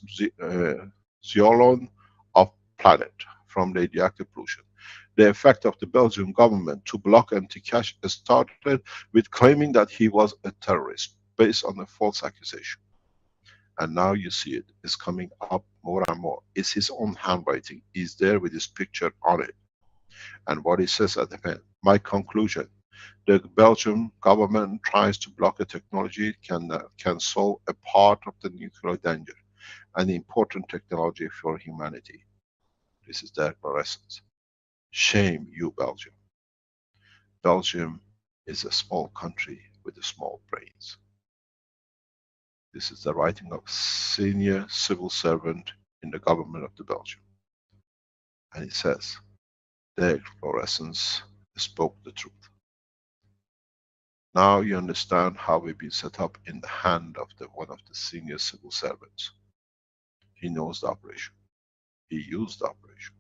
[SPEAKER 4] zillion of planet from radioactive pollution. The effect of the Belgian government to block MTCash started with claiming that he was a terrorist based on a false accusation. And now you see it is coming up more and more. It's his own handwriting. He's there with his picture on it. And what he says at the end, my conclusion, the Belgian government tries to block a technology can solve a part of the nuclear danger, an important technology for humanity. This is Dirk Laureyssen. Shame you, Belgium. Belgium is a small country with small brains. This is the writing of senior civil servant in the government of the Belgium. And it says, Dirk Laureyssen spoke the truth. Now you understand how we've been set up in the hand of one of the senior civil servants. He knows the operation. He used the operation.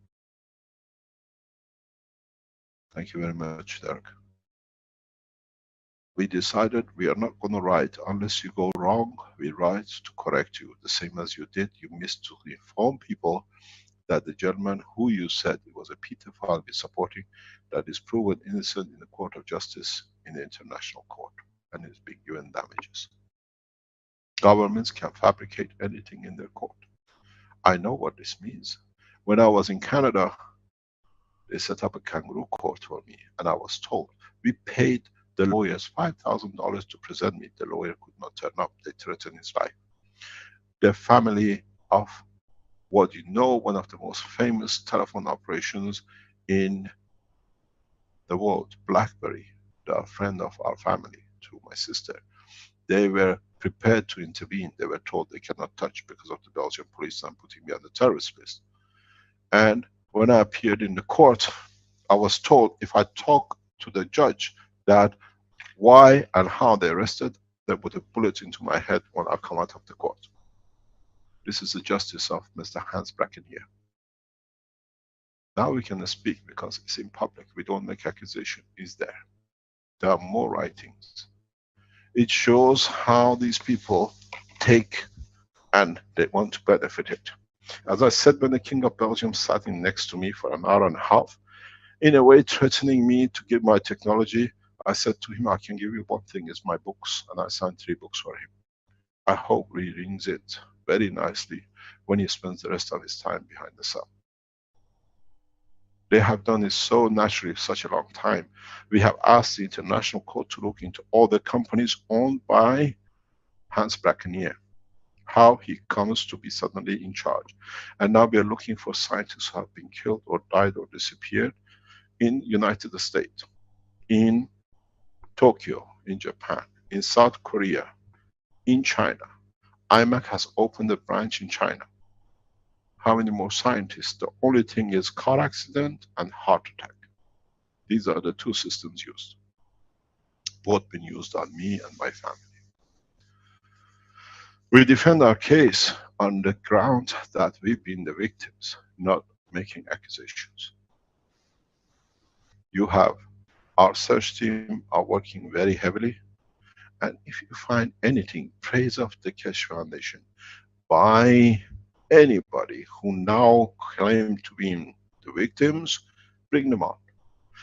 [SPEAKER 4] Thank you very much, Dirk. We decided we are not going to write unless you go wrong. We write to correct you, the same as you did. You missed to inform people that the gentleman who you said it was a pedophile be supporting, that is proven innocent in the court of justice in the international court and is being given damages. Governments can fabricate anything in their court. I know what this means. When I was in Canada, they set up a kangaroo court for me, and I was told, we paid the lawyers $5,000 to present me. The lawyer could not turn up. They threatened his life. The family of what you know, one of the most famous telephone operations in the world, BlackBerry, the friend of our family, to my sister, they were prepared to intervene. They were told they cannot touch because of the Belgian police and putting me on the terrorist list. And when I appeared in the court, I was told if I talk to the judge that why and how they arrested, they put a bullet into my head when I come out of the court. This is the justice of Mr. Hans Brackenier. Now we can speak because it's in public. We don't make accusation. It's there. There are more writings. It shows how these people take and they want to benefit it. As I said, when the King of Belgium sat in next to me for an hour and a half, in a way threatening me to give my technology, I said to him, I can give you one thing, is my books, and I signed 3 books for him. I hope he reads it very nicely when he spends the rest of his time behind the cell. They have done it so naturally for such a long time. We have asked the International Court to look into all the companies owned by Hans Brackenier. how he comes to be suddenly in charge. And now we are looking for scientists who have been killed or died or disappeared in United States, in Tokyo, in Japan, in South Korea, in China. IMAC has opened a branch in China. How many more scientists? The only thing is car accident and heart attack. These are the two systems used. Both been used on me and my family. We defend our case on the ground that we've been the victims, not making accusations. You have our search team are working very heavily, and if you find anything praise of the Keshe Foundation by anybody who now claim to be the victims, bring them on.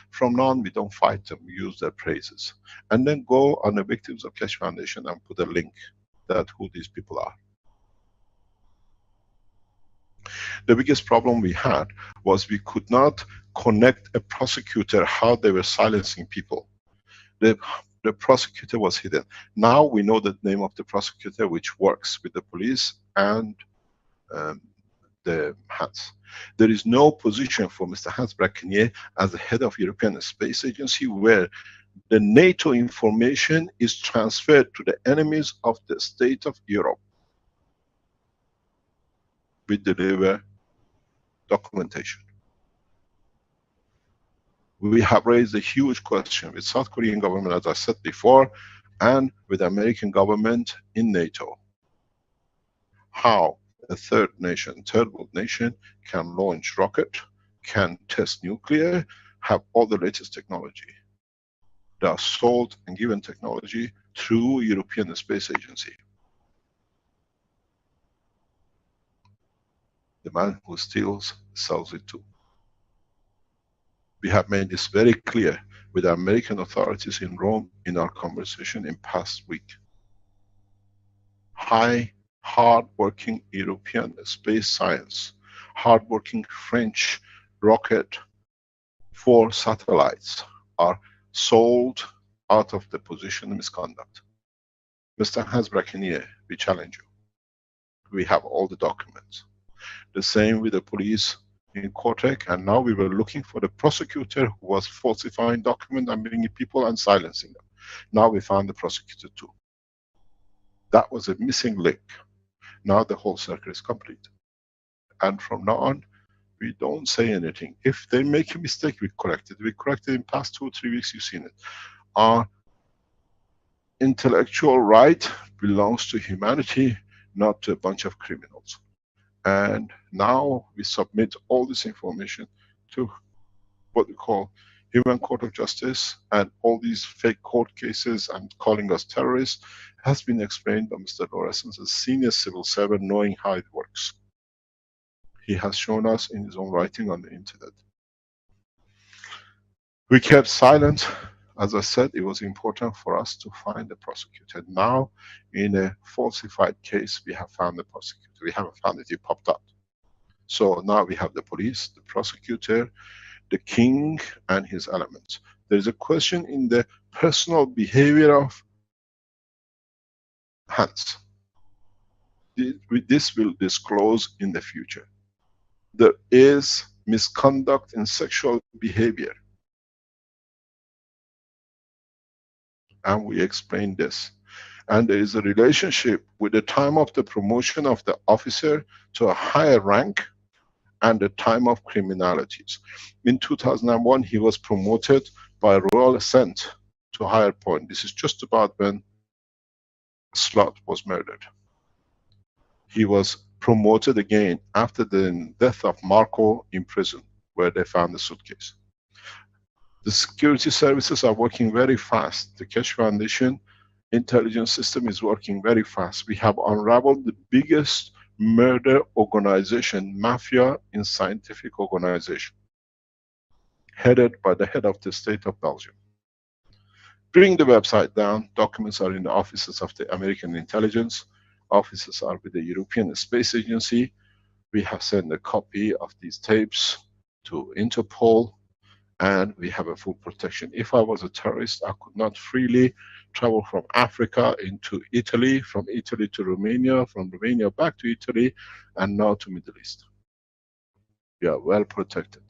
[SPEAKER 4] From now on, we don't fight them, we use their praises. And then go on the victims of Keshe Foundation and put a link that who these people are. The biggest problem we had was we could not connect a prosecutor how they were silencing people. The prosecutor was hidden. Now we know the name of the prosecutor which works with the police and the Hans. There is no position for Mr. Hans Bracquenier as the head of European Space Agency where the NATO information is transferred to the enemies of the state of Europe. We deliver documentation. We have raised a huge question with South Korean government, as I said before, and with the American government in NATO. How a third world nation can launch rocket, can test nuclear, have all the latest technology. They are sold and given technology through European Space Agency. The man who steals, sells it too. We have made this very clear with the American authorities in Rome in our conversation in past week. Hard-working European space science, hard-working French rocket for satellites are sold out of the position of misconduct. Mr. Hans Bracquenier, we challenge you. We have all the documents. The same with the police in Cortec, and now we were looking for the prosecutor who was falsifying documents and bringing people and silencing them. Now we found the prosecutor too. That was a missing link. Now the whole circle is complete. And from now on, we don't say anything. If they make a mistake, we correct it. We corrected in past 2 or 3 weeks, you've seen it. Our intellectual right belongs to humanity, not to a bunch of criminals. And now we submit all this information to what we call Human Court of Justice, and all these fake court cases and calling us terrorists has been explained by Mr. Lorenz, a senior civil servant knowing how it works. He has shown us in his own writing on the internet. We kept silent. As I said, it was important for us to find the prosecutor. Now, in a falsified case, we have found the prosecutor. We haven't found it, it popped up. So now we have the police, the prosecutor, the king and his elements. There is a question in the personal behavior of Hans. This will disclose in the future. There is misconduct in sexual behavior. And we explain this. And there is a relationship with the time of the promotion of the officer to a higher rank and the time of criminalities. In 2001, he was promoted by royal assent to a higher point. This is just about when Slot was murdered. He was promoted again after the death of Marco in prison, where they found the suitcase. The security services are working very fast. The Keshe Foundation intelligence system is working very fast. We have unraveled the biggest murder organization, mafia in scientific organization, headed by the head of the state of Belgium. Bring the website down. Documents are in the offices of the American intelligence. Offices are with the European Space Agency. We have sent a copy of these tapes to Interpol, and we have a full protection. If I was a terrorist, I could not freely travel from Africa into Italy, from Italy to Romania, from Romania back to Italy, and now to Middle East. We are well protected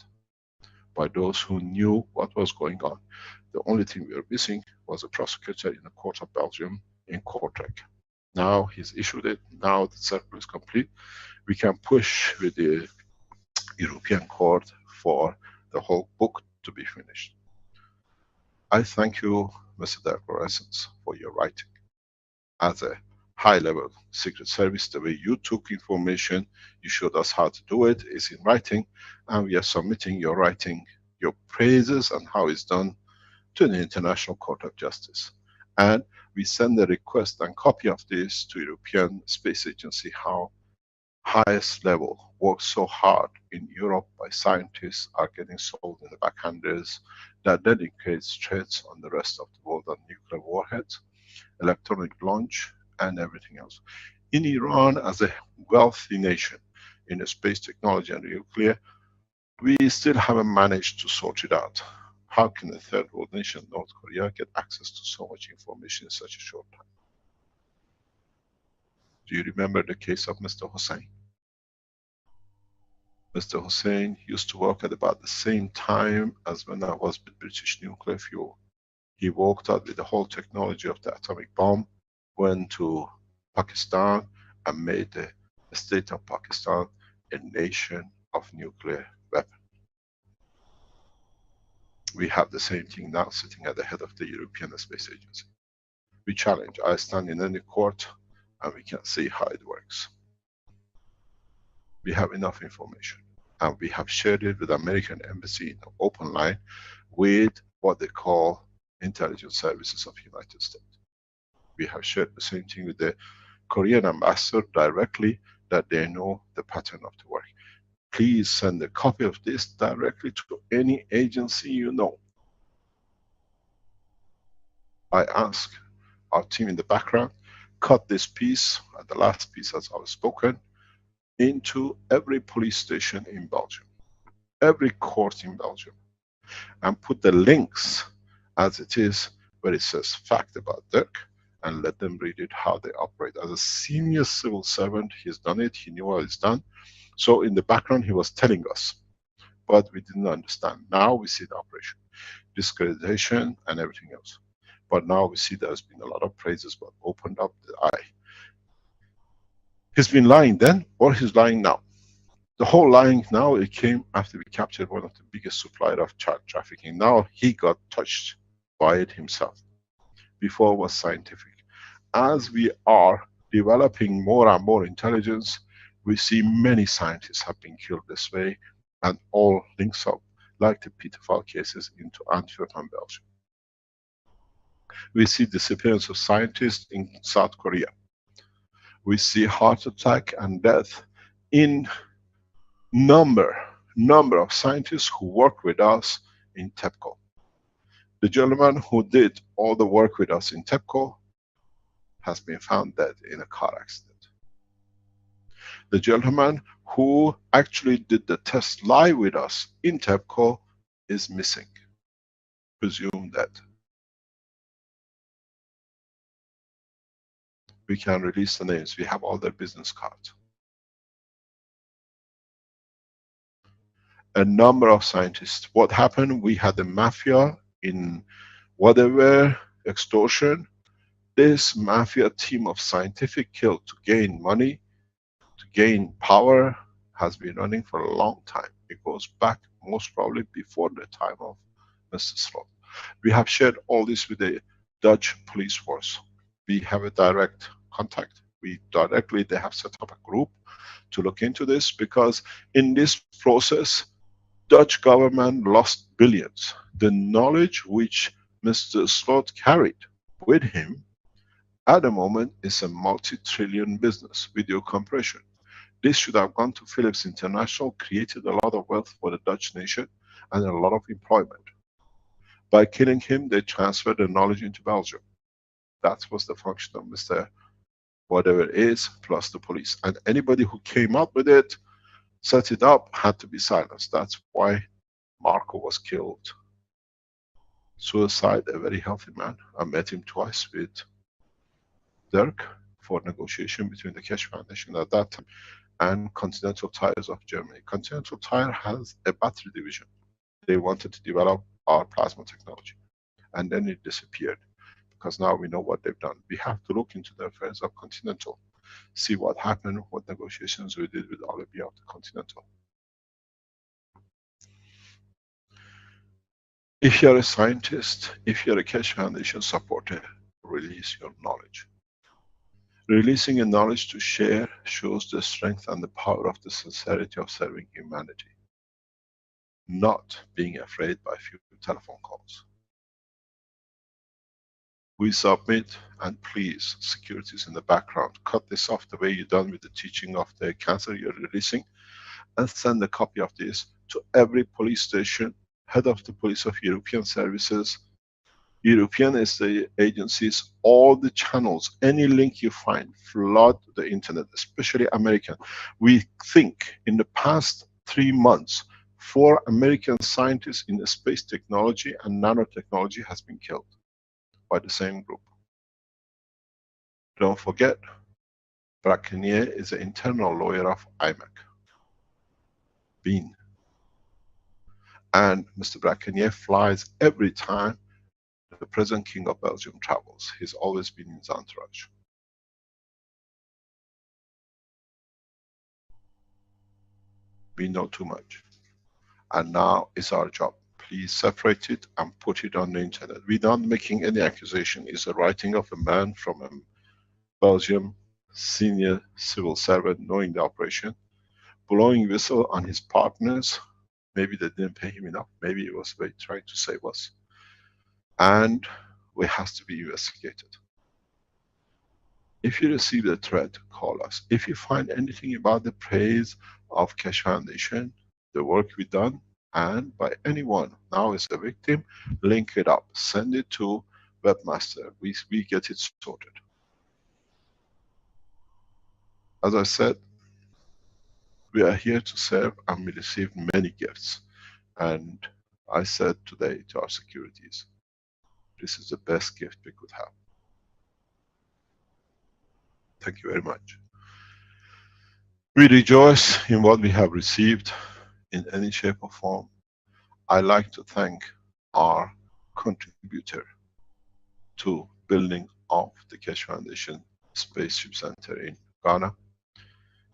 [SPEAKER 4] by those who knew what was going on. The only thing we were missing was a prosecutor in the court of Belgium in Kortrijk. Now he's issued it, now the circle is complete. We can push with the European Court for the whole book to be finished. I thank you, Mr. Declarescence, for your writing. As a high-level Secret Service, the way you took information, you showed us how to do it, is in writing, and we are submitting your writing, your praises and how it's done to the International Court of Justice. And we send a request and copy of this to European Space Agency, how highest level works so hard in Europe by scientists are getting sold in the backhanders that then creates threats on the rest of the world on nuclear warheads, electronic launch, and everything else. In Iran, as a wealthy nation in the space technology and nuclear, we still haven't managed to sort it out. How can a third world nation, North Korea, get access to so much information in such a short time? Do you remember the case of Mr. Hussein? Mr. Hussein used to work at about the same time as when I was with British Nuclear Fuel. He walked out with the whole technology of the atomic bomb, went to Pakistan and made the state of Pakistan a nation of nuclear weapon. We have the same thing now sitting at the head of the European Space Agency. We challenge. I stand in any court and we can see how it works. We have enough information and we have shared it with the American Embassy in an open line with what they call intelligence services of the United States. We have shared the same thing with the Korean ambassador directly, that they know the pattern of the work. Please send a copy of this directly to any agency you know. I ask our team in the background, cut this piece, the last piece as I was spoken, into every police station in Belgium, every court in Belgium, and put the links as it is, where it says fact about Dirk, and let them read it how they operate. As a senior civil servant, he's done it, he knew what it's done. So in the background he was telling us, but we didn't understand. Now we see the operation, discreditation and everything else. But now we see there's been a lot of praises, but opened up the eye. He's been lying then, or he's lying now. The whole lying now, it came after we captured one of the biggest suppliers of child trafficking. Now he got touched by it himself. Before it was scientific. As we are developing more and more intelligence, we see many scientists have been killed this way, and all links up, like the pedophile cases, into Antwerp and Belgium. We see disappearance of scientists in South Korea. We see heart attack and death in number of scientists who work with us in TEPCO. The gentleman who did all the work with us in TEPCO has been found dead in a car accident. The gentleman who actually did the test live with us in TEPCO is missing, presumed dead. We can release the names, we have all their business cards. A number of scientists. What happened? We had the mafia in whatever, extortion. This mafia team of scientific kill to gain money, to gain power, has been running for a long time. It goes back most probably before the time of Mr. Slot. We have shared all this with the Dutch police force. We have a direct contact. They have set up a group to look into this, because in this process, Dutch government lost billions. The knowledge which Mr. Slot carried with him at the moment is a multi-trillion business, video compression. This should have gone to Philips International, created a lot of wealth for the Dutch nation and a lot of employment. By killing him, they transferred the knowledge into Belgium. That was the function of Mr. whatever it is, plus the police. And anybody who came up with it, set it up, had to be silenced. That's why Marco was killed. Suicide, a very healthy man. I met him twice with Dirk for negotiation between the Keshe Foundation at that time and Continental Tires of Germany. Continental Tire has a battery division. They wanted to develop our plasma technology, and then it disappeared because now we know what they've done. We have to look into the affairs of Continental, see what happened, what negotiations we did with Olivia of the Continental. If you're a scientist, if you're a Keshe Foundation supporter, release your knowledge. Releasing a knowledge to share shows the strength and the power of the sincerity of serving humanity. Not being afraid by few telephone calls. We submit, and please, security is in the background. Cut this off the way you've done with the teaching of the cancer you're releasing, and send a copy of this to every police station, head of the police of European services, European agencies, all the channels, any link you find, flood the internet, especially American. We think in the past 3 months, 4 American scientists in the space technology and nanotechnology has been killed by the same group. Don't forget, Braconier is the internal lawyer of IMEC. Been. And Mr. Braconier flies every time the present King of Belgium travels. He's always been in his entourage. We know too much. And now it's our job. Please separate it and put it on the internet. We're not making any accusation. It's a writing of a man from a Belgium senior civil servant knowing the operation, blowing whistle on his partners. Maybe they didn't pay him enough. Maybe it was trying to save us. And it has to be investigated. If you receive a threat, call us. If you find anything about the praise of Keshe Foundation, the work we've done, and by anyone now is a victim, link it up, send it to Webmaster. We get it sorted. As I said, we are here to serve, and we received many gifts. And I said today to our securities, this is the best gift we could have. Thank you very much. We rejoice in what we have received in any shape or form. I like to thank our contributor to building of the Keshe Foundation Spaceship Center in Ghana.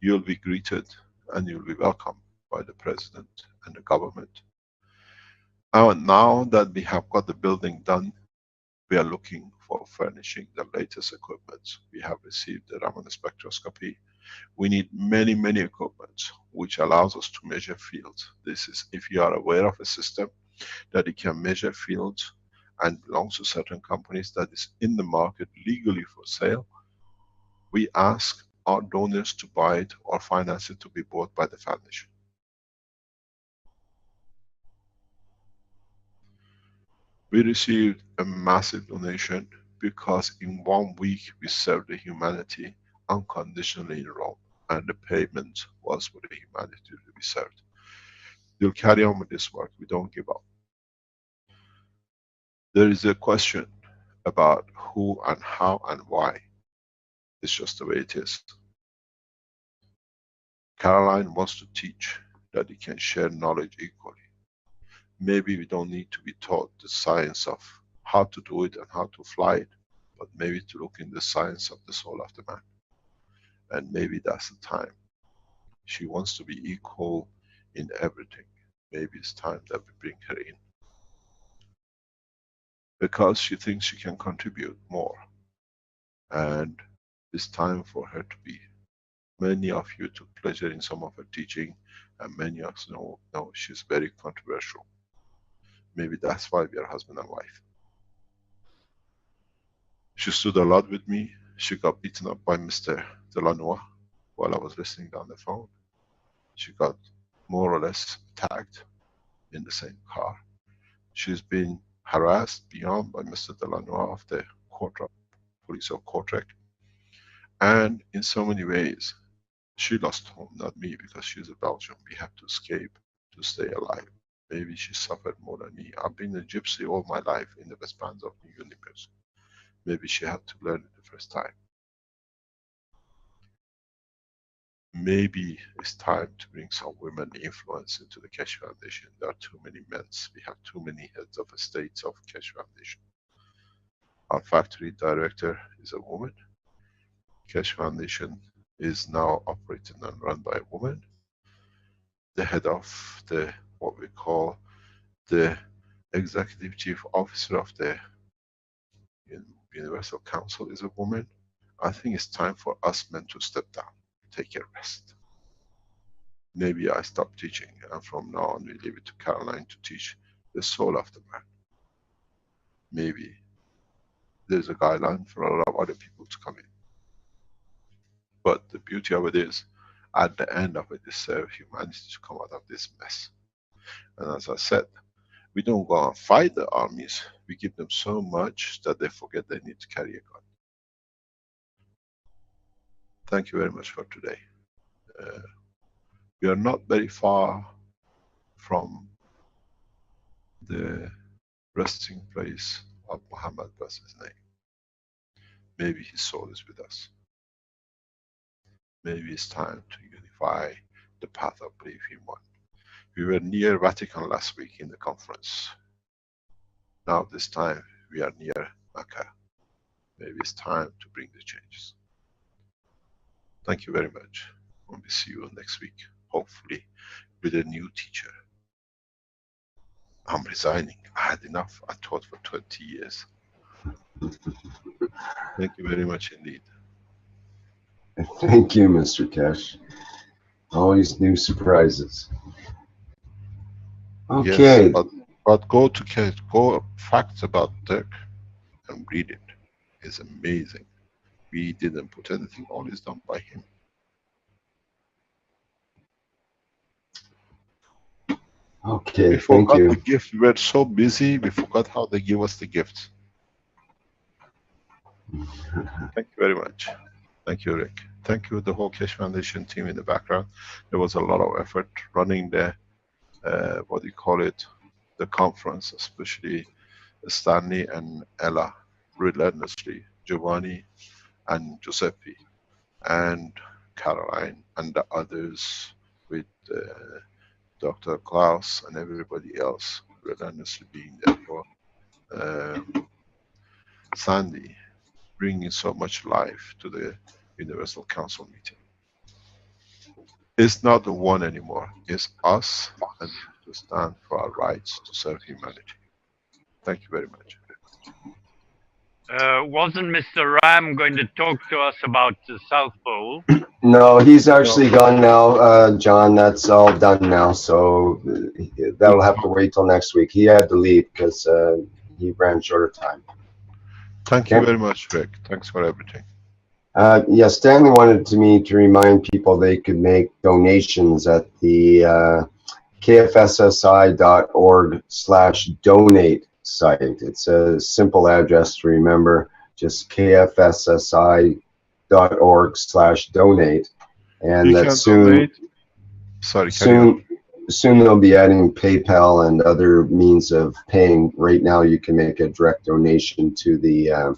[SPEAKER 4] You'll be greeted and you'll be welcomed by the President and the government. And now that we have got the building done, we are looking for furnishing the latest equipment. We have received the Raman spectroscopy. We need many, many equipment which allows us to measure fields. This is if you are aware of a system that it can measure fields and belongs to certain companies that is in the market legally for sale. We ask our donors to buy it or finance it to be bought by the foundation. We received a massive donation because in 1 week we served the humanity unconditionally in Rome, and the payment was for the humanity to be served. We'll carry on with this work. We don't give up. There is a question about who and how and why. It's just the way it is. Caroline wants to teach that you can share knowledge equally. Maybe we don't need to be taught the science of how to do it and how to fly it, but maybe to look in the science of the soul of the man. And maybe that's the time. She wants to be equal in everything. Maybe it's time that we bring her in. Because she thinks she can contribute more. And it's time for her to be. Many of you took pleasure in some of her teaching, and many of us know she's very controversial. Maybe that's why we are husband and wife. She stood a lot with me. She got beaten up by Mr. Delanois while I was listening on the phone. She got more or less attacked in the same car. She's been harassed beyond by Mr. Delanois of the police of Kortrijk. And in so many ways, she lost home, not me, because she's a Belgian. We have to escape to stay alive. Maybe she suffered more than me. I've been a gypsy all my life in the West Bands of New Universe. Maybe she had to learn it the first time. Maybe it's time to bring some women influence into the Keshe Foundation. There are too many men. We have too many heads of states of Keshe Foundation. Our factory director is a woman. Keshe Foundation is now operated and run by a woman. The head of the, what we call the executive chief officer of the Universal Council is a woman. I think it's time for us men to step down, take a rest. Maybe I stop teaching, and from now on we leave it to Caroline to teach the soul of the man. Maybe there's a guideline for a lot of other people to come in. But the beauty of it is, at the end of it, is serve humanity to come out of this mess. And as I said, we don't go and fight the armies. We give them so much that they forget they need to carry a gun. Thank you very much for today. We are not very far from the resting place of Muhammad, bless his name. Maybe his soul is with us. Maybe it's time to unify the path of belief in one. We were near Vatican last week in the conference. Now this time we are near Mecca. Maybe it's time to bring the changes. Thank you very much. We'll see you next week, hopefully with a new teacher. I'm resigning. I had enough. I taught for 20 years. Thank you very much indeed.
[SPEAKER 3] Thank you, Mr. Keshe. Always new surprises. Okay.
[SPEAKER 4] Yes, but go to Keshe, go facts about Dirk and read it. It's amazing. We didn't put anything, all is done by him.
[SPEAKER 3] Okay,
[SPEAKER 4] we
[SPEAKER 3] thank
[SPEAKER 4] forgot
[SPEAKER 3] you.
[SPEAKER 4] the gift. We were so busy, we forgot how they give us the gifts. Thank you very much. Thank you, Rick. Thank you, the whole Keshe Foundation team in the background. There was a lot of effort running the, what do you call it, the conference, especially Stanley and Ella, relentlessly, Giovanni and Giuseppe, and Caroline, and the others with Dr. Klaus and everybody else relentlessly being there for Sandy, bringing so much life to the Universal Council meeting. It's not the one anymore, it's us, and we have to stand for our rights to serve humanity. Thank you very much.
[SPEAKER 5] Wasn't Mr. Ram going to talk to us about the South Pole?
[SPEAKER 3] No, he's actually gone now, John. That's all done now, so that'll have to wait till next week. He had to leave because he ran short of time.
[SPEAKER 4] Thank you very much, Rick. Thanks for everything.
[SPEAKER 3] Yeah, Stanley wanted me to remind people they could make donations at the kfssi.org/donate site. It's a simple address to remember, just kfssi.org/donate, and that soon, soon they'll be adding PayPal and other means of paying. Right now, you can make a direct donation to the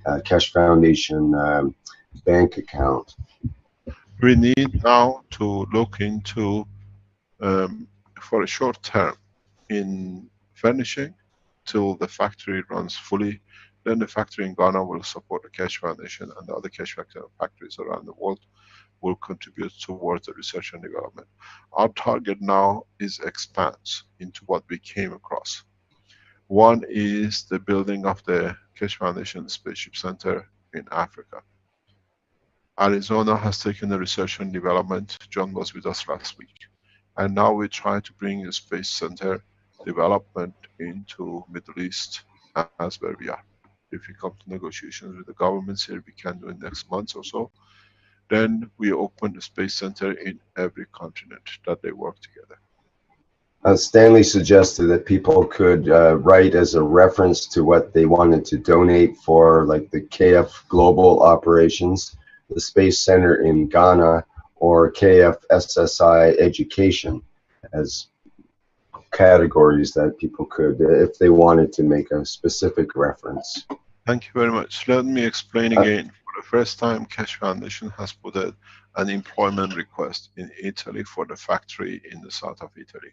[SPEAKER 3] Keshe Foundation bank account.
[SPEAKER 4] We need now to look into, for a short term, in furnishing till the factory runs fully. Then the factory in Ghana will support the Keshe Foundation, and the other Keshe factories around the world will contribute towards the research and development. Our target now is expands into what we came across. One is the building of the Keshe Foundation Spaceship Center in Africa. Arizona has taken the research and development. John was with us last week. And now we're trying to bring the Space Center development into Middle East as where we are. If we come to negotiations with the governments here, we can do it next month or so. Then we open the Space Center in every continent that they work together.
[SPEAKER 3] Stanley suggested that people could write as a reference to what they wanted to donate for, like the KF Global Operations, the Space Center in Ghana, or KF SSI Education, as categories that people could, if they wanted to make a specific reference.
[SPEAKER 4] Thank you very much. Let me explain again. For the first time, Keshe Foundation has put an employment request in Italy for the factory in the south of Italy.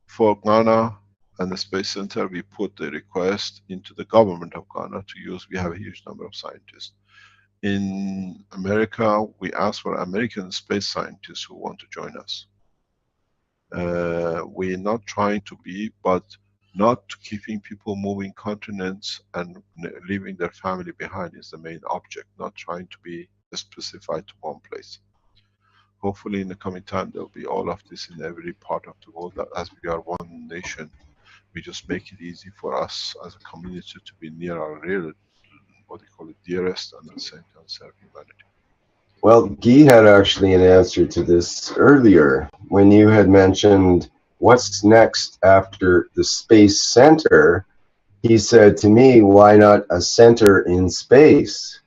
[SPEAKER 4] For Ghana and the Space Center, we put the request into the government of Ghana to use. We have a huge number of scientists. In America, we asked for American space scientists who want to join us. We're not trying to be, but not keeping people moving continents and leaving their family behind is the main object, not trying to be specified to one place. Hopefully in the coming time there will be all of this in every part of the world. That as we are one nation, we just make it easy for us as a community to be near our real, what do you call it, dearest, and at the same time serve humanity.
[SPEAKER 3] Well, Guy had actually an answer to this earlier when you had mentioned what's next after the Space Center. He said to me, why not a center in space?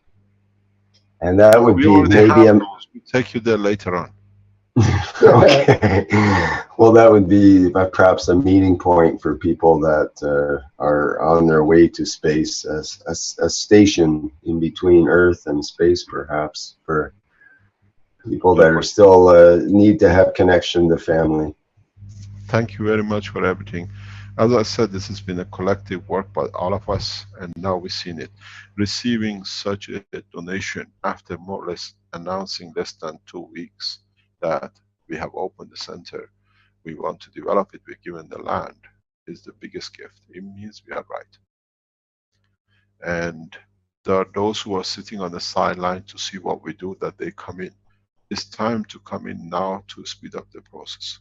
[SPEAKER 3] And that would be maybe a...
[SPEAKER 4] We'll take you there later on.
[SPEAKER 3] Okay. Well, that would be perhaps a meeting point for people that are on their way to space, a station in between Earth and space, perhaps, for people that are still need to have connection to family.
[SPEAKER 4] Thank you very much for everything. As I said, this has been a collective work by all of us, and now we've seen it. Receiving such a donation after more or less announcing less than 2 weeks that we have opened the center, we want to develop it, we're given the land, is the biggest gift. It means we are right. And there are those who are sitting on the sideline to see what we do, that they come in. It's time to come in now to speed up the process.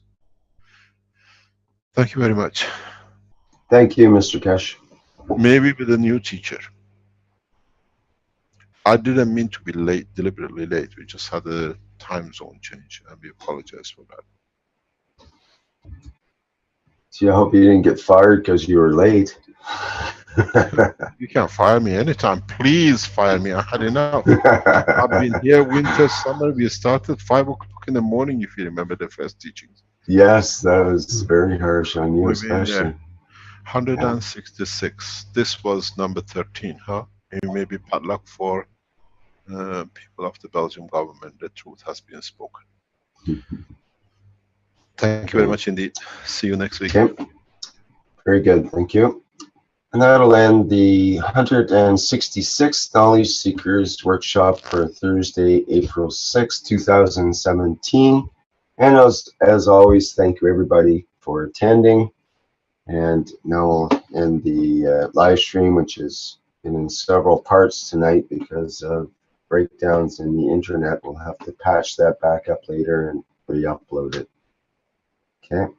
[SPEAKER 4] Thank you very much.
[SPEAKER 3] Thank you, Mr. Keshe.
[SPEAKER 4] Maybe with a new teacher. I didn't mean to be late, deliberately late. We just had a time zone change, and we apologize for that.
[SPEAKER 3] Gee, I hope you didn't get fired because you were late.
[SPEAKER 4] You can fire me anytime. Please fire me. I had enough. I've been here winter, summer. We started 5 o'clock in the morning, if you remember the first teachings.
[SPEAKER 3] Yes, that was very harsh on you, especially.
[SPEAKER 4] 166. This was number 13, huh? It may be bad luck for people of the Belgian government. The truth has been spoken. Thank you very much indeed. See you next week.
[SPEAKER 3] Okay. Very good. Thank you. And that'll end the 166th Knowledge Seekers Workshop for Thursday, April 6, 2017. And as always, thank you everybody for attending. And now we'll end the live stream, which has been in several parts tonight because of breakdowns in the internet. We'll have to patch that back up later and re-upload it. Okay.